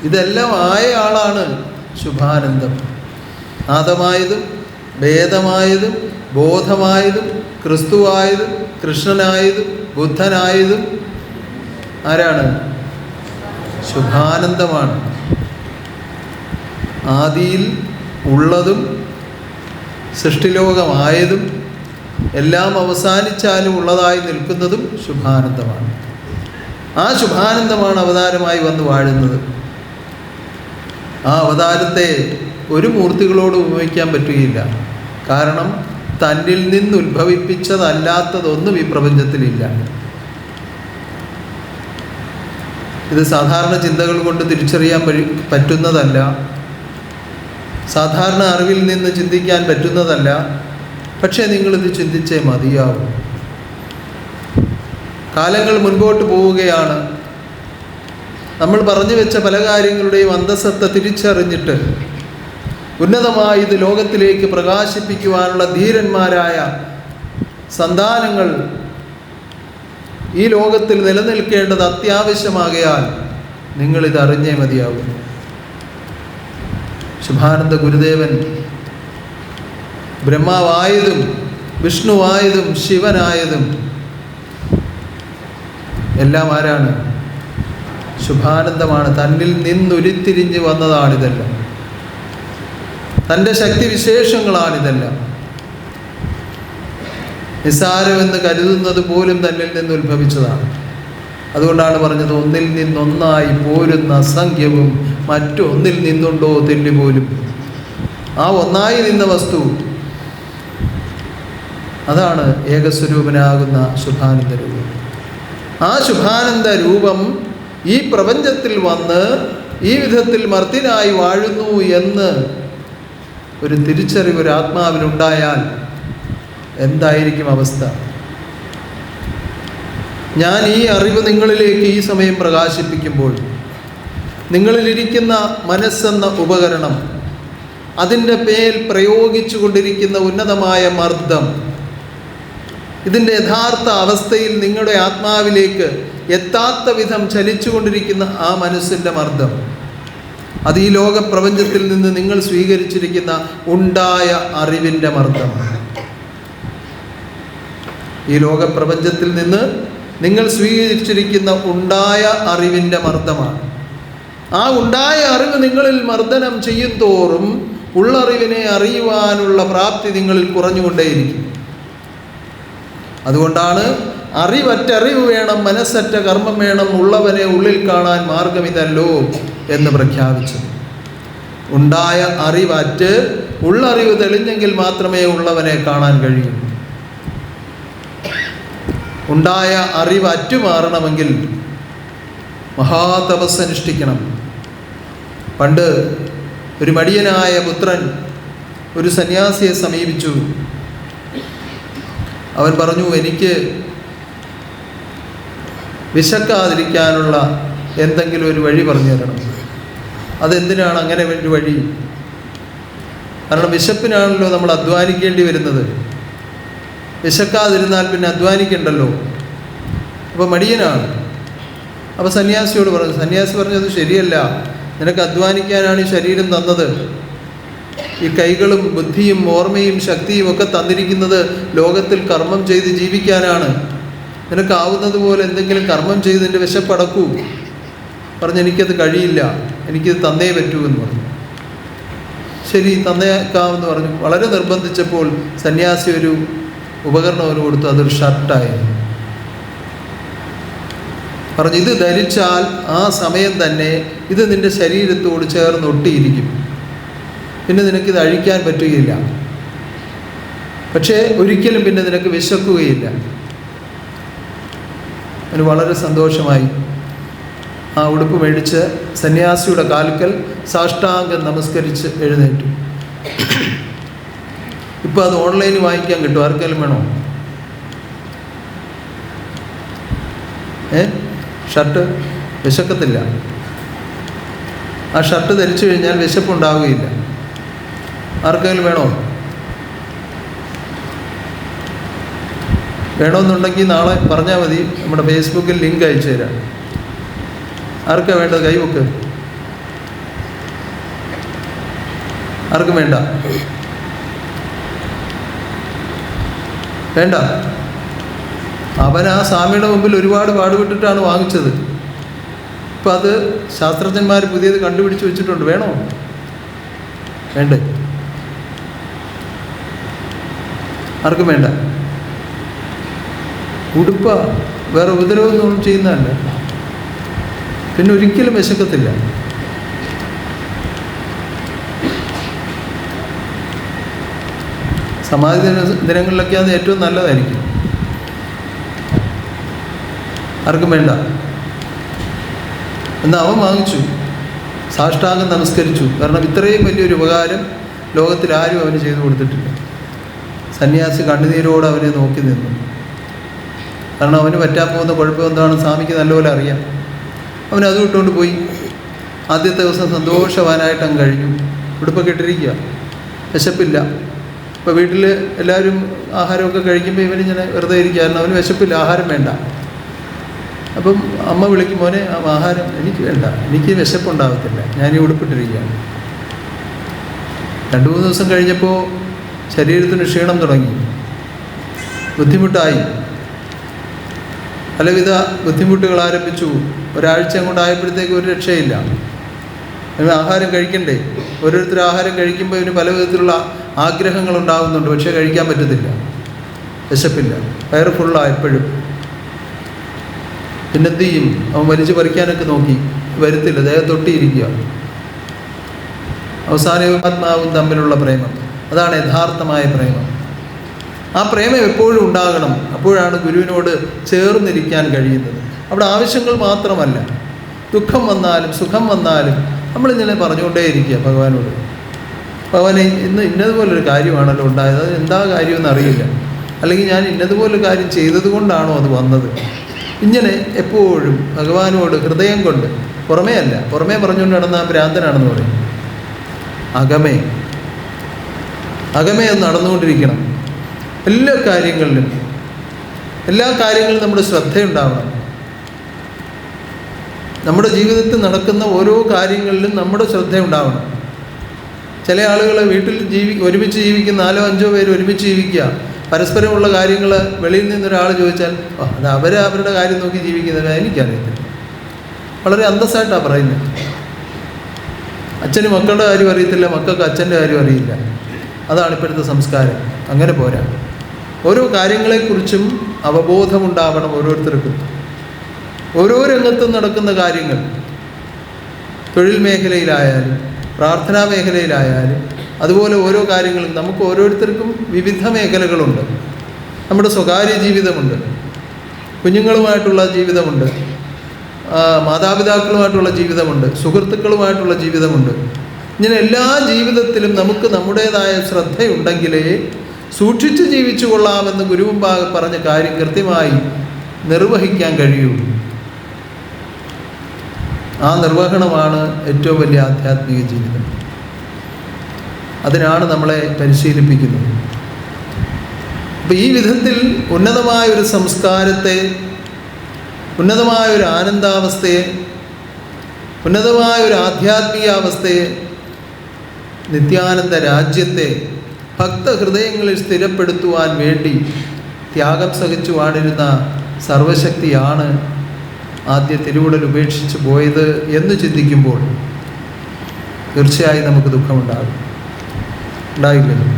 ഇതെല്ലാം ആയ ആളാണ് ശുഭാനന്ദം. നാദമായതും ഭേദമായതും ബോധമായതും ക്രിസ്തുവായതും കൃഷ്ണനായതും ബുദ്ധനായതും ആരാണ്? ശുഭാനന്ദമാണ്. ആദിയിൽ ഉള്ളതും സൃഷ്ടിലോകമായതും എല്ലാം അവസാനിച്ചാലും ഉള്ളതായി നിൽക്കുന്നതും ശുഭാനന്ദമാണ്. ആ ശുഭാനന്ദമാണ് അവതാരമായി വന്ന് വാഴുന്നത്. ആ അവതാരത്തെ ഒരു മൂർത്തികളോട് ഉപമിക്കാൻ പറ്റുകയില്ല. കാരണം തന്നിൽ നിന്ന് ഉത്ഭവിപ്പിച്ചതല്ലാത്തതൊന്നും ഈ പ്രപഞ്ചത്തിലില്ല. ഇത് സാധാരണ ചിന്തകൾ കൊണ്ട് തിരിച്ചറിയാൻ പറ്റുന്നതല്ല. സാധാരണ അറിവിൽ നിന്ന് ചിന്തിക്കാൻ പറ്റുന്നതല്ല. പക്ഷേ നിങ്ങളിത് ചിന്തിച്ചേ മതിയാവും. കാലങ്ങൾ മുൻപോട്ട് പോവുകയാണ്. നമ്മൾ പറഞ്ഞു വെച്ച പല കാര്യങ്ങളുടെയും അന്തസത്ത തിരിച്ചറിഞ്ഞിട്ട് ഉന്നതമായി ഇത് ലോകത്തിലേക്ക് പ്രകാശിപ്പിക്കുവാനുള്ള ധീരന്മാരായ സന്താനങ്ങൾ ഈ ലോകത്തിൽ നിലനിൽക്കേണ്ടത് അത്യാവശ്യമാകയാൽ നിങ്ങളിത് അറിഞ്ഞേ മതിയാവും. ശുഭാനന്ദ ഗുരുദേവൻ ബ്രഹ്മാവായതും വിഷ്ണുവായതും ശിവനായതും എല്ലാം ആരാണ്? ശുഭാനന്ദമാണ്. തന്നിൽ നിന്നുരുത്തിരിഞ്ഞ് വന്നതാണിതെല്ലാം. തൻ്റെ ശക്തിവിശേഷങ്ങളാണിതെല്ലാം. നിസ്സാരമെന്ന് കരുതുന്നത് പോലും തന്നിൽ നിന്ന് ഉത്ഭവിച്ചതാണ്. അതുകൊണ്ടാണ് പറഞ്ഞത്, ഒന്നിൽ നിന്നൊന്നായി പോരുന്ന അസംഖ്യവും മറ്റൊന്നിൽ നിന്നുണ്ടോ തെല്ല് പോലും. ആ ഒന്നായി നിന്ന വസ്തു അതാണ് ഏകസ്വരൂപനാകുന്ന ശുഭാനന്ദ രൂപം. ആ ശുഭാനന്ദ രൂപം ഈ പ്രപഞ്ചത്തിൽ വന്ന് ഈ വിധത്തിൽ മർത്യനായി വാഴുന്നു എന്ന് ഒരു തിരിച്ചറിവ് ഒരു ആത്മാവിനുണ്ടായാൽ എന്തായിരിക്കും അവസ്ഥ? ഞാൻ ഈ അറിവ് നിങ്ങളിലേക്ക് ഈ സമയം പ്രകാശിപ്പിക്കുമ്പോൾ നിങ്ങളിലിരിക്കുന്ന മനസ്സെന്ന ഉപകരണം, അതിൻ്റെ മേൽ പ്രയോഗിച്ചു കൊണ്ടിരിക്കുന്ന ഉന്നതമായ മർദ്ദം, ഇതിൻ്റെ യഥാർത്ഥ അവസ്ഥയിൽ നിങ്ങളുടെ ആത്മാവിലേക്ക് എത്താത്ത വിധം ചലിച്ചുകൊണ്ടിരിക്കുന്ന ആ മനസ്സിൻ്റെ മർദ്ദം, അത് ഈ ലോകപ്രപഞ്ചത്തിൽ നിന്ന് നിങ്ങൾ സ്വീകരിച്ചിരിക്കുന്ന ഉണ്ടായ അറിവിൻ്റെ മർദ്ദം. ഈ ലോകപ്രപഞ്ചത്തിൽ നിന്ന് നിങ്ങൾ സ്വീകരിച്ചിരിക്കുന്ന ഉണ്ടായ അറിവിൻ്റെ മർദ്ദമാണ്. ആ ഉണ്ടായ അറിവ് നിങ്ങളിൽ മർദ്ദനം ചെയ്യും തോറും ഉള്ളറിവിനെ അറിയുവാനുള്ള പ്രാപ്തി നിങ്ങളിൽ കുറഞ്ഞുകൊണ്ടേയിരിക്കും. അതുകൊണ്ടാണ് അറിവറ്ററിവ് വേണം, മനസ്സറ്റ കർമ്മം വേണം, ഉള്ളവനെ ഉള്ളിൽ കാണാൻ മാർഗമിതല്ലോ എന്ന് പ്രഖ്യാപിച്ചത്. ഉണ്ടായ അറിവറ്റ് ഉള്ളറിവ് തെളിഞ്ഞെങ്കിൽ മാത്രമേ ഉള്ളവനെ കാണാൻ കഴിയൂ. ഉണ്ടായ അറിവ് അറ്റുമാറണമെങ്കിൽ മഹാതപസ്സനുഷ്ഠിക്കണം. പണ്ട് ഒരു മടിയനായ പുത്രൻ ഒരു സന്യാസിയെ സമീപിച്ചു. അവൻ പറഞ്ഞു, എനിക്ക് വിശക്കാതിരിക്കാനുള്ള എന്തെങ്കിലും ഒരു വഴി പറഞ്ഞു തരണം. അതെന്തിനാണ് അങ്ങനെ ഒരു വഴി? കാരണം വിശപ്പിനാണല്ലോ നമ്മൾ അധ്വാനിക്കേണ്ടി വരുന്നത്. വിശക്കാതിരുന്നാൽ പിന്നെ അധ്വാനിക്കണ്ടല്ലോ. അപ്പോൾ മടിയനാണ്. അപ്പോൾ സന്യാസിയോട് പറഞ്ഞു. സന്യാസി പറഞ്ഞത് ശരിയല്ല, നിനക്ക് അധ്വാനിക്കാനാണ് ഈ ശരീരം തന്നത്. ഈ കൈകളും ബുദ്ധിയും ഓർമ്മയും ശക്തിയും ഒക്കെ തന്നിരിക്കുന്നത് ലോകത്തിൽ കർമ്മം ചെയ്ത് ജീവിക്കാനാണ്. നിനക്കാവുന്നത് പോലെ എന്തെങ്കിലും കർമ്മം ചെയ്ത് നിൻ്റെ വിശപ്പടക്കൂ. പറഞ്ഞ് എനിക്കത് കഴിയില്ല, എനിക്കിത് തന്നേ പറ്റൂ എന്ന് പറഞ്ഞു. ശരി, തന്നേക്കാമെന്ന് പറഞ്ഞു. വളരെ നിർബന്ധിച്ചപ്പോൾ സന്യാസി ഒരു ഉപകരണം അവന് കൊടുത്തു. അതൊരു ഷർട്ടായിരുന്നു. പറഞ്ഞു, ഇത് ധരിച്ചാൽ ആ സമയം തന്നെ ഇത് നിൻ്റെ ശരീരത്തോട് ചേർന്ന് ഒട്ടിയിരിക്കും, പിന്നെ നിനക്കിത് അഴിക്കാൻ പറ്റുകയില്ല. പക്ഷേ ഒരിക്കലും പിന്നെ നിനക്ക് വിശക്കുകയില്ല. അവന് വളരെ സന്തോഷമായി. ആ ഉടുപ്പ് മേടിച്ച് സന്യാസിയുടെ കാൽക്കൽ സാഷ്ടാംഗം നമസ്കരിച്ച് എഴുന്നേറ്റു. ഇപ്പോൾ അത് ഓൺലൈനിൽ വാങ്ങിക്കാൻ കിട്ടും. ആർക്കെങ്കിലും വേണോ? ഷർട്ട് വിശക്കത്തില്ല. ആ ഷർട്ട് ധരിച്ചു കഴിഞ്ഞാൽ വിശപ്പുണ്ടാവുകയില്ല. ആർക്കെങ്കിലും വേണോ? വേണമെന്നുണ്ടെങ്കിൽ നാളെ പറഞ്ഞാൽ മതി, നമ്മുടെ ഫേസ്ബുക്കിൽ ലിങ്ക് അയച്ചു തരാം. ആർക്കാ വേണ്ടത്? കൈവക്ക്. ആർക്കും വേണ്ട? വേണ്ട. അവൻ ആ സ്വാമിയുടെ മുമ്പിൽ ഒരുപാട് പാടുപെട്ടിട്ടാണ് വാങ്ങിച്ചത്. ഇപ്പം അത് ശാസ്ത്രജ്ഞന്മാർ പുതിയത് കണ്ടുപിടിച്ച് വെച്ചിട്ടുണ്ട്. വേണോ? വേണ്ടേ? ആർക്കും വേണ്ട. ഉടുപ്പ വേറെ ഉപദ്രവമൊന്നും ചെയ്യുന്നതല്ല. പിന്നെ ഒരിക്കലും വിശക്കത്തില്ല. സമാധി ദിനങ്ങളിലൊക്കെ അത് ഏറ്റവും നല്ലതായിരിക്കും. ആർക്കും വേണ്ട. എന്നാൽ അവൻ വാങ്ങിച്ചു, സാഷ്ടാംഗം നമസ്കരിച്ചു. കാരണം ഇത്രയും വലിയൊരു ഉപകാരം ലോകത്തിൽ ആരും അവന് ചെയ്തു കൊടുത്തിട്ടില്ല. സന്യാസി കണ്ണുനീരോട് അവനെ നോക്കി നിന്നു. കാരണം അവന് പറ്റാൻ പോകുന്ന കുഴപ്പം എന്താണെന്ന് സ്വാമിക്ക് നല്ലപോലെ അറിയാം. അവൻ അത് ഇട്ടുകൊണ്ട് പോയി. ആദ്യത്തെ ദിവസം സന്തോഷവാനായിട്ട് അങ്ങ് കഴിഞ്ഞു. ഉടുപ്പൊക്കെ ഇട്ടിരിക്കുക, വിശപ്പില്ല. ഇപ്പോൾ വീട്ടിൽ എല്ലാവരും ആഹാരമൊക്കെ കഴിക്കുമ്പോൾ ഇവനിങ്ങനെ വെറുതെ ഇരിക്കുക. കാരണം അവന് വിശപ്പില്ല, ആഹാരം വേണ്ട. അപ്പം അമ്മ വിളിക്കും, മോനെ ആഹാരം എനിക്ക് വേണ്ട, എനിക്ക് വിശപ്പുണ്ടാകത്തില്ല, ഞാൻ ഈ ഉടുപ്പിട്ടിരിക്കുകയാണ്. 2-3 ദിവസം കഴിഞ്ഞപ്പോൾ ശരീരത്തിന് ക്ഷീണം തുടങ്ങി, ബുദ്ധിമുട്ടായി, പലവിധ ബുദ്ധിമുട്ടുകൾ ആരംഭിച്ചു. ഒരാഴ്ച കൊണ്ടായപ്പോഴത്തേക്ക് ഒരു രക്ഷയില്ല. ഇവന് ആഹാരം കഴിക്കണ്ടേ? ഓരോരുത്തർ ആഹാരം കഴിക്കുമ്പോൾ ഇവന് പല വിധത്തിലുള്ള ആഗ്രഹങ്ങൾ ഉണ്ടാകുന്നുണ്ട്. പക്ഷേ കഴിക്കാൻ പറ്റത്തില്ല, വിശപ്പില്ല, വയറ് ഫുള്ളാണ് എപ്പോഴും. പിന്നെന്ത് ചെയ്യും? അവൻ വലിച്ചു പറിക്കാനൊക്കെ നോക്കി, വരുത്തില്ല, ദേഹത്തൊട്ടിയിരിക്കുക. അവസാനം ആത്മാവും തമ്മിലുള്ള പ്രേമം, അതാണ് യഥാർത്ഥമായ പ്രേമം. ആ പ്രേമം എപ്പോഴും ഉണ്ടാകണം. അപ്പോഴാണ് ഗുരുവിനോട് ചേർന്നിരിക്കാൻ കഴിയുന്നത്. അവിടെ ആവശ്യങ്ങൾ മാത്രമല്ല, ദുഃഖം വന്നാലും സുഖം വന്നാലും നമ്മളിങ്ങനെ പറഞ്ഞുകൊണ്ടേയിരിക്കുക ഭഗവാനോട്. ഭഗവാനെ ഇന്ന് ഇന്നതുപോലൊരു കാര്യമാണല്ലോ ഉണ്ടായത്, അത് എന്താ കാര്യമെന്ന് അറിയില്ല, അല്ലെങ്കിൽ ഞാൻ ഇന്നതുപോലൊരു കാര്യം ചെയ്തത് കൊണ്ടാണോ അത് വന്നത്. ഇങ്ങനെ എപ്പോഴും ഭഗവാനോട് ഹൃദയം കൊണ്ട്, പുറമേ അല്ല. പുറമേ പറഞ്ഞുകൊണ്ട് നടന്ന ഭ്രാന്തനാണെന്ന് പറയും. അകമേ അത് നടന്നുകൊണ്ടിരിക്കണം. എല്ലാ കാര്യങ്ങളിലും നമ്മുടെ ശ്രദ്ധയുണ്ടാവണം. നമ്മുടെ ജീവിതത്തിൽ നടക്കുന്ന ഓരോ കാര്യങ്ങളിലും നമ്മുടെ ശ്രദ്ധയുണ്ടാവണം. ചില ആളുകൾ വീട്ടിൽ ഒരുമിച്ച് ജീവിക്കുന്ന 4-5 പേര് ഒരുമിച്ച് ജീവിക്കുക, പരസ്പരമുള്ള കാര്യങ്ങൾ വെളിയിൽ നിന്നൊരാൾ ചോദിച്ചാൽ അത് അവരുടെ കാര്യം നോക്കി ജീവിക്കുന്നത് എനിക്കറിയത്തില്ല. വളരെ അന്തസ്സായിട്ടാണ് പറയുന്നത്. അച്ഛന് മക്കളുടെ കാര്യം അറിയത്തില്ല, മക്കൾക്ക് അച്ഛൻ്റെ കാര്യം അറിയില്ല. അതാണ് ഇപ്പോഴത്തെ സംസ്കാരം. അങ്ങനെ പോരാ. ഓരോ കാര്യങ്ങളെക്കുറിച്ചും അവബോധമുണ്ടാവണം ഓരോരുത്തർക്കും. ഓരോ രംഗത്തും നടക്കുന്ന കാര്യങ്ങൾ, തൊഴിൽ മേഖലയിലായാലും പ്രാർത്ഥനാ മേഖലയിലായാലും അതുപോലെ ഓരോ കാര്യങ്ങളും നമുക്ക് ഓരോരുത്തർക്കും വിവിധ മേഖലകളുണ്ട്. നമ്മുടെ സ്വകാര്യ ജീവിതമുണ്ട്, കുഞ്ഞുങ്ങളുമായിട്ടുള്ള ജീവിതമുണ്ട്, മാതാപിതാക്കളുമായിട്ടുള്ള ജീവിതമുണ്ട്, സുഹൃത്തുക്കളുമായിട്ടുള്ള ജീവിതമുണ്ട്. ഇങ്ങനെ എല്ലാ ജീവിതത്തിലും നമുക്ക് നമ്മുടേതായ ശ്രദ്ധയുണ്ടെങ്കിലേ സൂക്ഷിച്ച് ജീവിച്ചു കൊള്ളാമെന്ന് ഗുരുമുമ്പാകെ പറഞ്ഞ കാര്യം കൃത്യമായി നിർവഹിക്കാൻ കഴിയുള്ളൂ. ആ നിർവഹണമാണ് ഏറ്റവും വലിയ ആധ്യാത്മിക ജീവിതം. അതിനാണ് നമ്മളെ പരിശീലിപ്പിക്കുന്നത്. അപ്പം ഈ വിധത്തിൽ ഉന്നതമായൊരു സംസ്കാരത്തെ, ഉന്നതമായൊരു ആനന്ദാവസ്ഥയെ, ഉന്നതമായൊരു ആധ്യാത്മികാവസ്ഥയെ, നിത്യാനന്ദ രാജ്യത്തെ ഭക്തഹൃദയങ്ങളിൽ സ്ഥിരപ്പെടുത്തുവാൻ വേണ്ടി ത്യാഗം സഹിച്ചു വാണിരുന്ന സർവശക്തിയാണ് ആദ്യ തിരുവുടൽ ഉപേക്ഷിച്ച് പോയത് എന്ന് ചിന്തിക്കുമ്പോൾ തീർച്ചയായും നമുക്ക് ദുഃഖമുണ്ടാകും. ഉണ്ടായില്ലല്ലോ.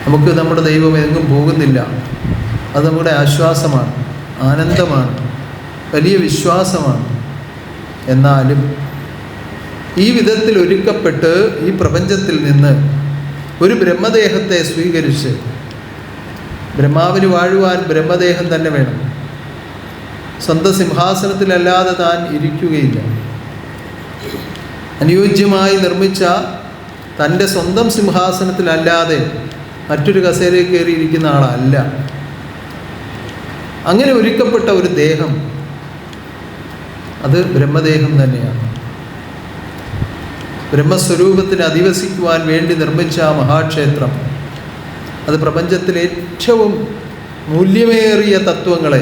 നമുക്ക് നമ്മുടെ ദൈവം എങ്ങും പോകുന്നില്ല. അത് നമ്മുടെ ആശ്വാസമാണ്, ആനന്ദമാണ്, വലിയ വിശ്വാസമാണ്. എന്നാലും ഈ വിധത്തിൽ ഒരുക്കപ്പെട്ട് ഈ പ്രപഞ്ചത്തിൽ നിന്ന് ഒരു ബ്രഹ്മദേഹത്തെ സ്വീകരിച്ച്, ബ്രഹ്മാവിന് വാഴുവാൻ ബ്രഹ്മദേഹം തന്നെ വേണം. സ്വന്തം സിംഹാസനത്തിലല്ലാതെ താൻ ഇരിക്കുകയില്ല. അനുയോജ്യമായി നിർമ്മിച്ച തൻ്റെ സ്വന്തം സിംഹാസനത്തിലല്ലാതെ മറ്റൊരു കസേരയിൽ കയറിയിരിക്കുന്ന ആളല്ല. അങ്ങനെ ഒരുക്കപ്പെട്ട ഒരു ദേഹം, അത് ബ്രഹ്മദേഹം തന്നെയാണ്. ബ്രഹ്മസ്വരൂപത്തിന് അധിവസിക്കുവാൻ വേണ്ടി നിർമ്മിച്ച ആ മഹാക്ഷേത്രം, അത് പ്രപഞ്ചത്തിലെ ഏറ്റവും മൂല്യമേറിയ തത്വങ്ങളെ,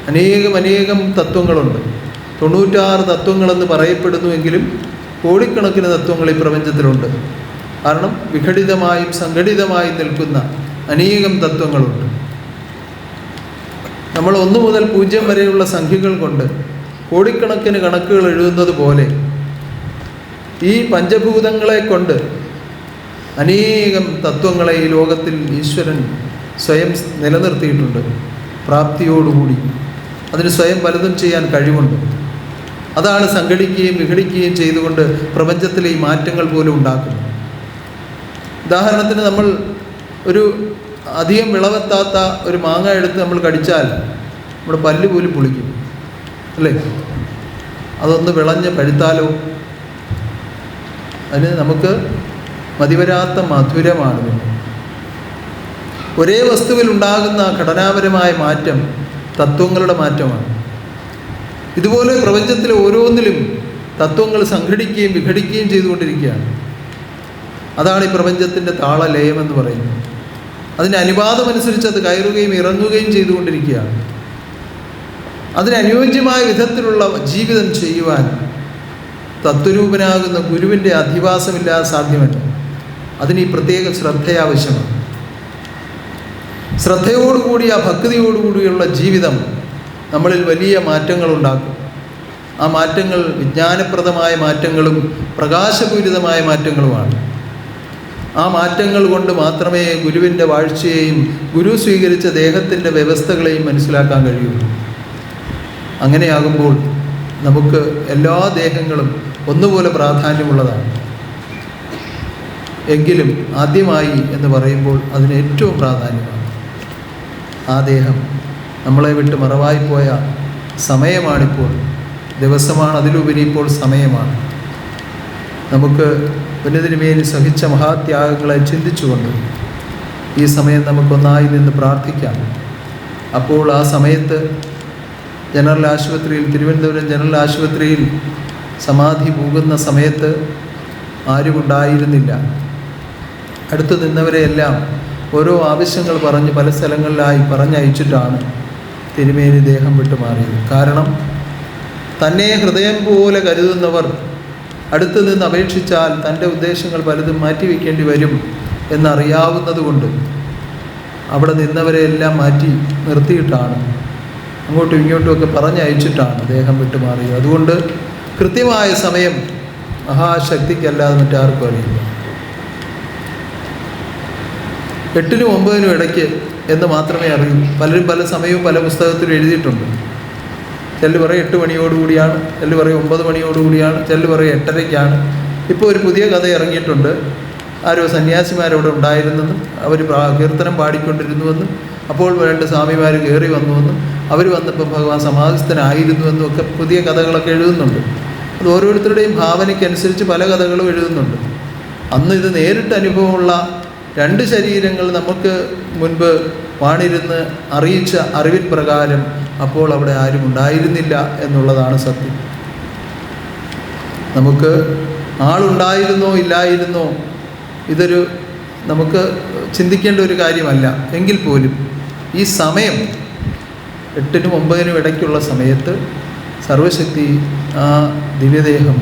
അനേകം തത്വങ്ങളുണ്ട്. 96 തത്വങ്ങളെന്ന് പറയപ്പെടുന്നുവെങ്കിലും കോടിക്കണക്കിന് തത്വങ്ങൾ ഈ പ്രപഞ്ചത്തിലുണ്ട്. കാരണം വിഘടിതമായും സംഘടിതമായും നിൽക്കുന്ന അനേകം തത്വങ്ങളുണ്ട്. നമ്മൾ 1 മുതൽ 0 വരെയുള്ള സംഖ്യകൾ കൊണ്ട് കോടിക്കണക്കിന് കണക്കുകൾ എഴുതുന്നത് പോലെ ഈ പഞ്ചഭൂതങ്ങളെ കൊണ്ട് അനേകം തത്വങ്ങളെ ഈ ലോകത്തിൽ ഈശ്വരൻ സ്വയം നിലനിർത്തിയിട്ടുണ്ട്. പ്രാപ്തിയോടുകൂടി അതിന് സ്വയം പലതും ചെയ്യാൻ കഴിവുണ്ട്. അതാണ് സംഘടിക്കുകയും വിഘടിക്കുകയും ചെയ്തുകൊണ്ട് പ്രപഞ്ചത്തിലെ ഈ മാറ്റങ്ങൾ പോലും ഉണ്ടാക്കുന്നത്. ഉദാഹരണത്തിന്, നമ്മൾ ഒരു അധികം വിളവെത്താത്ത ഒരു മാങ്ങ എടുത്ത് നമ്മൾ കടിച്ചാൽ നമ്മുടെ പല്ല് പോലും പൊളിക്കും, അല്ലേ? അതൊന്ന് വിളഞ്ഞ് പഴുത്താലോ അതിന് നമുക്ക് മതിവരാത്ത മധുരമാണ്. ഒരേ വസ്തുവിൽ ഉണ്ടാകുന്ന ഘടനാപരമായ മാറ്റം തത്വങ്ങളുടെ മാറ്റമാണ്. ഇതുപോലെ പ്രപഞ്ചത്തിലെ ഓരോന്നിലും തത്വങ്ങൾ സംഘടിക്കുകയും വിഘടിക്കുകയും ചെയ്തുകൊണ്ടിരിക്കുകയാണ്. അതാണ് ഈ പ്രപഞ്ചത്തിൻ്റെ താളലയം എന്ന് പറയുന്നത്. അതിൻ്റെ അനുപാതമനുസരിച്ച് അത് കയറുകയും ഇറങ്ങുകയും ചെയ്തുകൊണ്ടിരിക്കുകയാണ്. അതിനനുയോജ്യമായ വിധത്തിലുള്ള ജീവിതം ചെയ്യുവാൻ തത്വരൂപനാകുന്ന ഗുരുവിൻ്റെ അധിവാസമില്ലാതെ സാധ്യമല്ല. അതിന് ഈ പ്രത്യേക ശ്രദ്ധ ആവശ്യമാണ്. ശ്രദ്ധയോടുകൂടി, ആ ഭക്തിയോടുകൂടിയുള്ള ജീവിതം നമ്മളിൽ വലിയ മാറ്റങ്ങളുണ്ടാക്കും. ആ മാറ്റങ്ങൾ വിജ്ഞാനപ്രദമായ മാറ്റങ്ങളും പ്രകാശപൂരിതമായ മാറ്റങ്ങളുമാണ്. ആ മാറ്റങ്ങൾ കൊണ്ട് മാത്രമേ ഗുരുവിൻ്റെ വാഴ്ചയെയും ഗുരു സ്വീകരിച്ച ദേഹത്തിൻ്റെ വ്യവസ്ഥകളെയും മനസ്സിലാക്കാൻ കഴിയുള്ളൂ. അങ്ങനെയാകുമ്പോൾ നമുക്ക് എല്ലാ ദേഹങ്ങളും ഒന്നുപോലെ പ്രാധാന്യമുള്ളതാണ്. എങ്കിലും ആദ്യമായി എന്ന് പറയുമ്പോൾ അതിന് ഏറ്റവും പ്രാധാന്യമാണ്. ആ ദേഹം നമ്മളെ വിട്ട് മറവായിപ്പോയ സമയമാണിപ്പോൾ, ദിവസമാണ്, അതിലുപരി ഇപ്പോൾ സമയമാണ്. നമുക്ക് ഉന്നതിനുമേൽ സഹിച്ച മഹാത്യാഗങ്ങളെ ചിന്തിച്ചുകൊണ്ട് ഈ സമയം നമുക്കൊന്നായി നിന്ന് പ്രാർത്ഥിക്കാം. അപ്പോൾ ആ സമയത്ത് ജനറൽ ആശുപത്രിയിൽ, തിരുവനന്തപുരം ജനറൽ ആശുപത്രിയിൽ സമാധി പോകുന്ന സമയത്ത് ആരുമുണ്ടായിരുന്നില്ല. അടുത്തു നിന്നവരെയെല്ലാം ഓരോ ആവശ്യങ്ങൾ പറഞ്ഞ് പല സ്ഥലങ്ങളിലായി പറഞ്ഞയച്ചിട്ടാണ് തിരുമേനി ദേഹം വിട്ടുമാറിയത്. കാരണം തന്നെ ഹൃദയം പോലെ കരുതുന്നവർ അടുത്തു നിന്ന് അപേക്ഷിച്ചാൽ തൻ്റെ ഉദ്ദേശങ്ങൾ പലതും മാറ്റിവെക്കേണ്ടി വരും എന്നറിയാവുന്നത് കൊണ്ട് അവിടെ നിന്നവരെയെല്ലാം മാറ്റി നിർത്തിയിട്ടാണ്, അങ്ങോട്ടും ഇങ്ങോട്ടുമൊക്കെ പറഞ്ഞയച്ചിട്ടാണ് ദേഹം വിട്ടുമാറിയത്. അതുകൊണ്ട് കൃത്യമായ സമയം മഹാശക്തിക്കല്ലാതെ മറ്റാർക്കും അറിയില്ല. 8-നും 9-നും ഇടയ്ക്ക് എന്ന് മാത്രമേ അറിയൂ. പലരും പല സമയവും പല പുസ്തകത്തിലും എഴുതിയിട്ടുണ്ട്. ചിലർ പറയും 8 മണിയോടുകൂടിയാണ്, ചിലർ പറയും 9 മണിയോടുകൂടിയാണ്, ചിലർ പറയും 8:30-ക്കാണ്. ഇപ്പോൾ ഒരു പുതിയ കഥ ഇറങ്ങിയിട്ടുണ്ട്. ആരോ സന്യാസിമാരവിടെ ഉണ്ടായിരുന്നെന്നും അവർ കീർത്തനം പാടിക്കൊണ്ടിരുന്നുവെന്നും അപ്പോൾ 2 സ്വാമിമാർ കയറി വന്നുവെന്നും അവർ വന്നപ്പോൾ ഭഗവാൻ സമാധിസ്ഥനായിരുന്നുവെന്നും ഒക്കെ പുതിയ കഥകളൊക്കെ എഴുതുന്നുണ്ട്. അത് ഓരോരുത്തരുടെയും ഭാവനയ്ക്കനുസരിച്ച് പല കഥകളും എഴുതുന്നുണ്ട്. അന്ന് ഇത് നേരിട്ട് അനുഭവമുള്ള 2 ശരീരങ്ങൾ നമുക്ക് മുൻപ് വാണിരുന്ന് അറിയിച്ച അറിവിൻ പ്രകാരം അപ്പോൾ അവിടെ ആരും ഉണ്ടായിരുന്നില്ല എന്നുള്ളതാണ് സത്യം. നമുക്ക് ആളുണ്ടായിരുന്നോ ഇല്ലായിരുന്നോ ഇതൊരു നമുക്ക് ചിന്തിക്കേണ്ട ഒരു കാര്യമല്ല. എങ്കിൽ പോലും ഈ സമയം 8-നും 9-നും ഇടയ്ക്കുള്ള സമയത്ത് സർവശക്തി ആ ദിവ്യദേഹം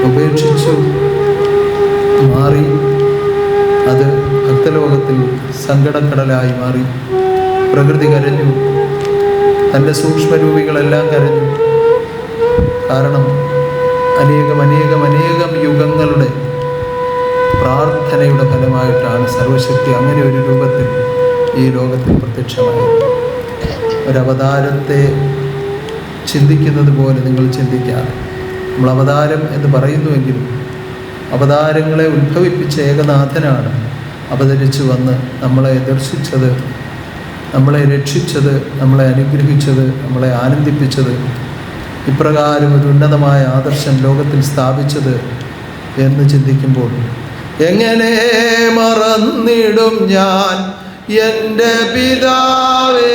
ഉപേക്ഷിച്ചു മാറി. അത് ഭക്തലോകത്തിൽ സങ്കടക്കടലായി മാറി. പ്രകൃതി കരഞ്ഞു, തൻ്റെ സൂക്ഷ്മരൂപികളെല്ലാം കരഞ്ഞു. കാരണം അനേകം യുഗങ്ങളുടെ പ്രാർത്ഥനയുടെ ഫലമായിട്ടാണ് സർവശക്തി അങ്ങനെ ഒരു രൂപത്തിൽ ഈ ലോകത്തിൽ പ്രത്യക്ഷമായത്. ഒരവതാരത്തെ ചിന്തിക്കുന്നത് പോലെ നിങ്ങൾ ചിന്തിക്കാതെ, നമ്മൾ അവതാരം എന്ന് പറയുന്നുവെങ്കിലും അവതാരങ്ങളെ ഉത്ഭവിപ്പിച്ച ഏകനാഥനാണ് അവതരിച്ചു വന്ന് നമ്മളെ ദർശിച്ചത്, നമ്മളെ രക്ഷിച്ചത്, നമ്മളെ അനുഗ്രഹിച്ചത്, നമ്മളെ ആനന്ദിപ്പിച്ചത്, ഇപ്രകാരം ഒരു ഉന്നതമായ ആദർശം ലോകത്തിൽ സ്ഥാപിച്ചത് എന്ന് ചിന്തിക്കുമ്പോൾ എങ്ങനെ മറന്നിടും ഞാൻ എൻ്റെ പിതാവേ,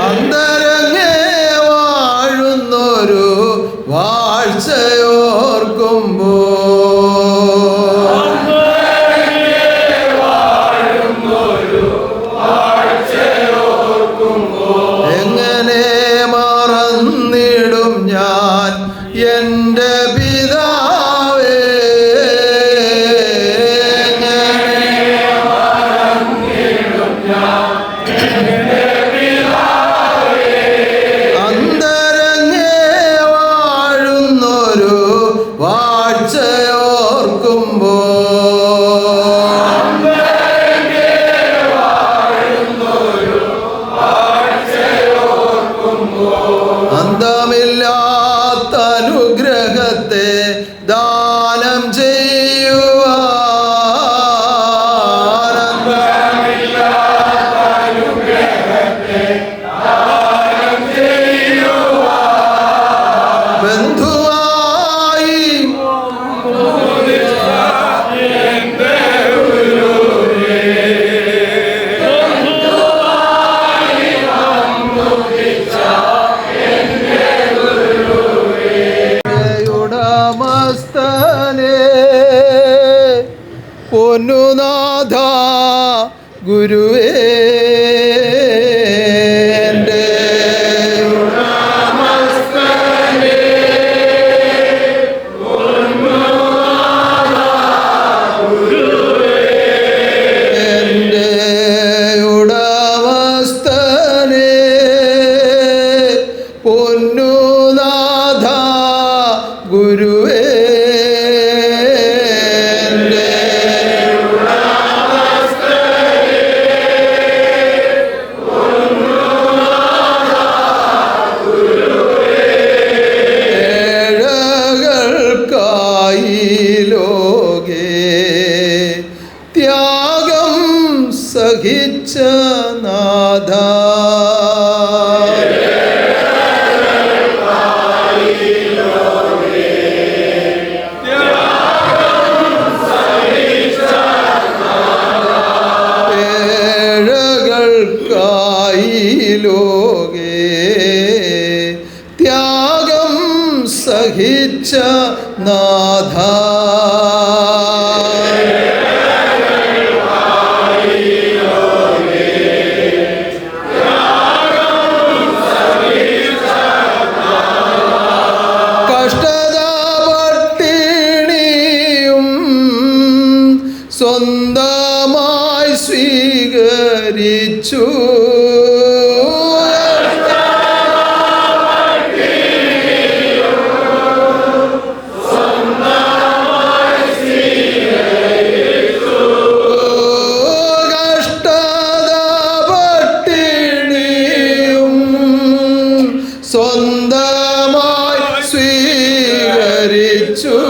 അന്തരങ്ങേ വാഴുന്നൊരു വാഴ്ചയോർക്കുമ്പോൾ പൊന്നുനാഥ ഗുരുവേ പൊന്നുനാഥ ഗുരുവേ ഏഴകൾക്കായി ലോകേ ത്യാഗം സഹിച്ച നാഥ ലോകേ ത്യാഗം സഹിച്ച നാഥ കഷ്ടത പട്ടിണിയും സ്വന്തമായി സ്വീകരിച്ചു സ്വന്തമായി സ്വീകരിച്ചു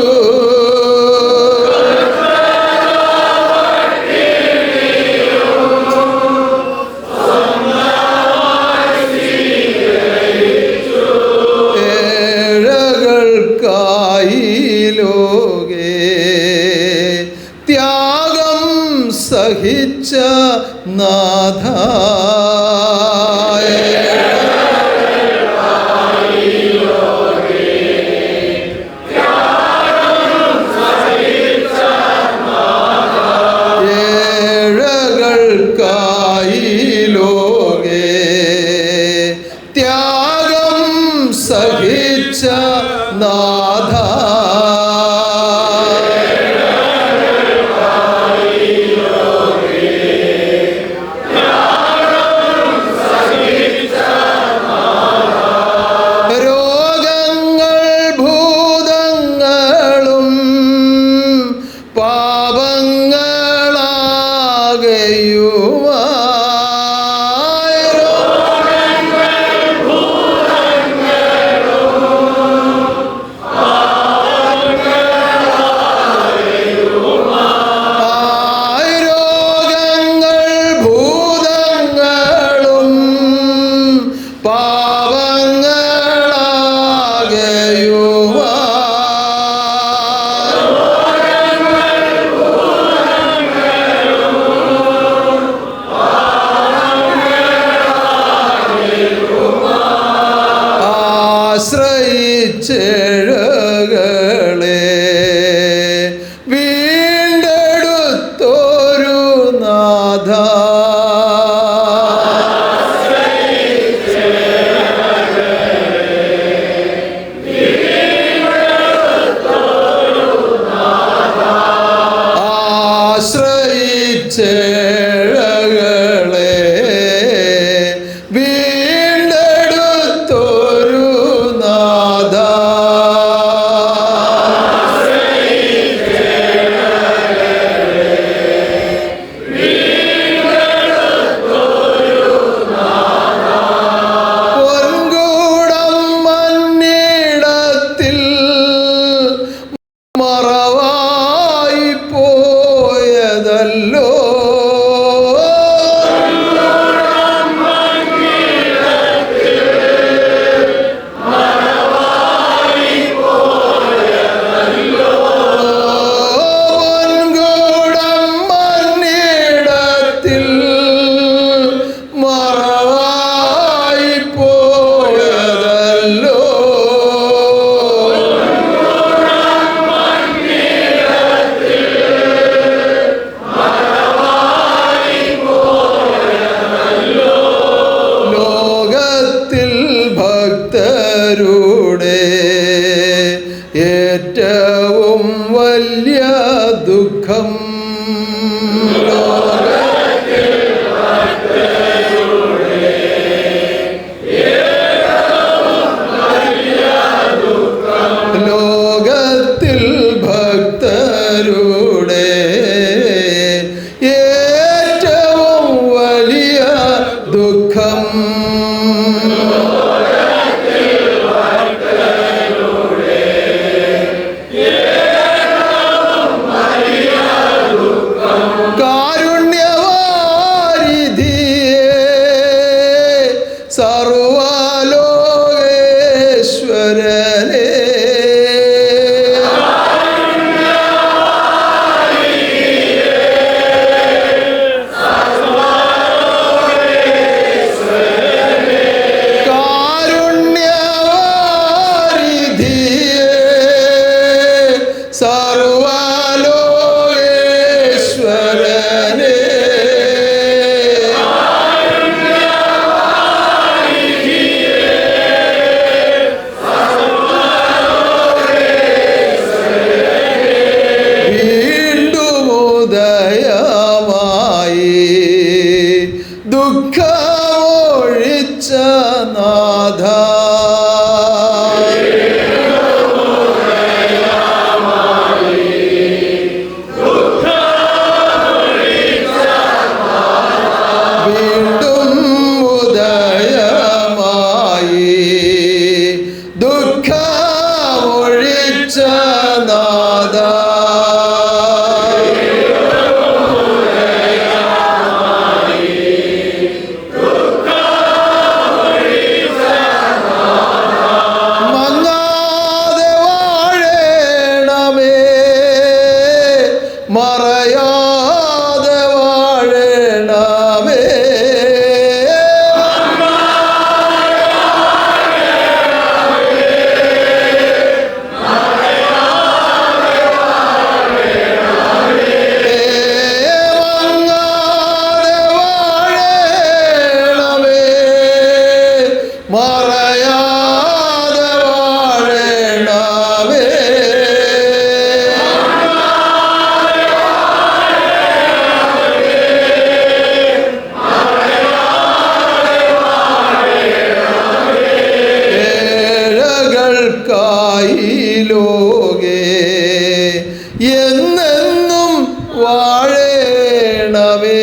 ഏഴകൾക്കായി ലോകേ ത്യാഗം സഹിച്ച നാഥ ലോകേ ത്യാഗം സഹിച്ച നാഥ വീണ്ടും ഉദയമായി ദുഃഖമൊഴിച്ച നാഥ വീണ്ടും ഉദയമായി ദുഃഖമൊഴിച്ച നാഥ മങ്ങാതെ വാഴണമേ മറയാതെ വാഴണമേ മങ്ങാതെ വാഴണമേ മറയാതെ വാഴണമേ ഏഴകൾക്കായി ലോകേ എന്നെന്നും വാഴണമേ